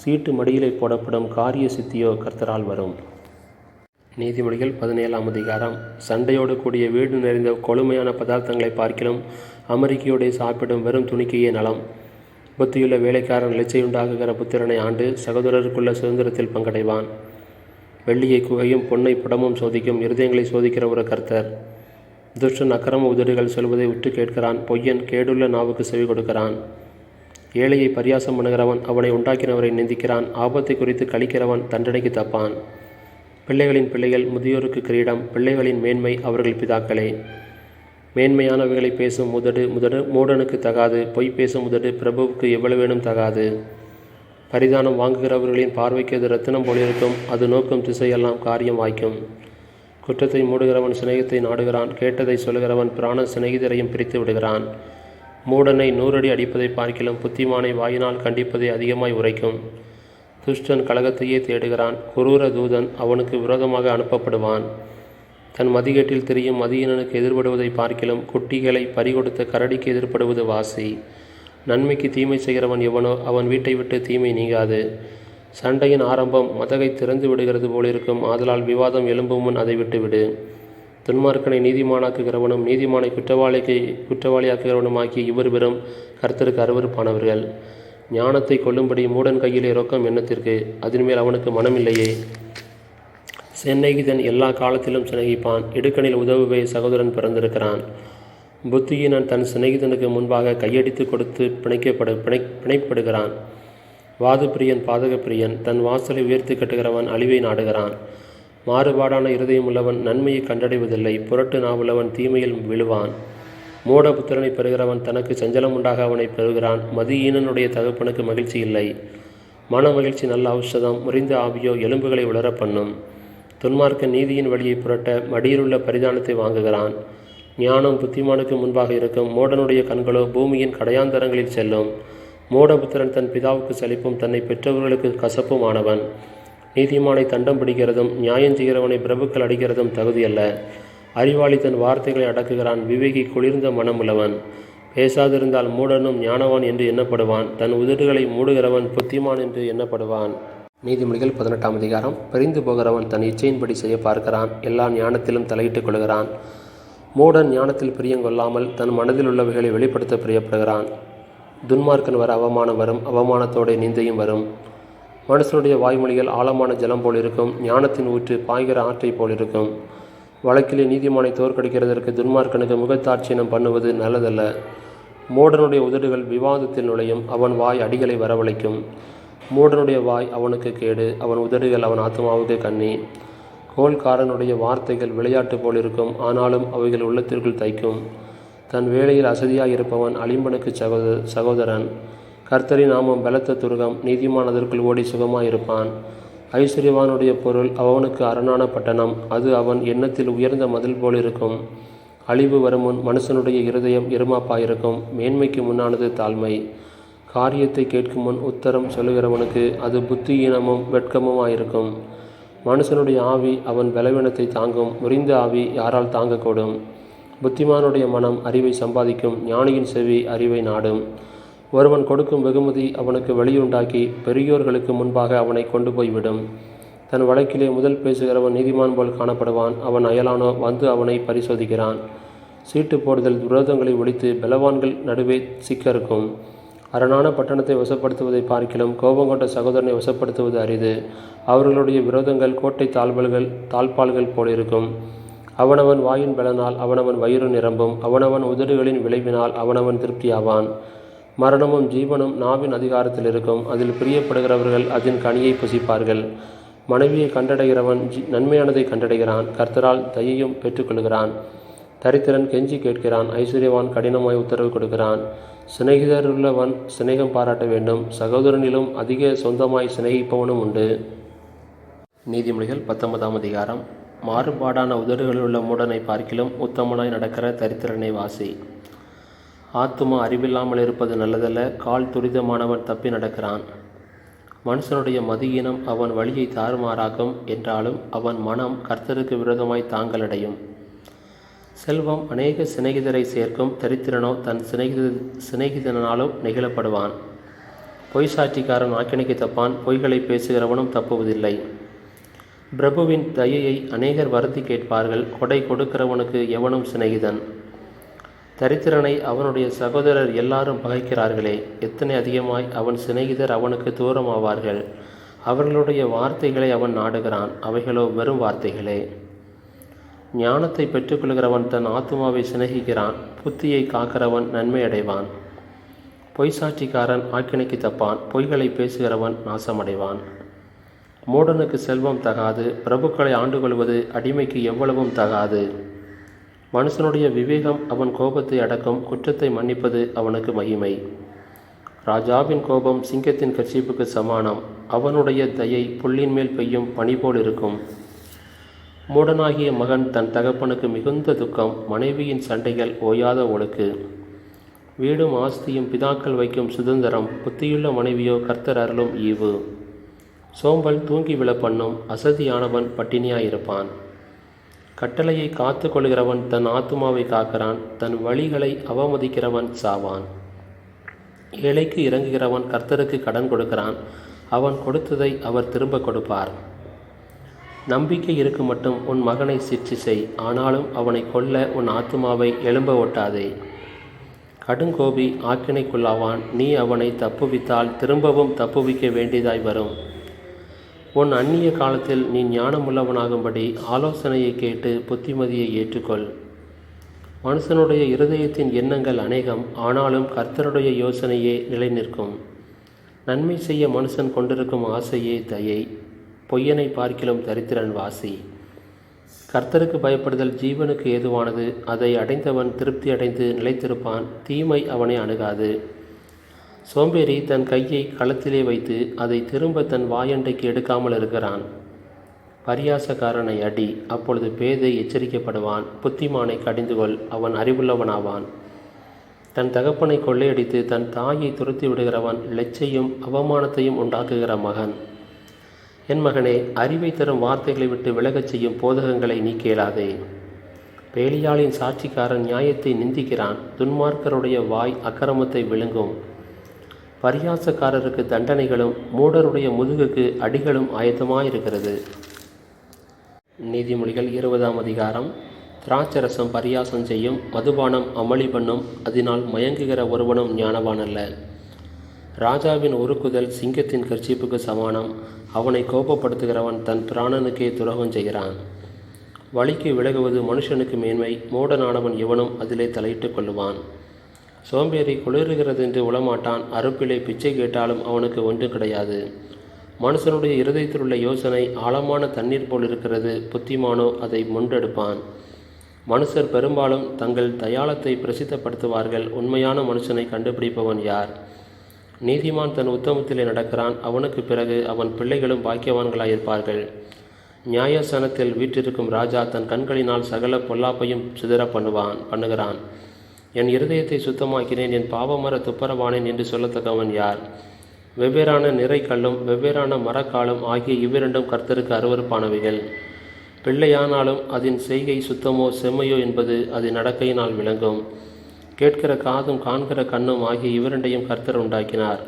சீட்டு மடியிலே போடப்படும் காரிய சித்தியோ கர்த்தரால் வரும். நீதிமொழிகள் 17ஆம் அதிகாரம். சண்டையோடு கூடிய வீடு நிறைந்த கொழுமையான பதார்த்தங்களை பார்க்கிலும் அமெரிக்கையோடு சாப்பிடும் வெறும் துணிக்கையே நலம். புத்தியுள்ள வேலைக்காரன் இலச்சையுண்டாகுகிற புத்திரனை ஆண்டு சகோதரருக்குள்ள சுதந்திரத்தில் பங்கடைவான். வெள்ளியை குகையும் பொன்னை புடமும் சோதிக்கும், இருதயங்களை சோதிக்கிற ஒரு கர்த்தர். துஷ்டன் அக்கிரம உதடுகள் சொல்வதை விட்டு கேட்கிறான், பொய்யன் கேடுள்ள நாவுக்கு செவி கொடுக்கிறான். ஏழையை பரியாசம் பண்ணுகிறவன் அவனை உண்டாக்கினவரை நிந்திக்கிறான், ஆபத்தை குறித்து கழிக்கிறவன் தண்டனைக்கு தப்பான். பிள்ளைகளின் பிள்ளைகள் முதியோருக்கு கிரீடம், பிள்ளைகளின் மேன்மை அவர்கள் பிதாக்களே. மேன்மையானவைகளை பேசும் உதடு மூடனுக்கு தகாது, பொய் பேசும் உதடு பிரபுவுக்கு எவ்வளவேனும் தகாது. பரிதானம் வாங்குகிறவர்களின் பார்வைக்கு அது ரத்தினம் போலிருக்கும், அது நோக்கும் திசையெல்லாம் காரியம் வாய்க்கும். குற்றத்தை மூடுகிறவன் சிநேகத்தை நாடுகிறான், கேட்டதை சொல்லுகிறவன் பிராண சிநேகிதரையும் பிரித்து விடுகிறான். மூடனை 100 அடி அடிப்பதை பார்க்கிலும் புத்திமானை வாயினால் கண்டிப்பதை அதிகமாய் உரைக்கும். துஷ்டன் கலகத்தையே தேடுகிறான், குரூர தூதன் அவனுக்கு விரோதமாக அனுப்பப்படுவான். தன் மதிகேட்டில் திரியும் மதியினனுக்கு எதிர்படுவதை பார்க்கிலும் குட்டிகளை பறிகொடுத்த கரடிக்கு எதிர்படுவது வாசி. நன்மைக்கு தீமை செய்கிறவன் எவனோ அவன் வீட்டை விட்டு தீமை நீங்காது. சண்டையின் ஆரம்பம் மதகை திறந்து விடுகிறது போலிருக்கும், ஆதலால் விவாதம் எழும்பும் முன் அதை விட்டுவிடு. துன்மார்க்கனை நீதிமானாக்குகிறவனும் நீதிமானை குற்றவாளியாக்குகிறவனுமாக்கி இவர்வரும் கர்த்தருக்கு அருவருப்பானவர்கள். ஞானத்தை கொல்லும்படி மூடன் கையிலே ரொக்கம் எண்ணத்திற்கு, அதன்மேல் அவனுக்கு மனமில்லையே. சிநேகிதன் எல்லா காலத்திலும் சிநேகிப்பான், இடுக்கணில் உதவுவே சகோதரன் பிறந்திருக்கிறான். புத்தியினன் தன் சிநேகிதனுக்கு முன்பாக கையடித்து கொடுத்து பிணைப்படுகிறான். வாது பிரியன் பாதக பிரியன், தன் வாசலை உயர்த்தி கட்டுகிறவன் அழிவை நாடுகிறான். மாறுபாடான இருதயம் உள்ளவன் நன்மையை கண்டடைவதில்லை, புரட்டு நாவுள்ளவன் தீமையில் விழுவான். மூடபுத்திரனை பெறுகிறவன் தனக்கு சஞ்சலம் உண்டாக அவனை பெறுகிறான். மதியீனனுடைய தகப்பனுக்கு மகிழ்ச்சி இல்லை. மன மகிழ்ச்சி நல்ல ஔஷதம், முறிந்த ஆவியோ எலும்புகளை உலர பண்ணும். துன்மார்க்க நீதியின் வழியை புரட்ட மடியிலுள்ள பரிதானத்தை வாங்குகிறான். ஞானம் புத்திமானுக்கு முன்பாக இருக்கும், மூடனுடைய கண்களோ பூமியின் கடையாந்தரங்களில் செல்லும். மூடபுத்திரன் தன் பிதாவுக்கு சலிப்பும் தன்னை பெற்றவர்களுக்கு கசப்பும் ஆனவன். நீதிமானை தண்டம் பிடிக்கிறதும் நியாயம் செய்கிறவனை பிரபுக்கள் அடிக்கிறதும் தகுதியல்ல. அறிவாளி தன் வார்த்தைகளை அடக்குகிறான், விவேகி குளிர்ந்த மனமுள்ளவன். பேசாதிருந்தால் மூடனும் ஞானவான் என்று எண்ணப்படுவான், தன் உதடுகளை மூடுகிறவன் புத்திமான் என்று எண்ணப்படுவான். நீதிமொழிகள் 18ஆம் அதிகாரம். பிரிந்து போகிறவன் தன் இச்சையின்படி செய்ய பார்க்கிறான், எல்லா ஞானத்திலும் தலையிட்டுக் கொள்கிறான். மூடன் ஞானத்தில் பிரியங்கொள்ளாமல் தன் மனதில் உள்ளவைகளை வெளிப்படுத்த பிரியப்படுகிறான். துன்மார்க்கன் வர அவமானம் வரும், அவமானத்தோட நிந்தையும் வரும். மனுஷனுடைய வாய்மொழிகள் ஆழமான ஜலம் போல் இருக்கும், ஞானத்தின் ஊற்று பாய்கிற ஆற்றை போல் இருக்கும். வழக்கிலே நீதிமானை தோற்கடிக்கிறதற்கு துன்மார்க்கனுக்கு முகத்தாட்சியனம் பண்ணுவது நல்லதல்ல. மூடனுடைய உதடுகள் விவாதத்தில் நுழையும், அவன் வாய் அடிகளை வரவழைக்கும். மூடனுடைய வாய் அவனுக்கு கேடு, அவன் உதடுகள் அவன் ஆத்மாவுக்கு கண்ணி. கோல்காரனுடைய வார்த்தைகள் விளையாட்டு போல் இருக்கும், ஆனாலும் அவைகள் உள்ளத்திற்குள் தைக்கும். தன் வேளையில் அசதியாய் இருப்பவன் அலிம்பனுக்கு சகோதரன். கர்த்தரின் நாமம் பலத்த துருகம், நீதிமான் அதற்குள் ஓடி சுகமாயிருப்பான். ஐஸ்வர்யவானுடைய பொருள் அவனுக்கு அரணான பட்டணம், அது அவன் எண்ணத்தில் உயர்ந்த மதில் போல் இருக்கும். அழிவு வருமுன் மனுஷனுடைய இருதயம் இருமாப்பாயிருக்கும், மேன்மைக்கு முன்னானது தாழ்மை. காரியத்தை கேட்கும் முன் உத்தரம் சொல்லுகிறவனுக்கு அது புத்தியீனமும் வெட்கமுமாயிருக்கும். மனுஷனுடைய ஆவி அவன் பலவீனத்தை தாங்கும், முறிந்த ஆவி யாரால் தாங்கக்கூடும்? புத்திமானுடைய மனம் அறிவை சம்பாதிக்கும், ஞானியின் செவி அறிவை நாடும். ஒருவன் கொடுக்கும் வெகுமதி அவனுக்கு வழியுண்டாக்கி பெரியோர்களுக்கு முன்பாக அவனை கொண்டு போய்விடும். தன் வழக்கிலே முதல் பேசுகிறவன் நீதிமான் போல் காணப்படுவான், அவன் அயலானோ வந்து அவனை பரிசோதிக்கிறான். சீட்டு போடுதல் விரோதங்களை ஒழித்து பலவான்கள் நடுவே சிக்கறுக்கும். அரணான பட்டணத்தை வசப்படுத்துவதை பார்க்கிலும் கோபங்கொண்ட சகோதரனை வசப்படுத்துவது அரிது. அவர்களுடைய விரோதங்கள் கோட்டை தாழ்பால்கள் போலிருக்கும். அவனவன் வாயின் பலனால் அவனவன் வயிறு நிரம்பும், அவனவன் உதடுகளின் விளைவினால் அவனவன் திருப்தியாவான். மரணமும் ஜீவனும் நாவின் அதிகாரத்தில் இருக்கும், அதில் பிரியப்படுகிறவர்கள் அதன் கனியை புசிப்பார்கள். மனைவியை கண்டடைகிறவன் நன்மையானதை கண்டடைகிறான், கர்த்தரால் தயையும் பெற்றுக்கொள்கிறான். தரித்திரன் கெஞ்சி கேட்கிறான், ஐஸ்வர்யவான் கடினமாய் உத்தரவு கொடுக்கிறான். சிநேகிதருள்ளவன் சிநேகம் பாராட்ட வேண்டும், சகோதரனிலும் அதிக சொந்தமாய் சிநேகிப்பவனும் உண்டு. நீதிமொழிகள் 19ஆம் அதிகாரம். மாறுபாடான உதடுகளிலுள்ள மூடனை பார்க்கிலும் உத்தமனாய் நடக்கிற தரித்திரனை வாசி. ஆத்துமா அறிவில்லாமல் இருப்பது நல்லதல்ல, கால் துரிதமானவன் தப்பி நடக்கிறான். மனுஷனுடைய மதியீனம் அவன் வழியை தாறுமாறாக்கும், என்றாலும் அவன் மனம் கர்த்தருக்கு விரோதமாய் தாங்களடையும். செல்வம் அநேக சிநேகிதரை சேர்க்கும், தரித்திரனோ தன் சிநேகிதனாலும் நெகிழப்படுவான். பொய் சாட்சிக்காரன் ஆக்கினைக்கு தப்பான், பொய்களை பேசுகிறவனும் தப்புவதில்லை. பிரபுவின் தயையை அநேகர் வருத்தி கேட்பார்கள், கொடை கொடுக்கிறவனுக்கு எவனும் சிநேகிதன். தரித்திரனை அவனுடைய சகோதரர் எல்லாரும் பகைக்கிறார்களே, எத்தனை அதிகமாய் அவன் சிநேகிதர் அவனுக்கு தூரமாவார்கள். அவர்களுடைய வார்த்தைகளை அவன் நாடுகிறான், அவைகளோ வெறும் வார்த்தைகளே. ஞானத்தை பெற்றுக்கொள்கிறவன் தன் ஆத்துமாவை சிநேகிக்கிறான், புத்தியை காக்கிறவன் நன்மை அடைவான். பொய் சாட்சிக்காரன் ஆக்கினைக்கு தப்பான், பொய்களை பேசுகிறவன் நாசமடைவான். மூடனுக்கு செல்வம் தகாது, பிரபுக்களை ஆண்டு கொள்வது அடிமைக்கு எவ்வளவும் தகாது. மனுஷனுடைய விவேகம் அவன் கோபத்தை அடக்கும், குற்றத்தை மன்னிப்பது அவனுக்கு மகிமை. ராஜாவின் கோபம் சிங்கத்தின் கர்ச்சீப்புக்கு சமானம், அவனுடைய தயை புல்லின் மேல் பெய்யும் பனி போல் இருக்கும். மூடனாகிய மகன் தன் தகப்பனுக்கு மிகுந்த துக்கம், மனைவியின் சண்டைகள் ஓயாத ஒழுக்கு. வீடும் ஆஸ்தியும் பிதாக்கள் வைக்கும் சுதந்திரம், புத்தியுள்ள மனைவியோ கர்த்தர் அருளும் ஈவு. சோம்பல் தூங்கி விழப்பண்ணும், அசதியானவன் பட்டினியாயிருப்பான். கட்டளையை காத்து கொள்கிறவன் தன் ஆத்துமாவை காக்கிறான், தன் வழிகளை அவமதிக்கிறவன் சாவான். ஏழைக்கு இறங்குகிறவன் கர்த்தருக்கு கடன் கொடுக்கிறான், அவன் கொடுத்ததை அவர் திரும்ப கொடுப்பார். நம்பிக்கை இருக்கு மட்டும் உன் மகனை சிற்சி செய், ஆனாலும் அவனை கொல்ல உன் ஆத்துமாவை எழும்ப ஒட்டாதே. கடுங்கோபி ஆக்கினைக்குள்ளாவான், நீ அவனை தப்புவித்தால் திரும்பவும் தப்புவிக்க வேண்டியதாய் வரும். உன் அந்நிய காலத்தில் நீ ஞானமுள்ளவனாகும்படி ஆலோசனையை கேட்டு புத்திமதியை ஏற்றுக்கொள். மனுஷனுடைய இருதயத்தின் எண்ணங்கள் அநேகம், ஆனாலும் கர்த்தருடைய யோசனையே நிலை நிற்கும். நன்மை செய்ய மனுஷன் கொண்டிருக்கும் ஆசையே தயை, பொய்யனை பார்க்கிலும் தரித்திரன் வாசி. கர்த்தருக்கு பயப்படுதல் ஜீவனுக்கு ஏதுவானது, அதை அடைந்தவன் திருப்தி அடைந்து நிலைத்திருப்பான், தீமை அவனை அணுகாது. சோம்பேறி தன் கையை களத்திலே வைத்து அதை திரும்ப தன் வாயண்டைக்கு எடுக்காமல் இருக்கிறான். பரியாசக்காரனை அடி, அப்பொழுது பேதை எச்சரிக்கப்படுவான். புத்திமானை கடிந்துகொள், அவன் அறிவுள்ளவனாவான். தன் தகப்பனை கொள்ளையடித்து தன் தாயை துரத்தி விடுகிறவன் லெச்சையும் அவமானத்தையும் உண்டாக்குகிற மகன். என் மகனே, அறிவை தரும் வார்த்தைகளை விட்டு விலகச் செய்யும் போதகங்களை நீ கேளாதே. பேலியாளின் சாட்சிக்காரன் நியாயத்தை நிந்திக்கிறான், துன்மார்க்கருடைய வாய் அக்கிரமத்தை விழுங்கும். பரியாசக்காரருக்கு தண்டனைகளும் மூடருடைய முதுகுக்கு அடிகளும் ஆயத்தமாயிருக்கிறது. நீதிமொழிகள் 20ஆம் அதிகாரம். திராட்சரசம் பரியாசம் செய்யும், மதுபானம் அமளி பண்ணும், அதனால் மயங்குகிற ஒருவனும் ஞானவான் அல்ல. ராஜாவின் உருக்குதல் சிங்கத்தின் கர்ச்சீப்புக்கு சமானம், அவனை கோபப்படுத்துகிறவன் தன் பிராணனுக்கே துரோகம் செய்கிறான். வழிக்கு விலகுவது மனுஷனுக்கு மேன்மை, மூடனானவன் எவனும் அதிலே தலையிட்டு கொள்ளுவான். சோம்பேறி குளிர்கிறது என்று உளமாட்டான், அறுப்பிலே பிச்சை கேட்டாலும் அவனுக்கு ஒன்றும் கிடையாது. மனுஷனுடைய இருதயத்தில் உள்ள யோசனை ஆழமான தண்ணீர் போல் இருக்கிறது, புத்திமானோ அதை முண்டெடுப்பான். மனுஷர் பெரும்பாலும் தங்கள் தயாளத்தை பிரசித்தப்படுத்துவார்கள், உண்மையான மனுஷனை கண்டுபிடிப்பவன் யார்? நீதிமான் தன் உத்தமத்திலே நடக்கிறான், அவனுக்கு பிறகு அவன் பிள்ளைகளும் பாக்கியவான்களாயிருப்பார்கள். நியாயஸ்தானத்தில் வீற்றிருக்கும் ராஜா தன் கண்களினால் சகல பொல்லாப்பையும் சிதற பண்ணுகிறான். என் இருதயத்தை சுத்தமாக்கினேன், என் பாவமர துப்பரவானேன் என்று சொல்லத்தக்கவன் யார்? வெவ்வேறான நிறைக்கல்லும் வெவ்வேறான மரக்காலும் ஆகிய இவ்விரண்டும் கர்த்தருக்கு அருவருப்பானவைகள். பிள்ளையானாலும் அதன் செய்கை சுத்தமோ செம்மையோ என்பது அதன் நடக்கையினால் விளங்கும். கேட்கிற காதும் காண்கிற கண்ணும் ஆகிய இவ்விரண்டையும் கர்த்தர் உண்டாக்கினார்.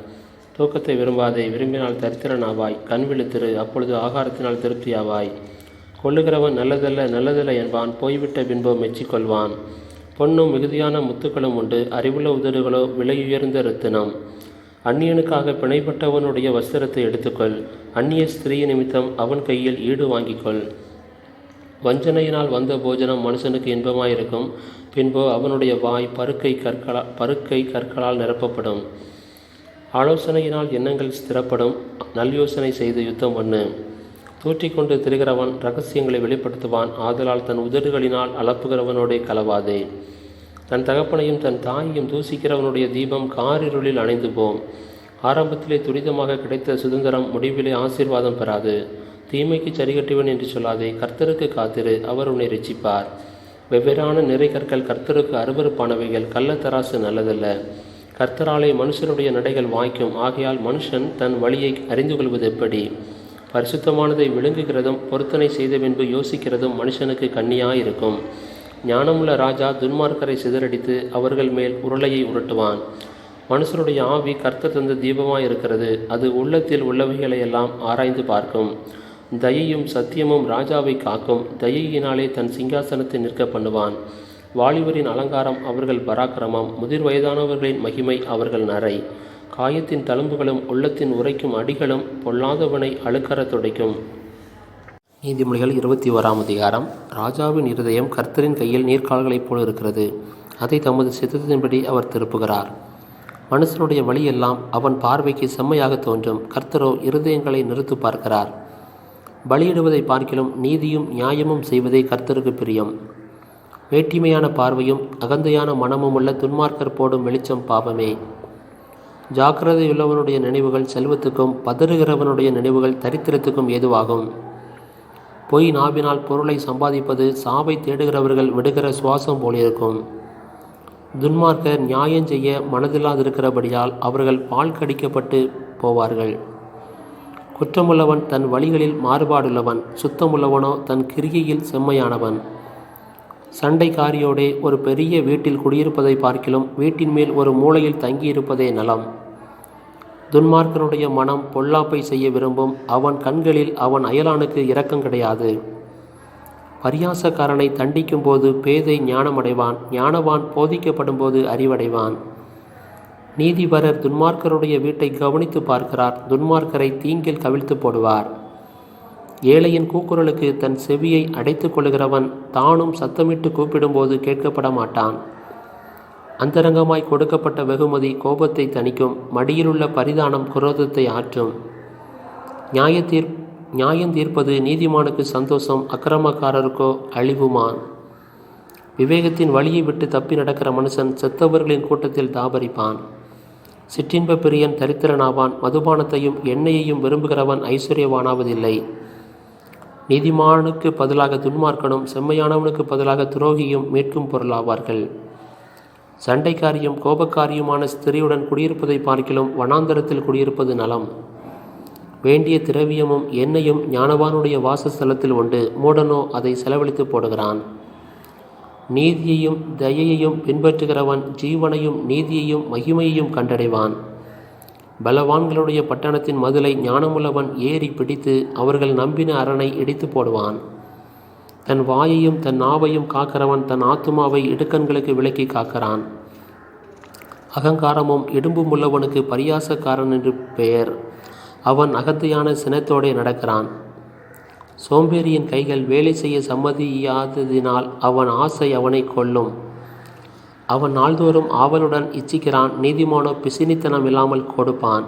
தூக்கத்தை விரும்பாதே, விரும்பினால் தரித்திரனாவாய். கண் விழித்திரு, அப்பொழுது ஆகாரத்தினால் திருப்தியாவாய். கொள்ளுகிறவன் நல்லதல்ல நல்லதல்ல என்பான், போய்விட்ட பின்போ மெச்சிக்கொள்வான். பொன்னும் மிகுதியான முத்துக்களும் உண்டு, அறிவுள்ள உதடுகளோ விலையுயர்ந்த இரத்தினம். அந்நியனுக்காக பிணைப்பட்டவனுடைய வஸ்திரத்தை எடுத்துக்கொள், அந்நிய ஸ்திரீ நிமித்தம் அவன் கையில் ஈடு வாங்கிக்கொள். வஞ்சனையினால் வந்த போஜனம் மனுஷனுக்கு இன்பமாயிருக்கும், பின்போ அவனுடைய வாய் பருக்கை கற்களால் நிரப்பப்படும். ஆலோசனையினால் எண்ணங்கள் ஸ்திரப்படும், நல்யோசனை செய்து யுத்தம் பண்ணு. தூற்றிக்கொண்டு திரிகிறவன் இரகசியங்களை வெளிப்படுத்துவான், ஆதலால் தன் உதடுகளினால் அலப்புகிறவனோடே கலவாதே. தன் தகப்பனையும் தன் தாயையும் தூசிக்கிறவனுடைய தீபம் காரிருளில் அணைந்து போம். ஆரம்பத்திலே துரிதமாக கிடைத்த சுதந்திரம் முடிவிலே ஆசீர்வாதம் பெறாது. தீமைக்கு சரிகட்டுவன் என்று சொல்லாதே, கர்த்தருக்கு காத்திரு, அவர் உன்னை ரட்சிப்பார். வெவ்வேறான நிறை கற்கள் கர்த்தருக்கு அருவருப்பானவைகள், கள்ளத்தராசு நல்லதல்ல. கர்த்தராலே மனுஷனுடைய நடைகள் வாய்க்கும், ஆகையால் மனுஷன் தன் வழியை அறிந்து கொள்வது எப்படி? பரிசுத்தமானதை விழுங்குகிறதும் பொருத்தனை செய்த பின்பு யோசிக்கிறதும் மனுஷனுக்கு கண்ணியாயிருக்கும். ஞானமுள்ள ராஜா துன்மார்க்கரை சிதறடித்து அவர்கள் மேல் உருளையை உருட்டுவான். மனுஷனுடைய ஆவி கர்த்தர் தந்த தீபமாயிருக்கிறது, அது உள்ளத்தில் உள்ளவைகளையெல்லாம் ஆராய்ந்து பார்க்கும். தயையும் சத்தியமும் ராஜாவை காக்கும், தயையினாலே தன் சிங்காசனத்தை நிற்க பண்ணுவான். வாலிபரின் அலங்காரம் அவர்கள் பராக்கிரமம், முதிர் வயதானவர்களின் மகிமை அவர்கள் நரை. காயத்தின் தழும்புகளும் உள்ளத்தின் உரைக்கும் அடிகளும் பொல்லாதவனை அழுக்கற துடைக்கும். நீதிமொழிகள் 21ஆம் அதிகாரம். ராஜாவின் இருதயம் கர்த்தரின் கையில் நீர்க்கால்களைப் போல் இருக்கிறது, அதை தமது சித்தத்தின்படி அவர் திருப்புகிறார். மனுஷனுடைய வழியெல்லாம் அவன் பார்வைக்கு செம்மையாக தோன்றும், கர்த்தரோ இருதயங்களை நிறுத்து பார்க்கிறார். பலியிடுவதை பார்க்கிலும் நீதியும் நியாயமும் செய்வதே கர்த்தருக்கு பிரியம். மேட்டிமையான பார்வையும் அகந்தையான மனமும் உள்ள துன்மார்க்கர் போடும் வெளிச்சம் பாவமே. ஜாக்கிரதையுள்ளவனுடைய நினைவுகள் செல்வத்துக்கும் பதறுகிறவனுடைய நினைவுகள் தரித்திரத்துக்கும் ஏதுவாகும். பொய் நாவினால் பொருளை சம்பாதிப்பது சாவை தேடுகிறவர்கள் விடுகிற சுவாசம் போலிருக்கும். துன்மார்க்கர் நியாயம் செய்ய மனதில்லாதிருக்கிறபடியால் அவர்கள் பால் கடிக்கப்பட்டு போவார்கள். குற்றமுள்ளவன் தன் வழிகளில் மாறுபாடுள்ளவன், சுத்தமுள்ளவனோ தன் கிரியையில் செம்மையானவன். சண்டைக்காரியோடே ஒரு பெரிய வீட்டில் குடியிருப்பதை பார்க்கிலும் வீட்டின் மேல் ஒரு மூலையில் தங்கியிருப்பதே நலம். துன்மார்க்கனுடைய மனம் பொல்லாப்பை செய்ய விரும்பும், அவன் கண்களில் அவன் அயலானுக்கு இரக்கம் கிடையாது. பரியாசக்காரனை தண்டிக்கும் போது பேதை ஞானமடைவான், ஞானவான் போதிக்கப்படும் போது அறிவடைவான். நீதிபரர் துன்மார்க்கருடைய வீட்டை கவனித்து பார்க்கிறார், துன்மார்க்கரை தீங்கில் கவிழ்த்து போடுவார். ஏழையின் கூக்குரலுக்கு தன் செவியை அடைத்து கொள்கிறவன் தானும் சத்தமிட்டு கூப்பிடும்போது கேட்கப்பட மாட்டான். அந்தரங்கமாய் கொடுக்கப்பட்ட வெகுமதி கோபத்தை தணிக்கும், மடியிலுள்ள பரிதானம் குரோதத்தை ஆற்றும். நியாயம் தீர்ப்பது நீதிமானுக்கு சந்தோஷம், அக்கிரமக்காரருக்கோ அழிவுமான். விவேகத்தின் வழியை விட்டு தப்பி நடக்கிற மனுஷன் செத்தவர்களின் கூட்டத்தில் தாபரிப்பான். சிற்றின்ப பிரியன் தரித்திரனாவான், மதுபானத்தையும் எண்ணெயையும் விரும்புகிறவன் ஐஸ்வர்யவானாவதில்லை. நீதிமானுக்கு பதிலாக துன்மார்க்கனும் செம்மையானவனுக்கு பதிலாக துரோகியும் மீட்கும் பொருளாவார்கள். சண்டைக்காரியும் கோபக்காரியுமான ஸ்திரியுடன் குடியிருப்பதை பார்க்கிலும் வனாந்தரத்தில் குடியிருப்பது நலம். வேண்டிய திரவியமும் எண்ணெயும் ஞானவானுடைய வாசஸ்தலத்தில் உண்டு, மூடனோ அதை செலவழித்து போடுகிறான். நீதியையும் தயையையும் பின்பற்றுகிறவன் ஜீவனையும் நீதியையும் மகிமையையும் கண்டடைவான். பலவான்களுடைய பட்டணத்தின் மதிலை ஞானமுள்ளவன் ஏறி பிடித்து அவர்கள் நம்பின அரணை இடித்து போடுவான். தன் வாயையும் தன் நாவையும் காக்கிறவன் தன் ஆத்துமாவை இடுக்கண்களுக்கு விலக்கி காக்கிறான். அகங்காரமும் இடும்பும் உள்ளவனுக்கு பரியாசக்காரன் என்று பெயர், அவன் அகந்தையான சினத்தோடே நடக்கிறான். சோம்பேறியின் கைகள் வேலை செய்ய சம்மதியாததினால் அவன் ஆசை அவனை கொல்லும். அவன் நாள்தோறும் ஆவலுடன் இச்சிக்கிறான், நீதிமானோ பிசினித்தனம் இல்லாமல் கொடுப்பான்.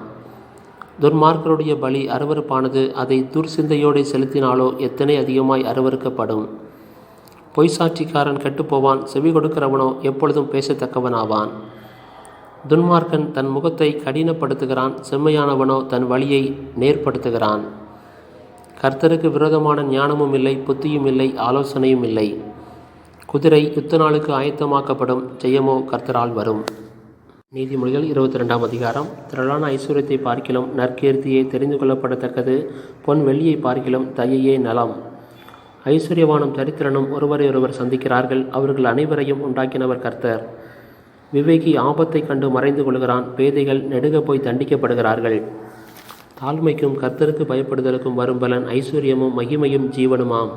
துன்மார்க்கருடைய பலி அருவருப்பானது, அதை துர்சிந்தையோடு செலுத்தினாலோ எத்தனை அதிகமாய் அருவருக்கப்படும். பொய்சாட்சிக்காரன் கெட்டுப்போவான், செவி கொடுக்கிறவனோ எப்பொழுதும் பேசத்தக்கவனாவான். துன்மார்க்கன் தன் முகத்தை கடினப்படுத்துகிறான், செம்மையானவனோ தன் வழியை நேர்படுத்துகிறான். கர்த்தருக்கு விரோதமான ஞானமும் இல்லை, புத்தியும் இல்லை, ஆலோசனையும் இல்லை. குதிரை யுத்த நாளுக்கு ஆயத்தமாக்கப்படும், ஜெயமோ கர்த்தரால் வரும். நீதிமொழிகள் 22ஆம் அதிகாரம். திரளான ஐஸ்வர்யத்தை பார்க்கிலும் நற்கீர்த்தியை தெரிந்து கொள்ளப்படத்தக்கது, பொன் வெள்ளியை பார்க்கிலும் தயையே நலம். ஐஸ்வர்யவானும் தரித்திரனும் ஒருவரையொருவர் சந்திக்கிறார்கள், அவர்கள் அனைவரையும் உண்டாக்கினவர் கர்த்தர். விவேகி ஆபத்தை கண்டு மறைந்து கொள்கிறான், பேதைகள் நெடுக போய் தண்டிக்கப்படுகிறார்கள். தாழ்மைக்கும் கர்த்தருக்கு பயப்படுதலுக்கும் வரும் பலன் ஐஸ்வர்யமும் மகிமையும் ஜீவனுமாம்.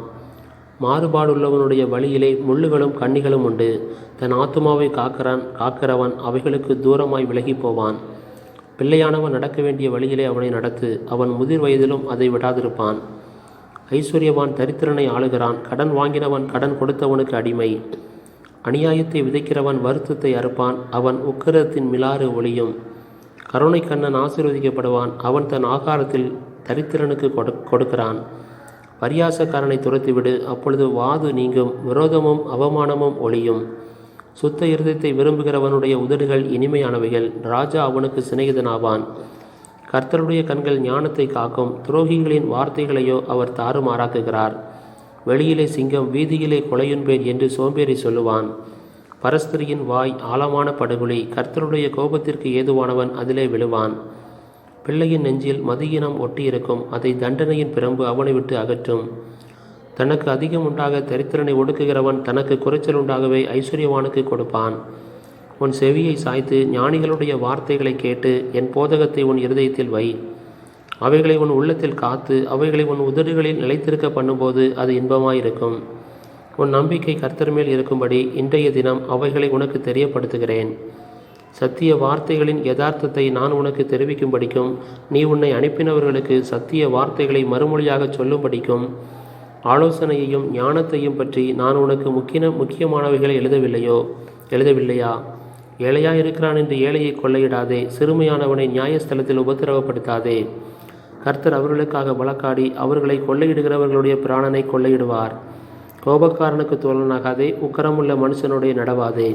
மாறுபாடுள்ளவனுடைய வழியிலே முள்ளுகளும் கண்ணிகளும் உண்டு. தன் ஆத்துமாவை காக்கிறவன் அவைகளுக்கு தூரமாய் விலகி போவான். பிள்ளையானவன் நடக்க வேண்டிய வழியிலே அவனை நடத்து, அவன் முதிர் வயதிலும் அதை விடாதிருப்பான். ஐஸ்வர்யவான் தரித்திரனை ஆளுகிறான், கடன் வாங்கினவன் கடன் கொடுத்தவனுக்கு அடிமை. அநியாயத்தை விதைக்கிறவன் வருத்தத்தை அறுப்பான், அவன் உக்கிரத்தின் மிலாறு ஒளியும். கருணை கண்ணன் ஆசீர்வதிக்கப்படுவான், அவன் தன் ஆகாரத்தில் தரித்திரனுக்கு கொடுக்கிறான். பரியாசக்காரனை துரத்திவிடு, அப்பொழுது வாது நீங்கும், விரோதமும் அவமானமும் ஒளியும். சுத்த இருதயத்தை விரும்புகிறவனுடைய உதடுகள் இனிமையானவைகள், ராஜா அவனுக்கு சிநேகிதனாவான். கர்த்தருடைய கண்கள் ஞானத்தை காக்கும், துரோகிகளின் வார்த்தைகளையோ அவர் தாறுமாறாக்குகிறார். வெளியிலே சிங்கம், வீதியிலே கொலையுண்பேன் என்று சோம்பேறி சொல்லுவான். பரஸ்திரியின் வாய் ஆழமான படுகொலி, கர்த்தருடைய கோபத்திற்கு ஏதுவானவன் அதிலே விழுவான். பிள்ளையின் நெஞ்சில் மதியினம் ஒட்டியிருக்கும், அதை தண்டனையின் பிரம்பு அவனை விட்டு அகற்றும். தனக்கு அதிகம் உண்டாக தரித்திரனை ஒடுக்குகிறவன் தனக்கு குறைச்சல் உண்டாகவே ஐஸ்வர்யவானுக்கு கொடுப்பான். உன் செவியை சாய்த்து ஞானிகளுடைய வார்த்தைகளை கேட்டு என் போதகத்தை உன் இருதயத்தில் வை. அவைகளை உன் உள்ளத்தில் காத்து அவைகளை உன் உதடுகளில் நிலைத்திருக்க பண்ணும்போது அது இன்பமாயிருக்கும். உன் நம்பிக்கை கர்த்தர் மேல் இருக்கும்படி இன்றைய தினம் அவைகளை உனக்கு தெரியப்படுத்துகிறேன். சத்திய வார்த்தைகளின் யதார்த்தத்தை நான் உனக்கு தெரிவிக்கும்படிக்கும், நீ உன்னை அனுப்பினவர்களுக்கு சத்திய வார்த்தைகளை மறுமொழியாக சொல்லும்படிக்கும், ஆலோசனையையும் ஞானத்தையும் பற்றி நான் உனக்கு முக்கியமானவைகளை எழுதவில்லையா? ஏழையா இருக்கிறான் என்று ஏழையை கொள்ளையிடாதே, சிறுமையானவனை நியாயஸ்தலத்தில் உபத்திரவப்படுத்தாதே. கர்த்தர் அவர்களுக்காக வழக்காடி அவர்களை கொள்ளையிடுகிறவர்களுடைய பிராணனை கொள்ளையிடுவார். கோபக்காரனுக்கு தோழனாகாதே, உக்கரமுள்ள மனுஷனுடைய நடவாதே.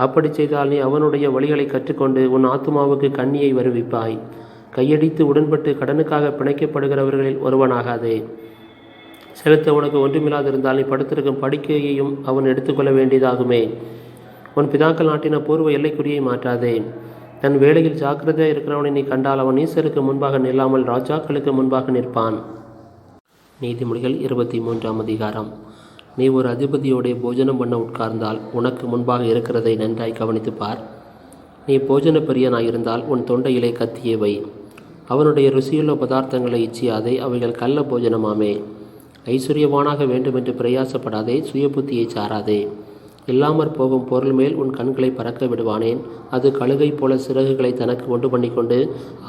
அப்படி செய்தால் நீ அவனுடைய வழிகளை கற்றுக்கொண்டு உன் ஆத்துமாவுக்கு கண்ணியை வருவிப்பாய். கையடித்து உடன்பட்டு கடனுக்காக பிணைக்கப்படுகிறவர்களில் ஒருவனாகாதே. செலுத்த உனக்கு ஒன்றுமில்லாதிருந்தால் நீ படுத்திருக்கும் படுக்கையையும் அவன் எடுத்துக்கொள்ள வேண்டியதாகுமே. உன் பிதாக்கள் நாட்டின பூர்வ எல்லைக்குறியை மாற்றாதே. தன் வேளையில் ஜாக்கிரதையாக இருக்கிறவனை நீ கண்டால் அவன் ஈசருக்கு முன்பாக நில்லாமல் ராஜாக்களுக்கு முன்பாக நிற்பான். நீதிமொழிகள் 23ஆம் அதிகாரம். நீ ஒரு அதிபதியோட போஜனம் பண்ண உட்கார்ந்தால் உனக்கு முன்பாக இருக்கிறதை நன்றாய் கவனித்து பார். நீ போஜன பிரியனாயிருந்தால் உன் தொண்டையிலே கத்தியை வை. அவனுடைய ருசியுள்ள பதார்த்தங்களை இச்சியாதே, அவைகள் கள்ள போஜனமாமே. ஐஸ்வர்யவானாக வேண்டுமென்று பிரயாசப்படாதே, சுய புத்தியை சாராதே. இல்லாமற் போகும் பொருள் மேல் உன் கண்களை பறக்க விடுவானேன்? அது கழுகை போல சிறகுகளை தனக்கு உண்டு பண்ணிக்கொண்டு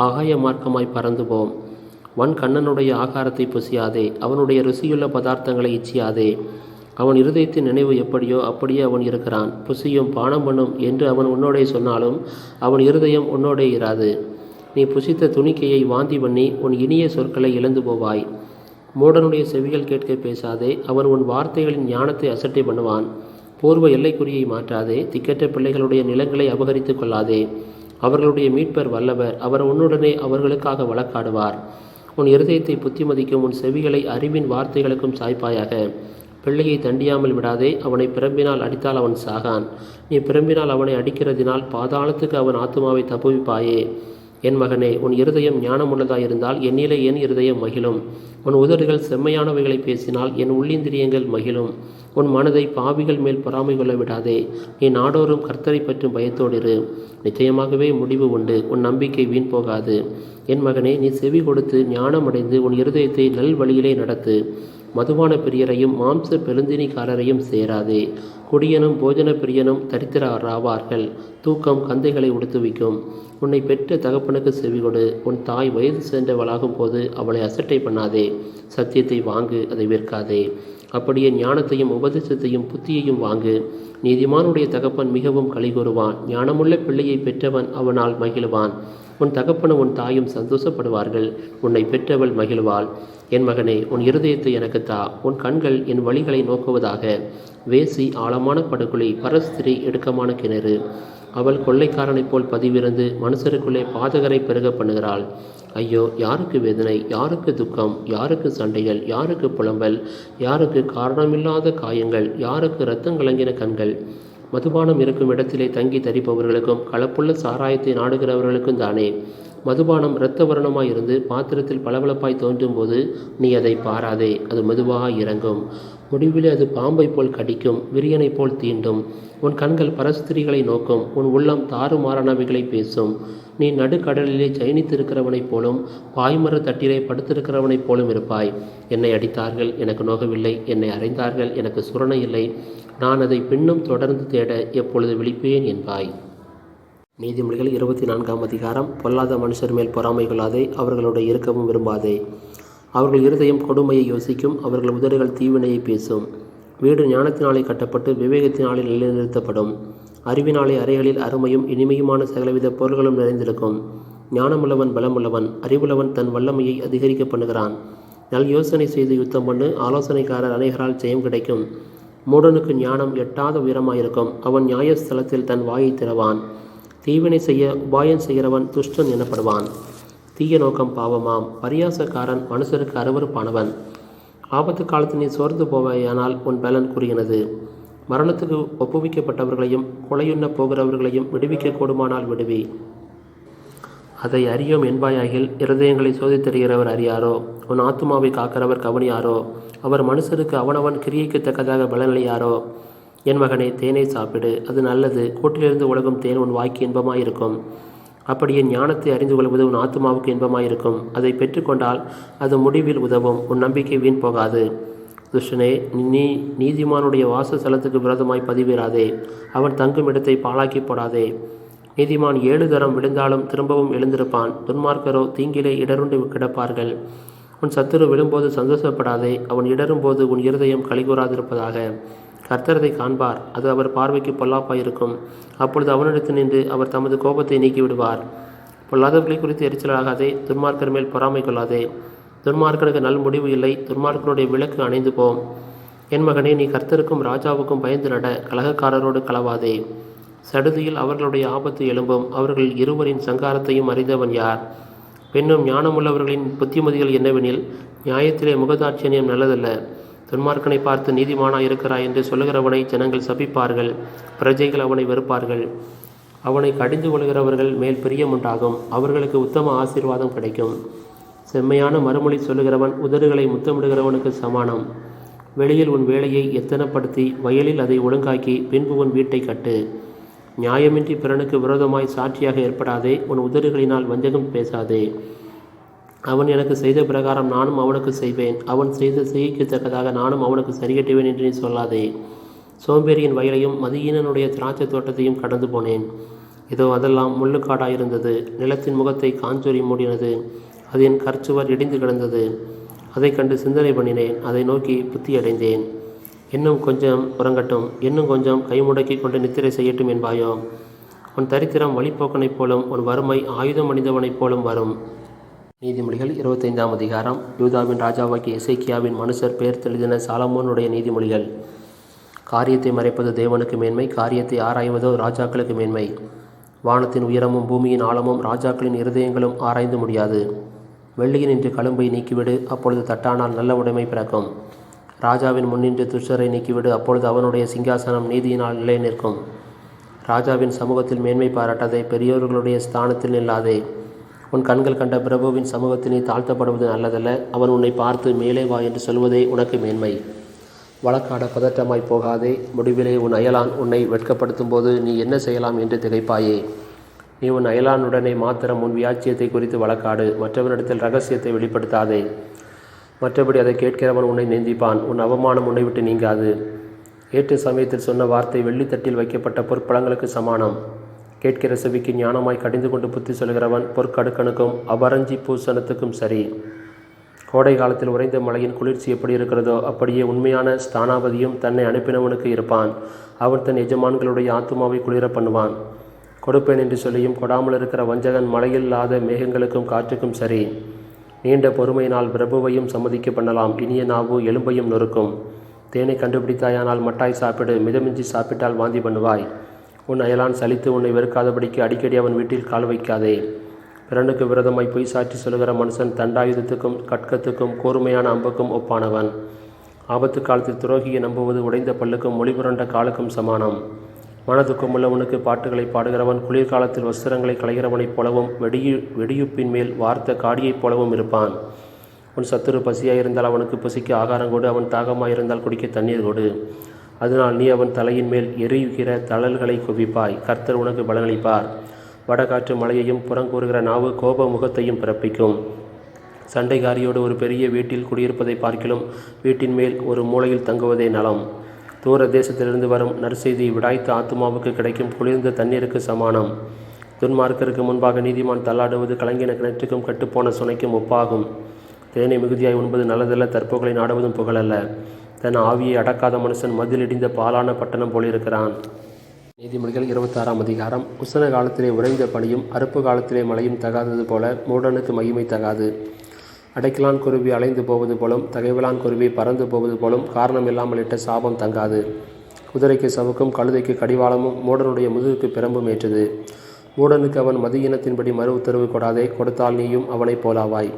ஆகாய மார்க்கமாய் பறந்து போம். வன் கண்ணனுடைய ஆகாரத்தை புசியாதே, அவனுடைய ருசியுள்ள பதார்த்தங்களை இச்சியாதே. அவன் இருதயத்தின் நினைவு எப்படியோ அப்படியே அவன் இருக்கிறான். புசியும் பானம் பண்ணும் என்று அவன் உன்னோடே சொன்னாலும் அவன் இருதயம் உன்னோடே இராது. நீ புசித்த துணிக்கையை வாந்தி பண்ணி உன் இனிய சொற்களை இழந்து போவாய். மூடனுடைய செவிகள் கேட்க பேசாதே, அவன் உன் வார்த்தைகளின் ஞானத்தை அசட்டை பண்ணுவான். பூர்வ எல்லைக்குறியை மாற்றாதே, திக்கற்ற பிள்ளைகளுடைய நிலங்களை அபகரித்து கொள்ளாதே. அவர்களுடைய மீட்பர் வல்லவர், அவர் உன்னுடனே அவர்களுக்காக வழக்காடுவார். உன் இருதயத்தை புத்திமதிக்கும் உன் செவிகளை அறிவின் வார்த்தைகளுக்கும் சாய்ப்பாயாக. பிள்ளையை தண்டியாமல் விடாதே, அவனை பிரம்பினால் அடித்தால் அவன் சாகான். நீ பிரம்பினால் அவனை அடிக்கிறதினால் பாதாளத்துக்கு அவன் ஆத்துமாவை தப்புவிப்பாயே. என் மகனே, உன் இருதயம் ஞானமுள்ளதாயிருந்தால் என்னிலே என் இருதயம் மகிழும். உன் உதடுகள் செம்மையானவைகளை பேசினால் என் உள்ளிந்திரியங்கள் மகிழும். உன் மனதை பாவிகள் மேல் பொறாமை கொள்ள விடாதே. நீ நாடோறும் கர்த்தரை பற்றும் பயத்தோடிரு. நிச்சயமாகவே முடிவு உண்டு, உன் நம்பிக்கை வீண் போகாது. என் மகனே, நீ செவி கொடுத்து ஞானமடைந்து உன் இருதயத்தை நல் வழியிலே நடத்து. மதுபான பிரியரையும் மாம்ச பெருந்தினிக்காரரையும் சேராதே. குடியனும் போஜன பிரியனும் தரித்திரராவார்கள். தூக்கம் கந்தைகளை உடுத்துவிக்கும். உன்னை பெற்ற தகப்பனுக்கு செவிகொடு. உன் தாய் வயது சென்றவளாகும் போது அவளை அசட்டை பண்ணாதே. சத்தியத்தை வாங்கு, அதை விற்காதே. அப்படியே ஞானத்தையும் உபதேசத்தையும் புத்தியையும் வாங்கு. நீதிமானுடைய தகப்பன் மிகவும் களிகூறுவான். ஞானமுள்ள பிள்ளையை பெற்றவன் அவனால் மகிழ்வான். உன் தகப்பனும் உன் தாயும் சந்தோஷப்படுவார்கள். உன்னை பெற்றவள் மகிழ்வாள். என் மகனே, உன் இருதயத்தை எனக்கு தா. உன் கண்கள் என் வழிகளை நோக்குவதாக. வேசி ஆழமான படுகொலை, பரஸ்திரி இடுக்கமான கிணறு. அவள் கொள்ளைக்காரனைப் போல் பதிவிருந்து மனுஷருக்குள்ளே பாதகரை பெருக பண்ணுகிறாள். ஐயோ, யாருக்கு வேதனை, யாருக்கு துக்கம், யாருக்கு சண்டைகள், யாருக்கு புலம்பல், யாருக்கு காரணமில்லாத காயங்கள், யாருக்கு இரத்தம் கலங்கின கண்கள். மதுபானம் இருக்கும் இடத்திலே தங்கி தரிப்பவர்களுக்கும் களப்புள்ள சாராயத்தை நாடுகிறவர்களுக்கும் தானே. மதுபானம் இரத்த வர்ணமாய் இருந்து பாத்திரத்தில் பளபளப்பாய் தோன்றும் போது நீ அதை பாராதே. அது மெதுவாக இறங்கும். முடிவிலே அது பாம்பை போல் கடிக்கும், விரியனை போல் தீண்டும். உன் கண்கள் பரஸ்திரிகளை நோக்கும். உன் உள்ளம் தாறுமாறானவைகளை பேசும். நீ நடுக்கடலிலே ஜயனித்திருக்கிறவனைப் போலும் பாய்மர தட்டிலே படுத்திருக்கிறவனைப் போலும் இருப்பாய். என்னை அடித்தார்கள், எனக்கு நோகவில்லை. என்னை அறைந்தார்கள், எனக்கு சுரணை இல்லை. நான் அதை பின்னும் தொடர்ந்து தேட எப்பொழுது விழிப்பேன் என்பாய். நீதிமொழிகள் 24ஆம் அதிகாரம். பொல்லாத மனுஷர் மேல் பொறாமை கொள்ளாதே, அவர்களுடைய இருக்கவும் விரும்பாதே. அவர்கள் இருதயம் கொடுமையை யோசிக்கும், அவர்கள் உதடுகள் தீவினையை பேசும். வீடு ஞானத்தினாலே கட்டப்பட்டு விவேகத்தினாலே நிலைநிறுத்தப்படும். அறிவினாலே அறைகளில் அருமையும் இனிமையுமான சகலவித பொருள்களும் நிறைந்திருக்கும். ஞானமுள்ளவன் பலமுள்ளவன், அறிவுள்ளவன் தன் வல்லமையை அதிகரிக்க பண்ணுகிறான். நல் யோசனை செய்து யுத்தம் பண்ணு, ஆலோசனைக்காரர் அநேகரால் ஜெயம் கிடைக்கும். மூடனுக்கு ஞானம் எட்டாத உயரமாயிருக்கும், அவன் நியாயஸ்தலத்தில் தன் வாயை திறவான். தீவினை செய்ய உபாயம் செய்கிறவன் துஷ்டன் எனப்படுவான். தீய நோக்கம் பாவமாம், பரியாசக்காரன் மனுஷருக்கு அருவருப்பானவன். ஆபத்து காலத்தில் நீ சோர்ந்து போவாயானால் உன் பலன் கூறியனது. மரணத்துக்கு ஒப்புவிக்கப்பட்டவர்களையும் கொலையுண்ண போகிறவர்களையும் விடுவிக்க கூடுமானால் விடுவி. அதை அறியோம் என்பாயாகில் இருதயங்களை சோதித்தறிகிறவர் அறியாரோ? உன் ஆத்துமாவை காக்கிறவர் கவனியாரோ? அவர் மனுஷருக்கு அவனவன் கிரியைக்கு தக்கதாக பலனளியாரோ? என் மகனே, தேனை சாப்பிடு, அது நல்லது. கூட்டிலிருந்து உலகம் தேன் உன் வாய்க்கு இன்பமாயிருக்கும். அப்படியே ஞானத்தை அறிந்து கொள்வது உன் ஆத்துமாவுக்கு இன்பமாயிருக்கும். அதை பெற்றுக்கொண்டால் அது முடிவில் உதவும். உன் நம்பிக்கை வீண் போகாது. துஷ்டனே, நீ நீதிமானுடைய வாசஸ்தலத்துக்கு விரோதமாய் பதிவிராதே. அவன் தங்கும் இடத்தை பாழாக்கி போடாதே. நீதிமான் 7 தரம் விழுந்தாலும் திரும்பவும் எழுந்திருப்பான். துன்மார்க்கரோ தீங்கிலே இடருண்டு கிடப்பார்கள். உன் சத்துரு விழும்போது சந்தோஷப்படாதே. அவன் இடரும்போது உன் இருதயம் கலிகூறாதிருப்பதாக. கர்த்தரதை காண்பார், அது அவர் பார்வைக்கு பொல்லாப்பாயிருக்கும். அப்பொழுது அவனிடத்தில் நின்று அவர் தமது கோபத்தை நீக்கிவிடுவார். பொல்லாதவர்களை குறித்து எரிச்சலாகாதே, துன்மார்க்கர் மேல் பொறாமை கொள்ளாதே. துன்மார்க்கனுக்கு நல் முடிவு இல்லை, துன்மார்க்கனுடைய விளக்கு அணைந்து போம். என் மகனே, நீ கர்த்தருக்கும் ராஜாவுக்கும் பயந்து நட, கலகக்காரரோடு களவாதே. சடுதியில் அவர்களுடைய ஆபத்து எழும்பும். அவர்கள் இருவரின் சங்காரத்தையும் அறிந்தவன் யார்? பெண்ணும் ஞானமுள்ளவர்களின் புத்திமதிகள் என்னவெனில், நியாயத்திலே முகதாட்சியம் நல்லதல்ல. துன்மார்க்கனை பார்த்து நீதிமானாய் இருக்கிறாய் என்று சொல்லுகிறவனை ஜனங்கள் சபிப்பார்கள், பிரஜைகள் அவனை வெறுப்பார்கள். அவனை கடிந்து கொள்கிறவர்கள் மேல் பிரியமுண்டாகும், அவர்களுக்கு உத்தம ஆசீர்வாதம் கிடைக்கும். செம்மையான மறுமொழி சொல்லுகிறவன் உதடுகளை முத்தமிடுகிறவனுக்கு சமானம். வெளியில் உன் வேலையை எத்தனப்படுத்தி வயலில் அதை ஒழுங்காக்கி பின்பு உன் வீட்டை கட்டு. நியாயமின்றி பிறனுக்கு விரோதமாய் சாட்சியாக ஏற்படாதே. உன் உதடுகளினால் வஞ்சகம் பேசாதே. அவன் எனக்கு செய்த பிரகாரம் நானும் அவனுக்கு செய்வேன், அவன் செய்த செய்கைக்கு தக்கதாக நானும் அவனுக்கு சரிகட்டுவேன் என்று நீ சொல்லாதே. சோம்பேறியின் வயலையும் மதியீனனுடைய திராட்சை தோட்டத்தையும் கடந்து போனேன். இதோ அதெல்லாம் முள்ளுக்காடாயிருந்தது. நிலத்தின் முகத்தை காஞ்சொறி மூடினது. அதன் கற்சுவர் இடிந்து கிடந்தது. அதை கண்டு சிந்தனை பண்ணினேன். அதை நோக்கி புத்தியடைந்தேன். இன்னும் கொஞ்சம் உறங்கட்டும், இன்னும் கொஞ்சம் கைமுடக்கி கொண்டு நித்திரை செய்யட்டும் என்பாயோ? உன் தரித்திரம் வழிப்போக்கனைப் போலும், உன் வறுமை ஆயுதம் அணிந்தவனைப் போலும் வரும். நீதிமொழிகள் 25ஆம் அதிகாரம். யூதாவின் ராஜாவாகிய எசேக்கியாவின் மனுஷர் பெயர் தெளிதின சாலமோனுடைய நீதிமொழிகள். காரியத்தை மறைப்பது தேவனுக்கு மேன்மை, காரியத்தை ஆராய்வதோ ராஜாக்களுக்கு மேன்மை. வானத்தின் உயரமும் பூமியின் ஆழமும் ராஜாக்களின் இருதயங்களும் ஆராய்ந்து முடியாது. வெள்ளியின் இன்று களும்பை நீக்கிவிடு, அப்பொழுது தட்டானால் நல்ல உடைமை பிறக்கும். ராஜாவின் முன்னின்று துஷ்டரை நீக்கிவிடு, அப்பொழுது அவனுடைய சிங்காசனம் நீதியினால் நிலை நிற்கும். ராஜாவின் சமூகத்தில் மேன்மை பாராட்டாதே, பெரியோர்களுடைய ஸ்தானத்தில் நில்லாதே. உன் கண்கள் கண்ட பிரபுவின் சமூகத்தில் நீ தாழ்த்தப்படுவது நல்லதல்ல. அவன் உன்னை பார்த்து மேலே வா என்று சொல்வதே உனக்கு மேன்மை. வழக்காட பதற்றமாய் போகாதே. முடிவிலே உன் அயலான் உன்னை வெட்கப்படுத்தும் போது நீ என்ன செய்யலாம் என்று திகைப்பாயே. நீ உன் அயலானுடனே மாத்திரம் உன் வியாச்சியத்தை குறித்து வழக்காடு, மற்றவனிடத்தில் இரகசியத்தை வெளிப்படுத்தாதே. மற்றபடி அதை கேட்கிறவன் உன்னை நிந்திப்பான், உன் அவமானம் உன்னை விட்டு நீங்காது. ஏற்ற சமயத்தில் சொன்ன வார்த்தை வெள்ளித்தட்டில் வைக்கப்பட்ட பொற்பழங்களுக்கு சமானம். கேட்கிற செவிக்கு ஞானமாய் கடிந்து கொண்டு புத்தி சொல்கிறவன் பொற்கடுக்கனுக்கும் அபரஞ்சி பூசணத்துக்கும் சரி. கோடை காலத்தில் உறைந்த மலையின் குளிர்ச்சி எப்படி இருக்கிறதோ அப்படியே உண்மையான ஸ்தானாபதியும் தன்னை அனுப்பினவனுக்கு இருப்பான். அவன் தன் எஜமான்களுடைய ஆத்துமாவை குளிர பண்ணுவான். கொடுப்பேன் என்று சொல்லியும் கொடாமல் இருக்கிற வஞ்சகன் மழையில்லாத மேகங்களுக்கும் காற்றுக்கும் சரி. நீண்ட பொறுமையினால் பிரபுவையும் சம்மதிக்க பண்ணலாம். இனிய நாவு எலும்பையும் நொறுக்கும். தேனை கண்டுபிடித்தாயானால் மட்டாய் சாப்பிடு, மிதமிஞ்சி சாப்பிட்டால் வாந்தி பண்ணுவாய். உன் அயலான் சலித்து உன்னை வெறுக்காதபடிக்கு அடிக்கடி அவன் வீட்டில் கால் வைக்காதே. பிறனுக்கு விரதமாய் பொய் சாட்சி சொல்லுகிற மனுஷன் தண்டாயுதத்துக்கும் கட்கத்துக்கும் கூர்மையான அம்புக்கும் ஒப்பானவன். ஆபத்து காலத்தில் துரோகியை நம்புவது உடைந்த பல்லுக்கும் மொழிபுரண்ட காலுக்கும் சமானம். மனதுக்கமுள்ளவனுக்கு பாட்டுகளை பாடுகிறவன் குளிர்காலத்தில் வஸ்திரங்களை களைகிறவனைப் போலவும் வெடியுப்பின் மேல் வார்த்த காடியைப் போலவும் இருப்பான். உன் சத்துரு பசியாயிருந்தால் அவனுக்கு பசிக்க ஆகாரம் கொடு, அவன் தாகமாயிருந்தால் குடிக்க தண்ணீர் கொடு. அதனால் நீ அவன் தலையின் மேல் எரியுகிற தழல்களை குவிப்பாய். கர்த்தர் உனக்கு பலனளிப்பார். வடகாற்று மழையையும் புறங்கூறுகிற நாவு கோப முகத்தையும் பிறப்பிக்கும். சண்டைக்காரியோடு ஒரு பெரிய வீட்டில் குடியிருப்பதை பார்க்கிலும் வீட்டின் மேல் ஒரு மூலையில் தங்குவதே நலம். தூர தேசத்திலிருந்து வரும் நற்செய்தி விடாய்த்த ஆத்துமாவுக்கு கிடைக்கும் குளிர்ந்த தண்ணீருக்கு சமானம். துன்மார்க்கருக்கு முன்பாக நீதிமான் தள்ளாடுவது கலங்கின கிணற்றுக்கும் கட்டுப்போன சுனைக்கும் ஒப்பாகும். தேனை மிகுதியாய் உண்பது நல்லதல்ல, தற்போகளை நாடுவதும் புகழல்ல. தன் ஆவியை அடக்காத மனுஷன் மதிலிடிந்த பாலான பட்டணம் போலிருக்கிறான். நீதிமொழிகள் 26ஆம் அதிகாரம். உசன காலத்திலே உறைந்த பனியும் அறுப்பு காலத்திலே மழையும் தகாதது போல மூடனுக்கு மகிமை தகாது. அடைக்கலான் குருவி அலைந்து போவது போலும் தகைவலான் குருவி பறந்து போவது போலும் காரணம் இல்லாமல் இட்ட சாபம் தங்காது. குதிரைக்கு சவுக்கும் கழுதைக்கு கடிவாளமும் மூடனுடைய முதுகுக்கு பிரம்பும் ஏற்றது. மூடனுக்கு அவன் மதியினத்தின்படி மறு உத்தரவு கொடாதே, கொடுத்தால் நீயும் அவனைப் போலாவாய்.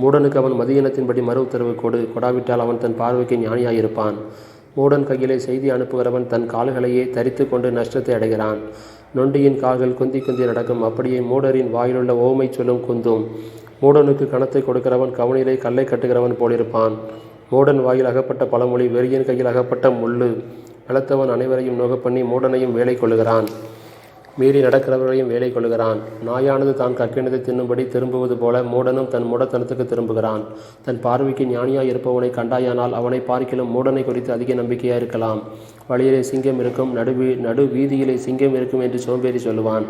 மூடனுக்கு அவன் மதியினத்தின்படி மறு உத்தரவு கொடு, கொடாவிட்டால் அவன் தன் பார்வைக்கு ஞானியாயிருப்பான். மூடன் கையிலே செய்தி அனுப்புகிறவன் தன் கால்களையே தரித்து கொண்டு நஷ்டத்தை அடைகிறான். நொண்டியின் கால்கள் குந்தி குந்தி நடக்கும், அப்படியே மூடரின் வாயிலுள்ள ஓமை சொல்லும் குந்தும். மூடனுக்கு கணத்தை கொடுக்கிறவன் கவனிலே கல்லை கட்டுகிறவன் போலிருப்பான். மூடன் வாயில் அகப்பட்ட பழமொழி வெறியன் கையில் அகப்பட்ட முள்ளு. பலத்தவன் அனைவரையும் நோகப்பண்ணி மூடனையும் வேலை கொள்ளுகிறான். மீறி நடக்கிறவர்களையும் வேலை கொள்ளுகிறான். நாயானது தான் கக்கினதை தின்னும்படி திரும்புவது போல மூடனும் தன் மூடத்தனத்துக்கு திரும்புகிறான். தன் பார்வைக்கு ஞானியாய் இருப்பவனை கண்டாயானால் அவனை பார்க்கிலும் மூடனை குறித்து அதிக நம்பிக்கையாக இருக்கலாம். வழியிலே சிங்கம் இருக்கும், நடு வீதியிலே சிங்கம் இருக்கும் என்று சோம்பேறி சொல்லுவான்.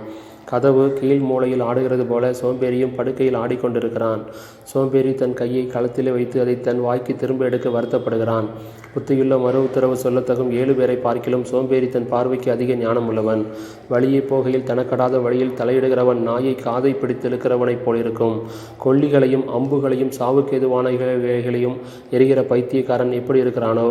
கதவு கீழ் மூலையில் ஆடுகிறது போல சோம்பேறியும் படுக்கையில் ஆடிக்கொண்டிருக்கிறான். சோம்பேறி தன் கையை களத்திலே வைத்து அதை தன் வாய்க்கு திரும்ப எடுக்க வருத்தப்படுகிறான். புத்தியுள்ள மறு உத்தரவு சொல்லத்தகும் 7 பேரை பார்க்கிலும் சோம்பேறி தன் பார்வைக்கு அதிக ஞானம் உள்ளவன். வழியே போகையில் தனக்கடாத வழியில் தலையிடுகிறவன் நாயை காதை பிடித்திருக்கிறவனைப் போலிருக்கும். கொல்லிகளையும் அம்புகளையும் சாவுக்கேதுவானவைகளையும் எரிகிற பைத்தியக்காரன் எப்படி இருக்கிறானோ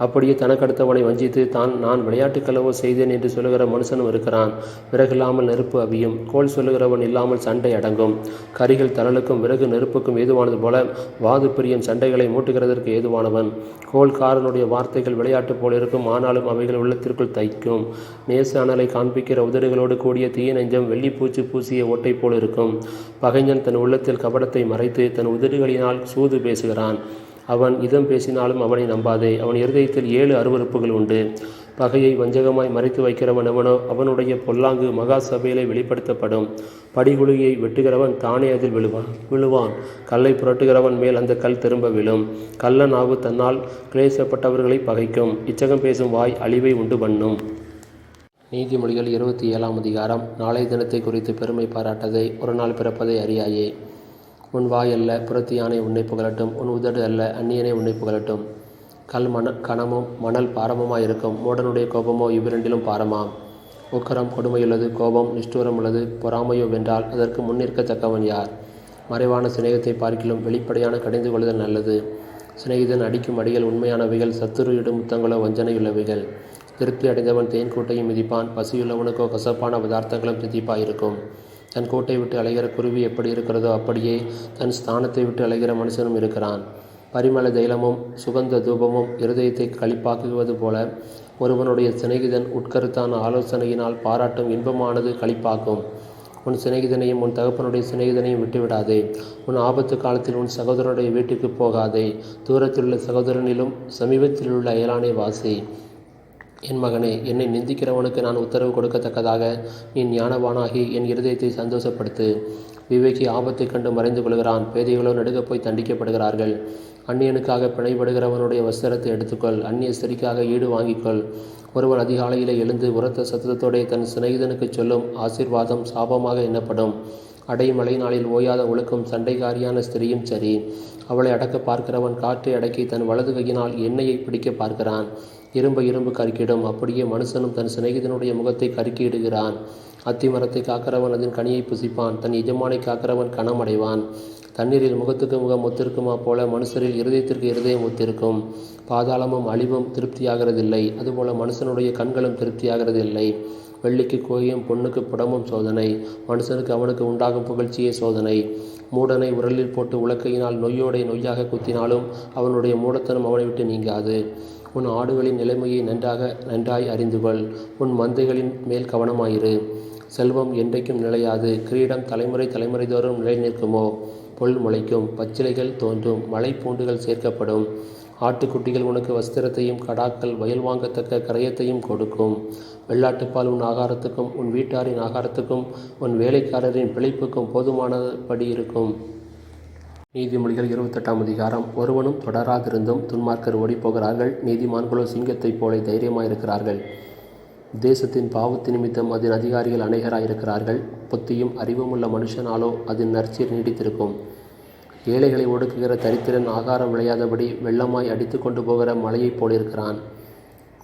அப்படியே தனக்கடுத்தவனை வஞ்சித்து நான் விளையாட்டுக்களவோ செய்தேன் என்று சொல்லுகிற மனுஷனும் இருக்கிறான். விறகில்லாமல் நெருப்பு அவியும், கோல் சொல்லுகிறவன் இல்லாமல் சண்டை அடங்கும். கரிகள் தழலுக்கும் விறகு நெருப்புக்கும் ஏதுவானது போல வாது பிரியன் சண்டைகளை மூட்டுகிறதற்கு ஏதுவானவன். கோல்காரனுடைய வார்த்தைகள் விளையாட்டு போல் இருக்கும், ஆனாலும் அவைகள் உள்ளத்திற்குள் தைக்கும். நேச அனலை காண்பிக்கிற உதடுகளோடு கூடிய தீய நெஞ்சம் வெள்ளிப்பூச்சி பூசிய ஓட்டை போல் இருக்கும். பகைஞன் தன் உள்ளத்தில் கபடத்தை மறைத்து தன் உதடுகளினால் சூது பேசுகிறான். அவன் இதம் பேசினாலும் அவனை நம்பாதே, அவன் இருதயத்தில் 7 அருவருப்புகள் உண்டு. பகையை வஞ்சகமாய் மறைத்து வைக்கிறவன் எவனோ அவனுடைய பொல்லாங்கு மகா சபையிலே வெளிப்படுத்தப்படும். படிகுழியை வெட்டுகிறவன் தானே அதில் விழுவான். கல்லை புரட்டுகிறவன் மேல் அந்த கல் திரும்ப விழும். கள்ள நாவு தன்னால் கிளேசப்பட்டவர்களை பகைக்கும். இச்சகம் பேசும் வாய் அழிவை உண்டு பண்ணும். நீதிமொழிகள் 27ஆம் அதிகாரம். நாளை தினத்தை குறித்து பெருமை பாராட்டதை ஒரு நாள் பிறப்பதை அறியாயே. உன் வாய் அல்ல புறத்து யானை உன்னை புகழட்டும், உன் உதடு அல்ல அந்நியனை உன்னை புகழட்டும். கல் கணமும் மணல் பாரமுமாய் இருக்கும், மூடனுடைய கோபமோ இவ்விரண்டிலும் பாரமாம். உக்கரம் கொடுமையுள்ளது, கோபம் நிஷ்டூரம் உள்ளது, பொறாமையோ வென்றால் அதற்கு முன்னிற்கத்தக்கவன் யார்? மறைவான சிநேகத்தை பார்க்கிலும் வெளிப்படையான கடிந்து கொள்ளுதல் நல்லது. சிநேகிதன் அடிக்கும் அடிகள் உண்மையானவைகள், சத்துரு இடும் முத்தங்களோ வஞ்சனையுள்ளவைகள். திருப்தி அடைந்தவன் தேன் கூட்டையும் மிதிப்பான், பசியுள்ளவனுக்கோ கசப்பான பதார்த்தங்களும் திதிப்பாயிருக்கும். தன் கூட்டை விட்டு அலைகிற குருவி எப்படி இருக்கிறதோ அப்படியே தன் ஸ்தானத்தை விட்டு அலைகிற மனுஷனும் இருக்கிறான். பரிமள தைலமும் சுகந்த தூபமும் இருதயத்தை களிப்பாக்குவது போல ஒருவனுடைய சிநேகிதன் உட்கருத்தான ஆலோசனையினால் பாராட்டும் இன்பமானது களிப்பாக்கும். உன் சிநேகிதனையும் உன் தகப்பனுடைய சிநேகிதனையும் விட்டுவிடாதே. உன் ஆபத்து காலத்தில் உன் சகோதரனுடைய வீட்டுக்கு போகாதே. தூரத்திலுள்ள சகோதரனிலும் சமீபத்திலுள்ள அயலானே வாசி. என் மகனே, என்னை நிந்திக்கிறவனுக்கு நான் உத்தரவு கொடுக்கத்தக்கதாக நீ ஞானவானாகி என் இருதயத்தை சந்தோஷப்படுத்து. விவேகி ஆபத்தை கண்டு மறைந்து கொள்கிறான், பேதைகளோ நடுக போய் தண்டிக்கப்படுகிறார்கள். அந்நியனுக்காக பிணைப்படுகிறவனுடைய வஸ்திரத்தை எடுத்துக்கொள். அந்நிய ஸ்திரிக்காக ஈடு வாங்கிக்கொள். ஒருவன் அதிகாலையிலே எழுந்து உரத்த சத்தத்தோടെ தன் சிநேகிதனுக்கு சொல்லும் ஆசீர்வாதம் சாபமாக எண்ணப்படும். அடைமழை நாளில் ஓயாத ஒழுக்கும் சண்டைக்காரியான ஸ்திரியும் சரி. அவளை அடக்க பார்க்கிறவன் காற்றை அடக்கி தன் வலது கையினால் எண்ணெயை பிடிக்க பார்க்கிறான். இரும்பு கருக்கிடும். அப்படியே மனுஷனும் தன் சிநேகிதனுடைய முகத்தை கருக்கியிடுகிறான். அத்திமரத்தை காக்கிறவன் அதன் கனியை புசிப்பான். தன் எஜமானை காக்கிறவன் கனமடைவான். தண்ணீரில் முகத்துக்கு முகம் ஒத்திருக்குமா போல மனுஷரில் இருதயத்திற்கு இருதயம் ஒத்திருக்கும். பாதாளமும் அழிவும் திருப்தியாகிறதில்லை. அதுபோல மனுஷனுடைய கண்களும் திருப்தியாகிறதில்லை. வெள்ளிக்கு கோயும் பொண்ணுக்கு புடமும் சோதனை. மனுஷனுக்கு அவனுக்கு உண்டாகும் புகழ்ச்சியே சோதனை. மூடனை உரலில் போட்டு உலக்கையினால் நொய்யோடை நொய்யாக குத்தினாலும் அவனுடைய மூடத்தனம் அவனை விட்டு நீங்காது. உன் ஆடுகளின் நிலைமையை நன்றாய் அறிந்துகொள். உன் மந்தைகளின் மேல் கவனமாயிரு. செல்வம் என்றைக்கும் நிலையாது. கிரீடம் தலைமுறை தோறும் நிலை நிற்குமோ? புல் முளைக்கும், பச்சிலைகள் தோன்றும், மலை பூண்டுகள் சேர்க்கப்படும். ஆட்டுக்குட்டிகள் உனக்கு வஸ்திரத்தையும் கடாக்கள் வயல் வாங்கத்தக்க கரையத்தையும் கொடுக்கும். வெள்ளாட்டுப்பால் உன் ஆகாரத்துக்கும் உன் வீட்டாரின் ஆகாரத்துக்கும் உன் வேலைக்காரரின் பிழைப்புக்கும் போதுமானபடி இருக்கும். நீதிமொழிகள் 28ஆம் அதிகாரம். ஒருவனும் தொடராதிருந்தும் துன்மார்க்கர் ஓடிப்போகிறார்கள். நீதிமான்களோ சிங்கத்தைப் போல தைரியமாயிருக்கிறார்கள். தேசத்தின் பாவத்து நிமித்தம் அதன் அதிகாரிகள் அநேகராயிருக்கிறார்கள். புத்தியும் அறிவுமுள்ள மனுஷனாலோ அதன் நற்சீர் நீடித்திருக்கும். ஏழைகளை ஒடுக்குகிற தரித்திரன் ஆகாரம் விளையாதபடி வெள்ளமாய் அடித்து கொண்டு போகிற மலையைப் போலிருக்கிறான்.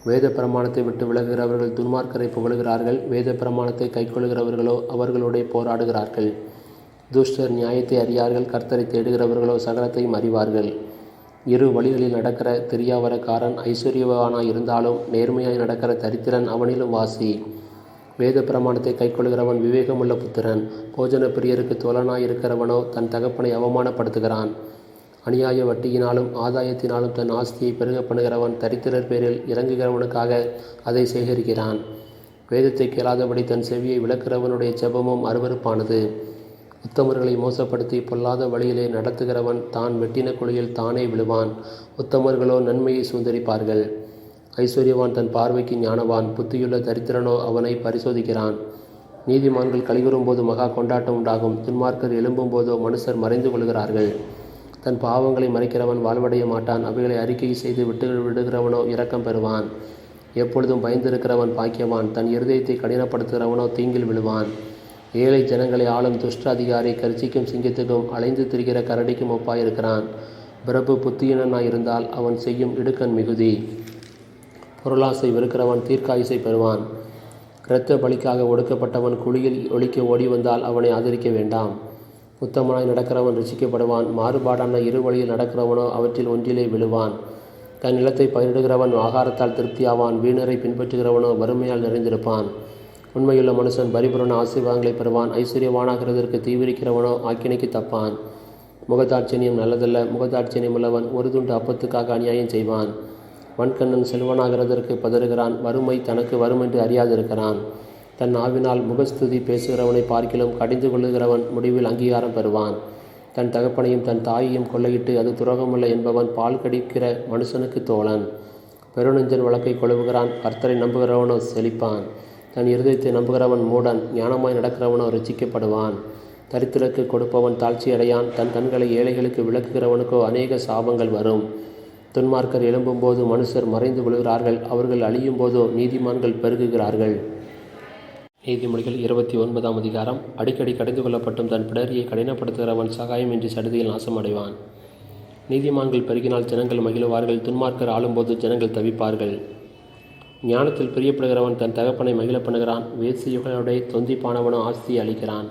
வேத பிரமாணத்தை விட்டு விலகுகிறவர்கள் துன்மார்க்கரை புகழுகிறார்கள். வேத பிரமாணத்தை கைக்கொள்கிறவர்களோ அவர்களுடைய போராடுகிறார்கள். துஷ்டர் நியாயத்தை அறியார்கள். கர்த்தரை தேடுகிறவர்களோ சகலத்தையும் அறிவார்கள். இரு வழிகளில் நடக்கிற தெரியாவரக்காரன் ஐஸ்வர்யவானாய் இருந்தாலும் நேர்மையாய் நடக்கிற தரித்திரன் அவனிலும் வாசி. வேத பிரமாணத்தை கைக்கொள்கிறவன் விவேகமுள்ள புத்திரன். போஜன பிரியருக்கு தோழனாயிருக்கிறவனோ தன் தகப்பனை அவமானப்படுத்துகிறான். அநியாய வட்டியினாலும் ஆதாயத்தினாலும் தன் ஆஸ்தியை பெருக பண்ணுகிறவன் தரித்திரர் பேரில் இறங்குகிறவனுக்காக அதை சேகரிக்கிறான். வேதத்தை கேளாதபடி தன் செவியை விளக்கிறவனுடைய ஜெபமும் அருவருப்பானது. உத்தமர்களை மோசப்படுத்தி பொல்லாத வழியிலே நடத்துகிறவன் தான் வெட்டின குழியில் தானே விழுவான். உத்தமர்களோ நன்மையை சுதந்திரிப்பார்கள். ஐஸ்வர்யவான் தன் பார்வைக்கு ஞானவான். புத்தியுள்ள தரித்திரனோ அவனை பரிசோதிக்கிறான். நீதிமான்கள் கலிகூறும்போது மகா கொண்டாட்டம் உண்டாகும். துன்மார்க்கர் எழும்பும்போதோ மனுஷர் மறைந்து கொள்கிறார்கள். தன் பாவங்களை மறைக்கிறவன் வாழ்வடைய மாட்டான். அவைகளை அறிக்கை செய்து விடுகிறவனோ இரக்கம் பெறுவான். எப்பொழுதும் பயந்திருக்கிறவன் பாக்கியவான். தன் இருதயத்தை கடினப்படுத்துகிறவனோ தீங்கில் விழுவான். ஏழை ஜனங்களை ஆளும் துஷ்ட அதிகாரி கர்ச்சிக்கும் சிங்கத்துக்கும் அலைந்து திரிகிற கரடிக்கும் ஒப்பாயிருக்கிறான். பிரபு புத்தியினனாயிருந்தால் அவன் செய்யும் இடுக்கண் மிகுதி. பொருளாசை வெறுக்கிறவன் தீர்க்காயுசை பெறுவான். இரத்த பலிக்காக ஒடுக்கப்பட்டவன் குழியில் ஒழிக்க ஓடி வந்தால் அவனை ஆதரிக்க வேண்டாம். உத்தமனாய் நடக்கிறவன் ரசிக்கப்படுவான். மாறுபாடான இரு வழியில் நடக்கிறவனோ அவற்றில் ஒன்றிலே விழுவான். தன் நிலத்தை பயிரிடுகிறவன் ஆகாரத்தால் திருப்தியாவான். வீணரை பின்பற்றுகிறவனோ வறுமையால் நிறைந்திருப்பான். உண்மையுள்ள மனுஷன் பரிபூரண ஆசீர்வாதங்களை பெறுவான். ஐஸ்வர்யவானாகிறதற்கு தீவிரிக்கிறவனோ ஆக்கினைக்கு தப்பான். முகதாட்சணியம் நல்லதல்ல. முகதாட்சணியம் உள்ளவன் ஒரு துண்டு அப்பத்துக்காக அநியாயம் செய்வான். வன்கண்ணன் செல்வனாகிறதற்கு பதறுகிறான். வறுமை தனக்கு வருமென்று அறியாதிருக்கிறான். தன் ஆவினால் முகஸ்துதி பேசுகிறவனை பார்க்கிலும் கடிந்து கொள்ளுகிறவன் முடிவில் அங்கீகாரம் பெறுவான். தன் தகப்பனையும் தன் தாயையும் கொள்ளையிட்டு அது துரோகமுள்ள என்பவன் பால் கடிக்கிற மனுஷனுக்கு தோழன். பெருநெஞ்சன் வழக்கை கொழுவுகிறான். கர்த்தரை நம்புகிறவனோ செழிப்பான். தன் இருதயத்தை நம்புகிறவன் மூடன். ஞானமாய் நடக்கிறவனோ ரட்சிக்கப்படுவான். தரித்திரருக்கு கொடுப்பவன் தாழ்ச்சி அடையான். தன் கண்களை ஏழைகளுக்கு விளக்குகிறவனுக்கோ அநேக சாபங்கள் வரும். துன்மார்க்கர் எழும்பும்போது மனுஷர் மறைந்து விழுகிறார்கள். அவர்கள் அழியும் போதோ நீதிமான்கள் பெருகுகிறார்கள். நீதிமொழிகள் 29ஆம் அதிகாரம். அடிக்கடி கடிந்து கொள்ளப்பட்டும் தன் பிடரியை கடினப்படுத்துகிறவன் சகாயமின்றி சடுதியில் நாசமடைவான். நீதிமான்கள் பெருகினால் ஜனங்கள் மகிழ்வார்கள். துன்மார்க்கர் ஆளும்போது ஜனங்கள் தவிப்பார்கள். ஞானத்தில் பிரியப்படுகிறவன் தன் தகப்பனை மகிழ பண்ணுகிறான். வேசியுகளுடைய தொந்திப்பானவனோ ஆஸ்தியை அளிக்கிறான்.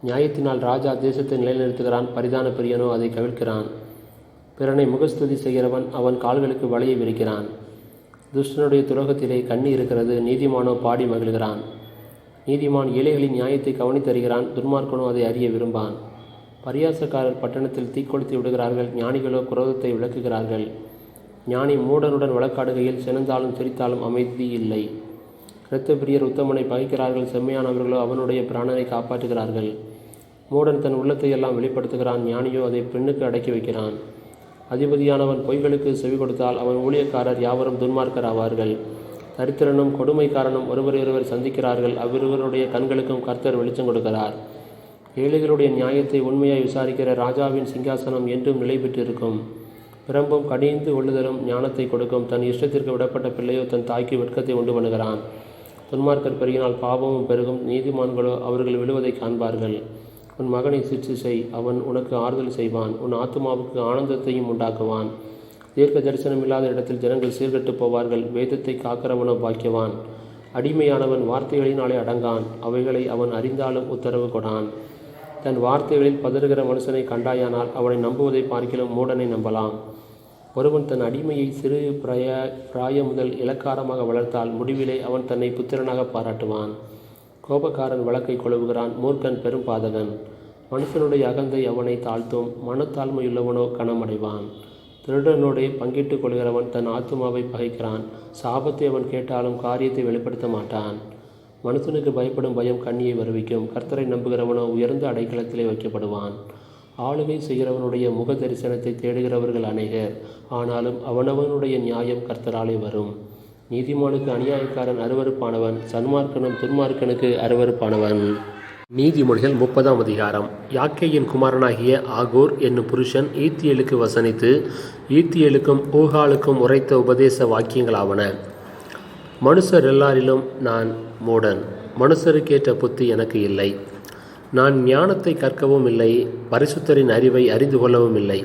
நியாயத்தினால் ராஜா தேசத்தை நிலைநிறுத்துகிறான். பரிதான பிரியனோ அதை கவிழ்க்கிறான். பிறனை முகஸ்துதி செய்கிறவன் அவன் கால்களுக்கு வலையை விரிக்கிறான். துஷ்டனுடைய துரோகத்திலே கண்ணி இருக்கிறது. நீதிமானோ பாடி மகிழ்கிறான். நீதிமான் ஏழைகளின் நியாயத்தை கவனித்தருகிறான். துன்மார்க்கனோ அதை அறிய விரும்பான். பரியாசக்காரர் பட்டணத்தில் தீக்கொளுத்தி விடுகிறார்கள். ஞானிகளோ குரோதத்தை விளக்குகிறார்கள். ஞானி மூடனுடன் வழக்காடுகையில் சினந்தாலும் சிரித்தாலும் அமைதி இல்லை. இரத்த பிரியர் உத்தமனை பகைக்கிறார்கள். செம்மையானவர்களோ அவனுடைய பிராணனை காப்பாற்றுகிறார்கள். மூடன் தன் உள்ளத்தை எல்லாம் வெளிப்படுத்துகிறான். ஞானியோ அதை பெண்ணுக்கு அடக்கி வைக்கிறான். அதிபதியானவன் பொய்களுக்கு செவி கொடுத்தால் அவன் ஊழியக்காரர் யாவரும் துன்மார்க்கர் ஆவார்கள். தரித்திரனும் கொடுமைக்காரனும் ஒருவரையொருவர் சந்திக்கிறார்கள். அவ்விருவருடைய கண்களுக்கும் கர்த்தர் வெளிச்சம் கொடுக்கிறார். ஏழைகளுடைய நியாயத்தை உண்மையாய் விசாரிக்கிற ராஜாவின் சிங்காசனம் என்றும் நிலை பெற்றிருக்கும். பிரம்பும் கடிந்து கொள்ளுதலும் ஞானத்தை கொடுக்கும். தன் இஷ்டத்திற்கு விடப்பட்ட பிள்ளையோ தன் தாய்க்கு வெட்கத்தை உண்டு பண்ணுகிறான். துன்மார்க்கர் பெருகினால் பாவமும் பெருகும், நீதிமான்களோ அவர்கள் விழுவதை காண்பார்கள். உன் மகனை சிற்சி செய், அவன் உனக்கு ஆறுதல் செய்வான், உன் ஆத்துமாவுக்கு ஆனந்தத்தையும் உண்டாக்குவான். தீர்க்க தரிசனம் இல்லாத இடத்தில் ஜனங்கள் சீர்கெட்டு போவார்கள், வேதத்தை காக்கிறவனோ பாக்கியவான். அடிமையானவன் வார்த்தைகளினாலே அடங்கான், அவைகளை அவன் அறிந்தாலும் உத்தரவு கொடான். தன் வார்த்தைகளில் பதறுகிற மனுஷனை கண்டாயானால் அவனை நம்புவதை பார்க்கிலும் மூடனை நம்பலாம். ஒருவன் தன் அடிமையை சிறு பிராயம் முதல் இலக்காரமாக வளர்த்தால் முடிவிலே அவன் தன்னை புத்திரனாக பாராட்டுவான். கோபக்காரன் வழக்கை கொழுவுகிறான், மூர்க்கன் பெரும் பாதகன். மனுஷனுடைய அகந்தை அவனை தாழ்த்தும், மனத்தாழ்மையுள்ளவனோ கனமடைவான். திருடனோடே பங்கிட்டுக் கொள்கிறவன் தன் ஆத்துமாவை பகைக்கிறான், சாபத்தை அவன் கேட்டாலும் காரியத்தை வெளிப்படுத்த மாட்டான். மனுஷனுக்கு பயப்படும் பயம் கண்ணியை வருவிக்கும், கர்த்தரை நம்புகிறவனோ உயர்ந்த அடைக்கலத்திலே வைக்கப்படுவான். ஆளுகை செய்கிறவனுடைய முக தரிசனத்தை தேடுகிறவர்கள் அநேகர், ஆனாலும் அவனவனுடைய நியாயம் கர்த்தராலே வரும். நீதிமானுக்கு அநியாயக்காரன் அருவருப்பானவன், சன்மார்க்கனும் துன்மார்க்கனுக்கு அருவருப்பானவன். நீதிமொழிகள் 30ஆம் அதிகாரம். யாக்கேயின் குமாரனாகிய ஆகூர் என்னும் புருஷன் ஈத்தியேலுக்கு வசனித்து ஈத்தியேலுக்கும் ஊகாலுக்கும் உரைத்த உபதேச வாக்கியங்களாவன. மனுஷர் எல்லாரிலும் நான் மூடன், மனுஷருக்கேற்ற புத்தி எனக்கு இல்லை. நான் ஞானத்தை கற்கவும் இல்லை, பரிசுத்தரின் அறிவை அறிந்து கொள்ளவும் இல்லை.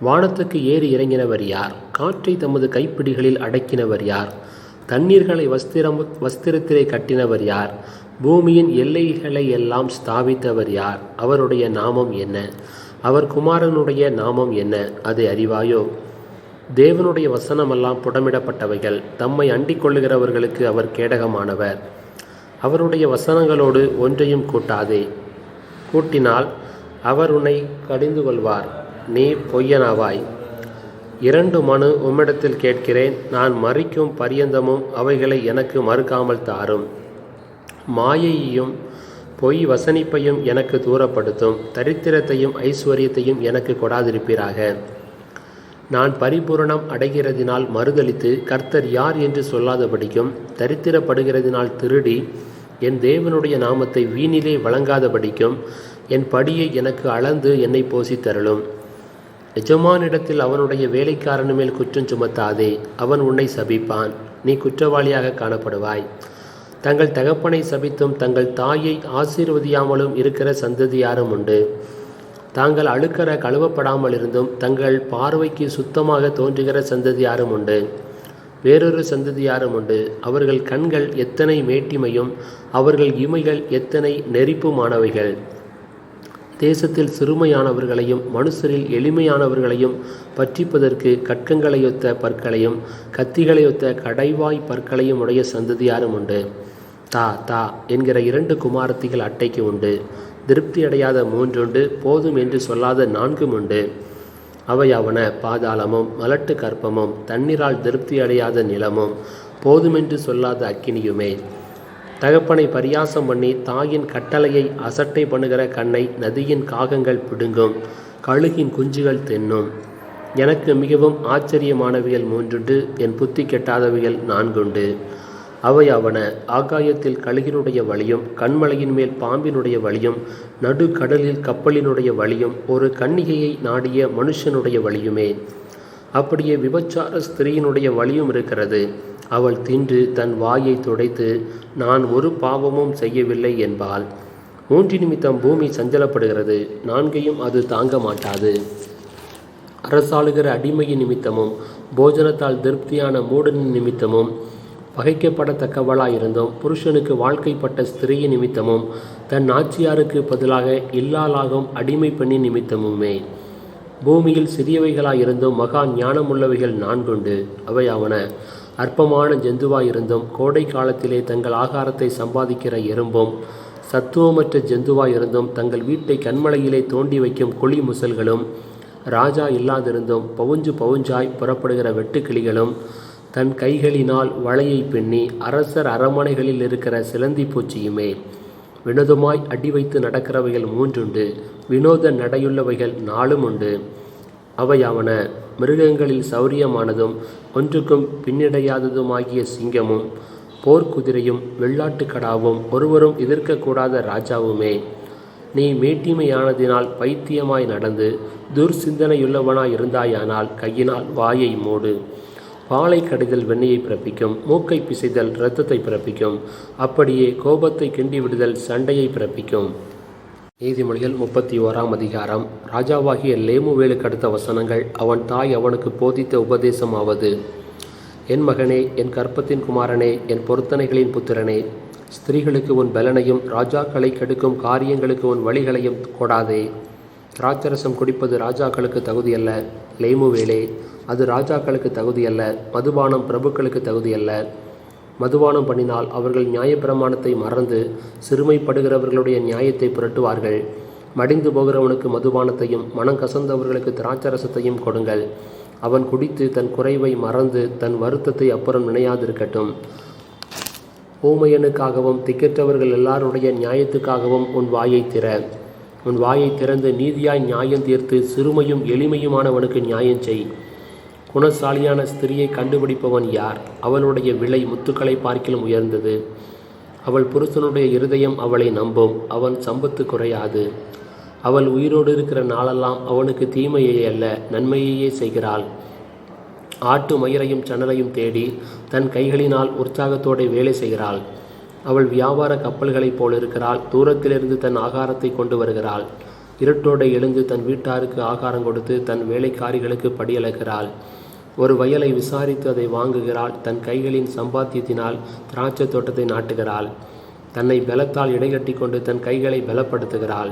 வானத்துக்கு ஏறி இறங்கினவர் யார்? காற்றை தமது கைப்பிடிகளில் அடக்கினவர் யார்? தண்ணீர்களை வஸ்திரத்திலே கட்டினவர் யார்? பூமியின் எல்லைகளை எல்லாம் ஸ்தாபித்தவர் யார்? அவருடைய நாமம் என்ன? அவர் குமாரனுடைய நாமம் என்ன? அதை அறிவாயோ? தேவனுடைய வசனமெல்லாம் புடமிடப்பட்டவைகள், தம்மை அண்டிக் கொள்ளுகிறவர்களுக்கு அவர் கேடகமானவர். அவருடைய வசனங்களோடு ஒன்றையும் கூட்டாதே, கூட்டினால் அவர் உன்னை கடிந்து கொள்வார், நீ பொய்யனாவாய். 2 மனு உம்மிடத்தில் கேட்கிறேன், நான் மரிக்கும் பரியந்தமும் அவைகளை எனக்கு மறுக்காமல் தாரும். மாயையையும் பொய் வசனிப்பையும் எனக்கு தூரப்படுத்தும், தரித்திரத்தையும் ஐஸ்வர்யத்தையும் எனக்கு கொடாதிருப்பீராக. நான் பரிபூரணம் அடைகிறதினால் மறுதலித்து கர்த்தர் யார் என்று சொல்லாதபடிக்கும், தரித்திரப்படுகிறதினால் திருடி என் தேவனுடைய நாமத்தை வீணிலே வழங்காதபடிக்கும், என் படியை எனக்கு அளந்து என்னை போசித்தருளும். எஜமானிடத்தில் அவனுடைய வேலைக்காரன் மேல் குற்றம் சுமத்தாதே, அவன் உன்னை சபிப்பான், நீ குற்றவாளியாக காணப்படுவாய். தங்கள் தகப்பனை சபித்தும் தங்கள் தாயை ஆசீர்வதியாமலும் இருக்கிற சந்ததியாரும் உண்டு. தாங்கள் அழுக்கற கழுவப்படாமல் இருந்தும் தங்கள் பார்வைக்கு சுத்தமாக தோன்றுகிற சந்ததியாரும் உண்டு. வேறொரு சந்ததியாரும் உண்டு, அவர்கள் கண்கள் எத்தனை மேட்டிமையும் அவர்கள் இமைகள் எத்தனை நெரிப்புமானவைகள். தேசத்தில் சிறுமையானவர்களையும் மனுஷரில் எளிமையானவர்களையும் பற்றிப்பதற்கு கற்கங்களையொத்த பற்களையும் கத்திகளையொத்த கடைவாய் பற்களையும் உடைய சந்ததியாரும் உண்டு. தா தா என்கிற 2 குமாரத்திகள் அட்டைக்கு உண்டு. திருப்தி அடையாத 3 உண்டு, போதும் என்று சொல்லாத 4 உண்டு. அவையாவன பாதாளமும் மலட்டு கற்பமும் தண்ணீரால் திருப்தி அடையாத நிலமும் போதுமென்று சொல்லாத அக்கினியுமே. தகப்பனை பரியாசம் பண்ணி தாயின் கட்டளையை அசட்டை பண்ணுகிற கண்ணை நதியின் காகங்கள் பிடுங்கும், கழுகின் குஞ்சுகள் தின்னும். எனக்கு மிகவும் ஆச்சரியமானவைகள் 3 உண்டு, என் புத்தி கெட்டாதவைகள் 4 உண்டு. அவையாவன ஆகாயத்தில் கழுகினுடைய வழியும், கண்மலையின் மேல் பாம்பினுடைய வழியும், நடு கடலில் கப்பலினுடைய வழியும், ஒரு கன்னிகையை நாடிய மனுஷனுடைய வழியுமே. அப்படியே விபச்சார ஸ்திரீயினுடைய வழியும் இருக்கிறது. அவள் தின்று தன் வாயை துடைத்து நான் ஒரு பாவமும் செய்யவில்லை என்பாள். 3 நிமித்தம் பூமி சஞ்சலப்படுகிறது, 4ஐயும் அது தாங்க மாட்டாது. அரசாளுகிற அடிமையின் நிமித்தமும் போஜனத்தால் திருப்தியான மூடனின் நிமித்தமும் பகைக்கப்படத்தக்கவளாயிருந்தும் புருஷனுக்கு வாழ்க்கைப்பட்ட ஸ்திரீயின் நிமித்தமும் தன் நாச்சியாருக்கு பதிலாக இல்லாலாகும் அடிமை பெண்ணின் நிமித்தமுமே. பூமியில் சிறியவைகளாயிருந்தும் மகா ஞானமுள்ளவைகள் 4 உண்டு. அவையாவன அற்பமான ஜந்துவாயிருந்தும் கோடை காலத்திலே தங்கள் ஆகாரத்தை சம்பாதிக்கிற எறும்பும், சத்துவமற்ற ஜந்துவாயிருந்தும் தங்கள் வீட்டை கண்மலையிலே தோண்டி வைக்கும் குழி முசல்களும், ராஜா இல்லாதிருந்தும் பவுஞ்சு பவுஞ்சாய் புறப்படுகிற வெட்டுக்கிளிகளும், தன் கைகளினால் வளையை பின்னி அரசர் அரமனைகளில் இருக்கிற சிலந்தி பூச்சியுமே. வினோதமாய் அடி வைத்து நடக்கிறவைகள் 3 உண்டு, வினோத நடையுள்ளவைகள் 4 உண்டு. அவையாவன மிருகங்களில் சௌரியமானதும் ஒன்றுக்கும் பின்னடையாததுமாகிய சிங்கமும், போர்க்குதிரையும், வெள்ளாட்டுக்கடாவும், ஒருவரும் எதிர்க்கக்கூடாத ராஜாவுமே. நீ மேட்டிமையானதினால் பைத்தியமாய் நடந்து துர்சிந்தனையுள்ளவனாய் இருந்தாயானால் கையினால் வாயை மூடு. பாலை கடிதல் வெண்ணெயை பிறப்பிக்கும், மூக்கை பிசைதல் இரத்தத்தை பிறப்பிக்கும், அப்படியே கோபத்தை கிண்டி விடுதல் சண்டையை பிறப்பிக்கும். நீதிமொழிகள் 31ஆம் அதிகாரம். ராஜாவாகிய லேமுவேலுக்கு அடுத்த வசனங்கள். அவன் தாய் அவனுக்கு போதித்த உபதேசமாவது: என் மகனே, என் கற்பத்தின் குமாரனே, என் பொருத்தனைகளின் புத்திரனே, ஸ்திரீகளுக்கு உன் பலனையும் ராஜாக்களை கெடுக்கும் காரியங்களுக்கு உன் வழிகளையும் கொடாதே. திராட்சரசம் குடிப்பது ராஜாக்களுக்கு தகுதியல்ல. லேமுவேலே, அது ராஜாக்களுக்கு தகுதியல்ல. மதுபானம் பிரபுக்களுக்கு தகுதியல்ல. மதுபானம் பண்ணினால் அவர்கள் நியாயப்பிரமாணத்தை மறந்து சிறுமைப்படுகிறவர்களுடைய நியாயத்தை புரட்டுவார்கள். மடிந்து போகிறவனுக்கு மதுபானத்தையும் மனம் கசந்தவர்களுக்கு திராட்சரசத்தையும் கொடுங்கள். அவன் குடித்து தன் குறைவை மறந்து தன் வருத்தத்தை அப்புறம் நினையாதிருக்கட்டும். ஊமையனுக்காகவும் திக்கற்றவர்கள் எல்லாருடைய நியாயத்துக்காகவும் உன் வாயை திற. உன் வாயை திறந்து நீதியாய் நியாயம் தீர்த்து சிறுமையும் எளிமையுமானவனுக்கு நியாயம் செய். குணசாலியான ஸ்திரியை கண்டுபிடிப்பவன் யார்? அவளுடைய விலை முத்துக்களை பார்க்கிலும் உயர்ந்தது. அவள் புருஷனுடைய இருதயம் அவளை நம்பும். அவன் சம்பத்து குறையாது. அவள் உயிரோடு இருக்கிற நாளெல்லாம் அவனுக்கு தீமையை அல்ல நன்மையையே செய்கிறாள். ஆட்டு மயிரையும் சணலையும் தேடி தன் கைகளினால் உற்சாகத்தோடு வேலை செய்கிறாள். அவள் வியாபார கப்பல்களைப் போல் இருக்கிறாள். தூரத்திலிருந்து தன் ஆகாரத்தை கொண்டு வருகிறாள். இருட்டோடு எழுந்து தன் வீட்டாருக்கு ஆகாரம் கொடுத்து தன் வேலைக்காரிகளுக்கு படியளக்கிறாள். ஒரு வயலை விசாரித்து அதை வாங்குகிறாள். தன் கைகளின் சம்பாத்தியத்தினால் திராட்சை தோட்டத்தை நாட்டுகிறாள். தன்னை பலத்தால் இடைகட்டி கொண்டு தன் கைகளை பலப்படுத்துகிறாள்.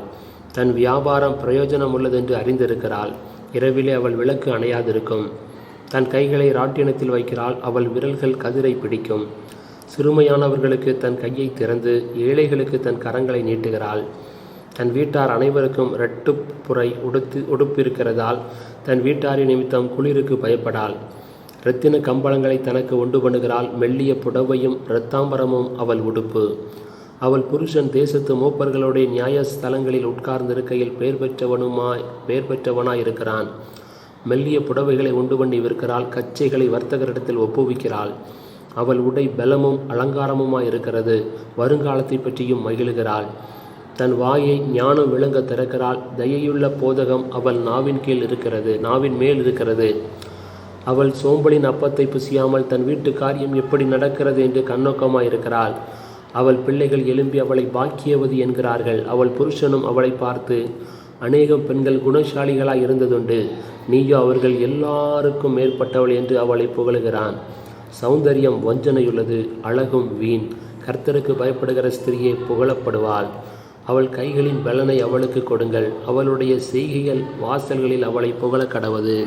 தன் வியாபாரம் பிரயோஜனம் உள்ளதென்று அறிந்திருக்கிறாள். இரவிலே அவள் விளக்கு அணையாதிருக்கும். தன் கைகளை ராட்டினத்தில் வைக்கிறாள். அவள் விரல்கள் கதிரை பிடிக்கும். சிறுமையானவர்களுக்கு தன் கையை திறந்து ஏழைகளுக்கு தன் கரங்களை நீட்டுகிறாள். தன் வீட்டார் அனைவருக்கும் இரட்டுப்புரை உடுப்பிருக்கிறதால் தன் வீட்டாரின் நிமித்தம் குளிருக்கு பயப்படாள். இரத்தின கம்பளங்களை தனக்கு உண்டு பண்ணுகிறாள். மெல்லிய புடவையும் இரத்தாம்பரமும் அவள் உடுப்பு. அவள் புருஷன் தேசத்து மூப்பர்களுடைய நியாயஸ்தலங்களில் உட்கார்ந்திருக்கையில் பெயர் பெற்றவனாய் இருக்கிறான். மெல்லிய புடவைகளை உண்டு பண்ணி விற்கிறாள். கச்சைகளை வர்த்தகரிடத்தில் ஒப்புவிக்கிறாள். அவள் உடை பலமும் அலங்காரமுமாய் இருக்கிறது. வருங்காலத்தை பற்றியும் மகிழுகிறாள். தன் வாயை ஞானம் விளங்க திறக்கிறாள். தயையுள்ள போதகம் அவள் நாவின் மேல் இருக்கிறது. அவள் சோம்பலின் அப்பத்தை புசியாமல் தன் வீட்டு காரியம் எப்படி நடக்கிறது என்று கண்ணோக்கமாயிருக்கிறாள். அவள் பிள்ளைகள் எழும்பி அவளை பாக்கியவதி என்கிறார்கள். அவள் புருஷனும் அவளை பார்த்து, அநேகம் பெண்கள் குணசாலிகளாய் இருந்ததுண்டு, நீயோ அவர்கள் எல்லாருக்கும் மேற்பட்டவள் என்று அவளை புகழுகிறான். சௌந்தரியம் வஞ்சனையுள்ளது, அழகும் வீண். கர்த்தருக்கு பயப்படுகிற ஸ்திரியே புகழப்படுவாள். அவள் கைகளின் பலனை அவளுக்கு கொடுங்கள். அவளுடைய செய்கைகள் வாசல்களில் அவளை புகழ கடவது.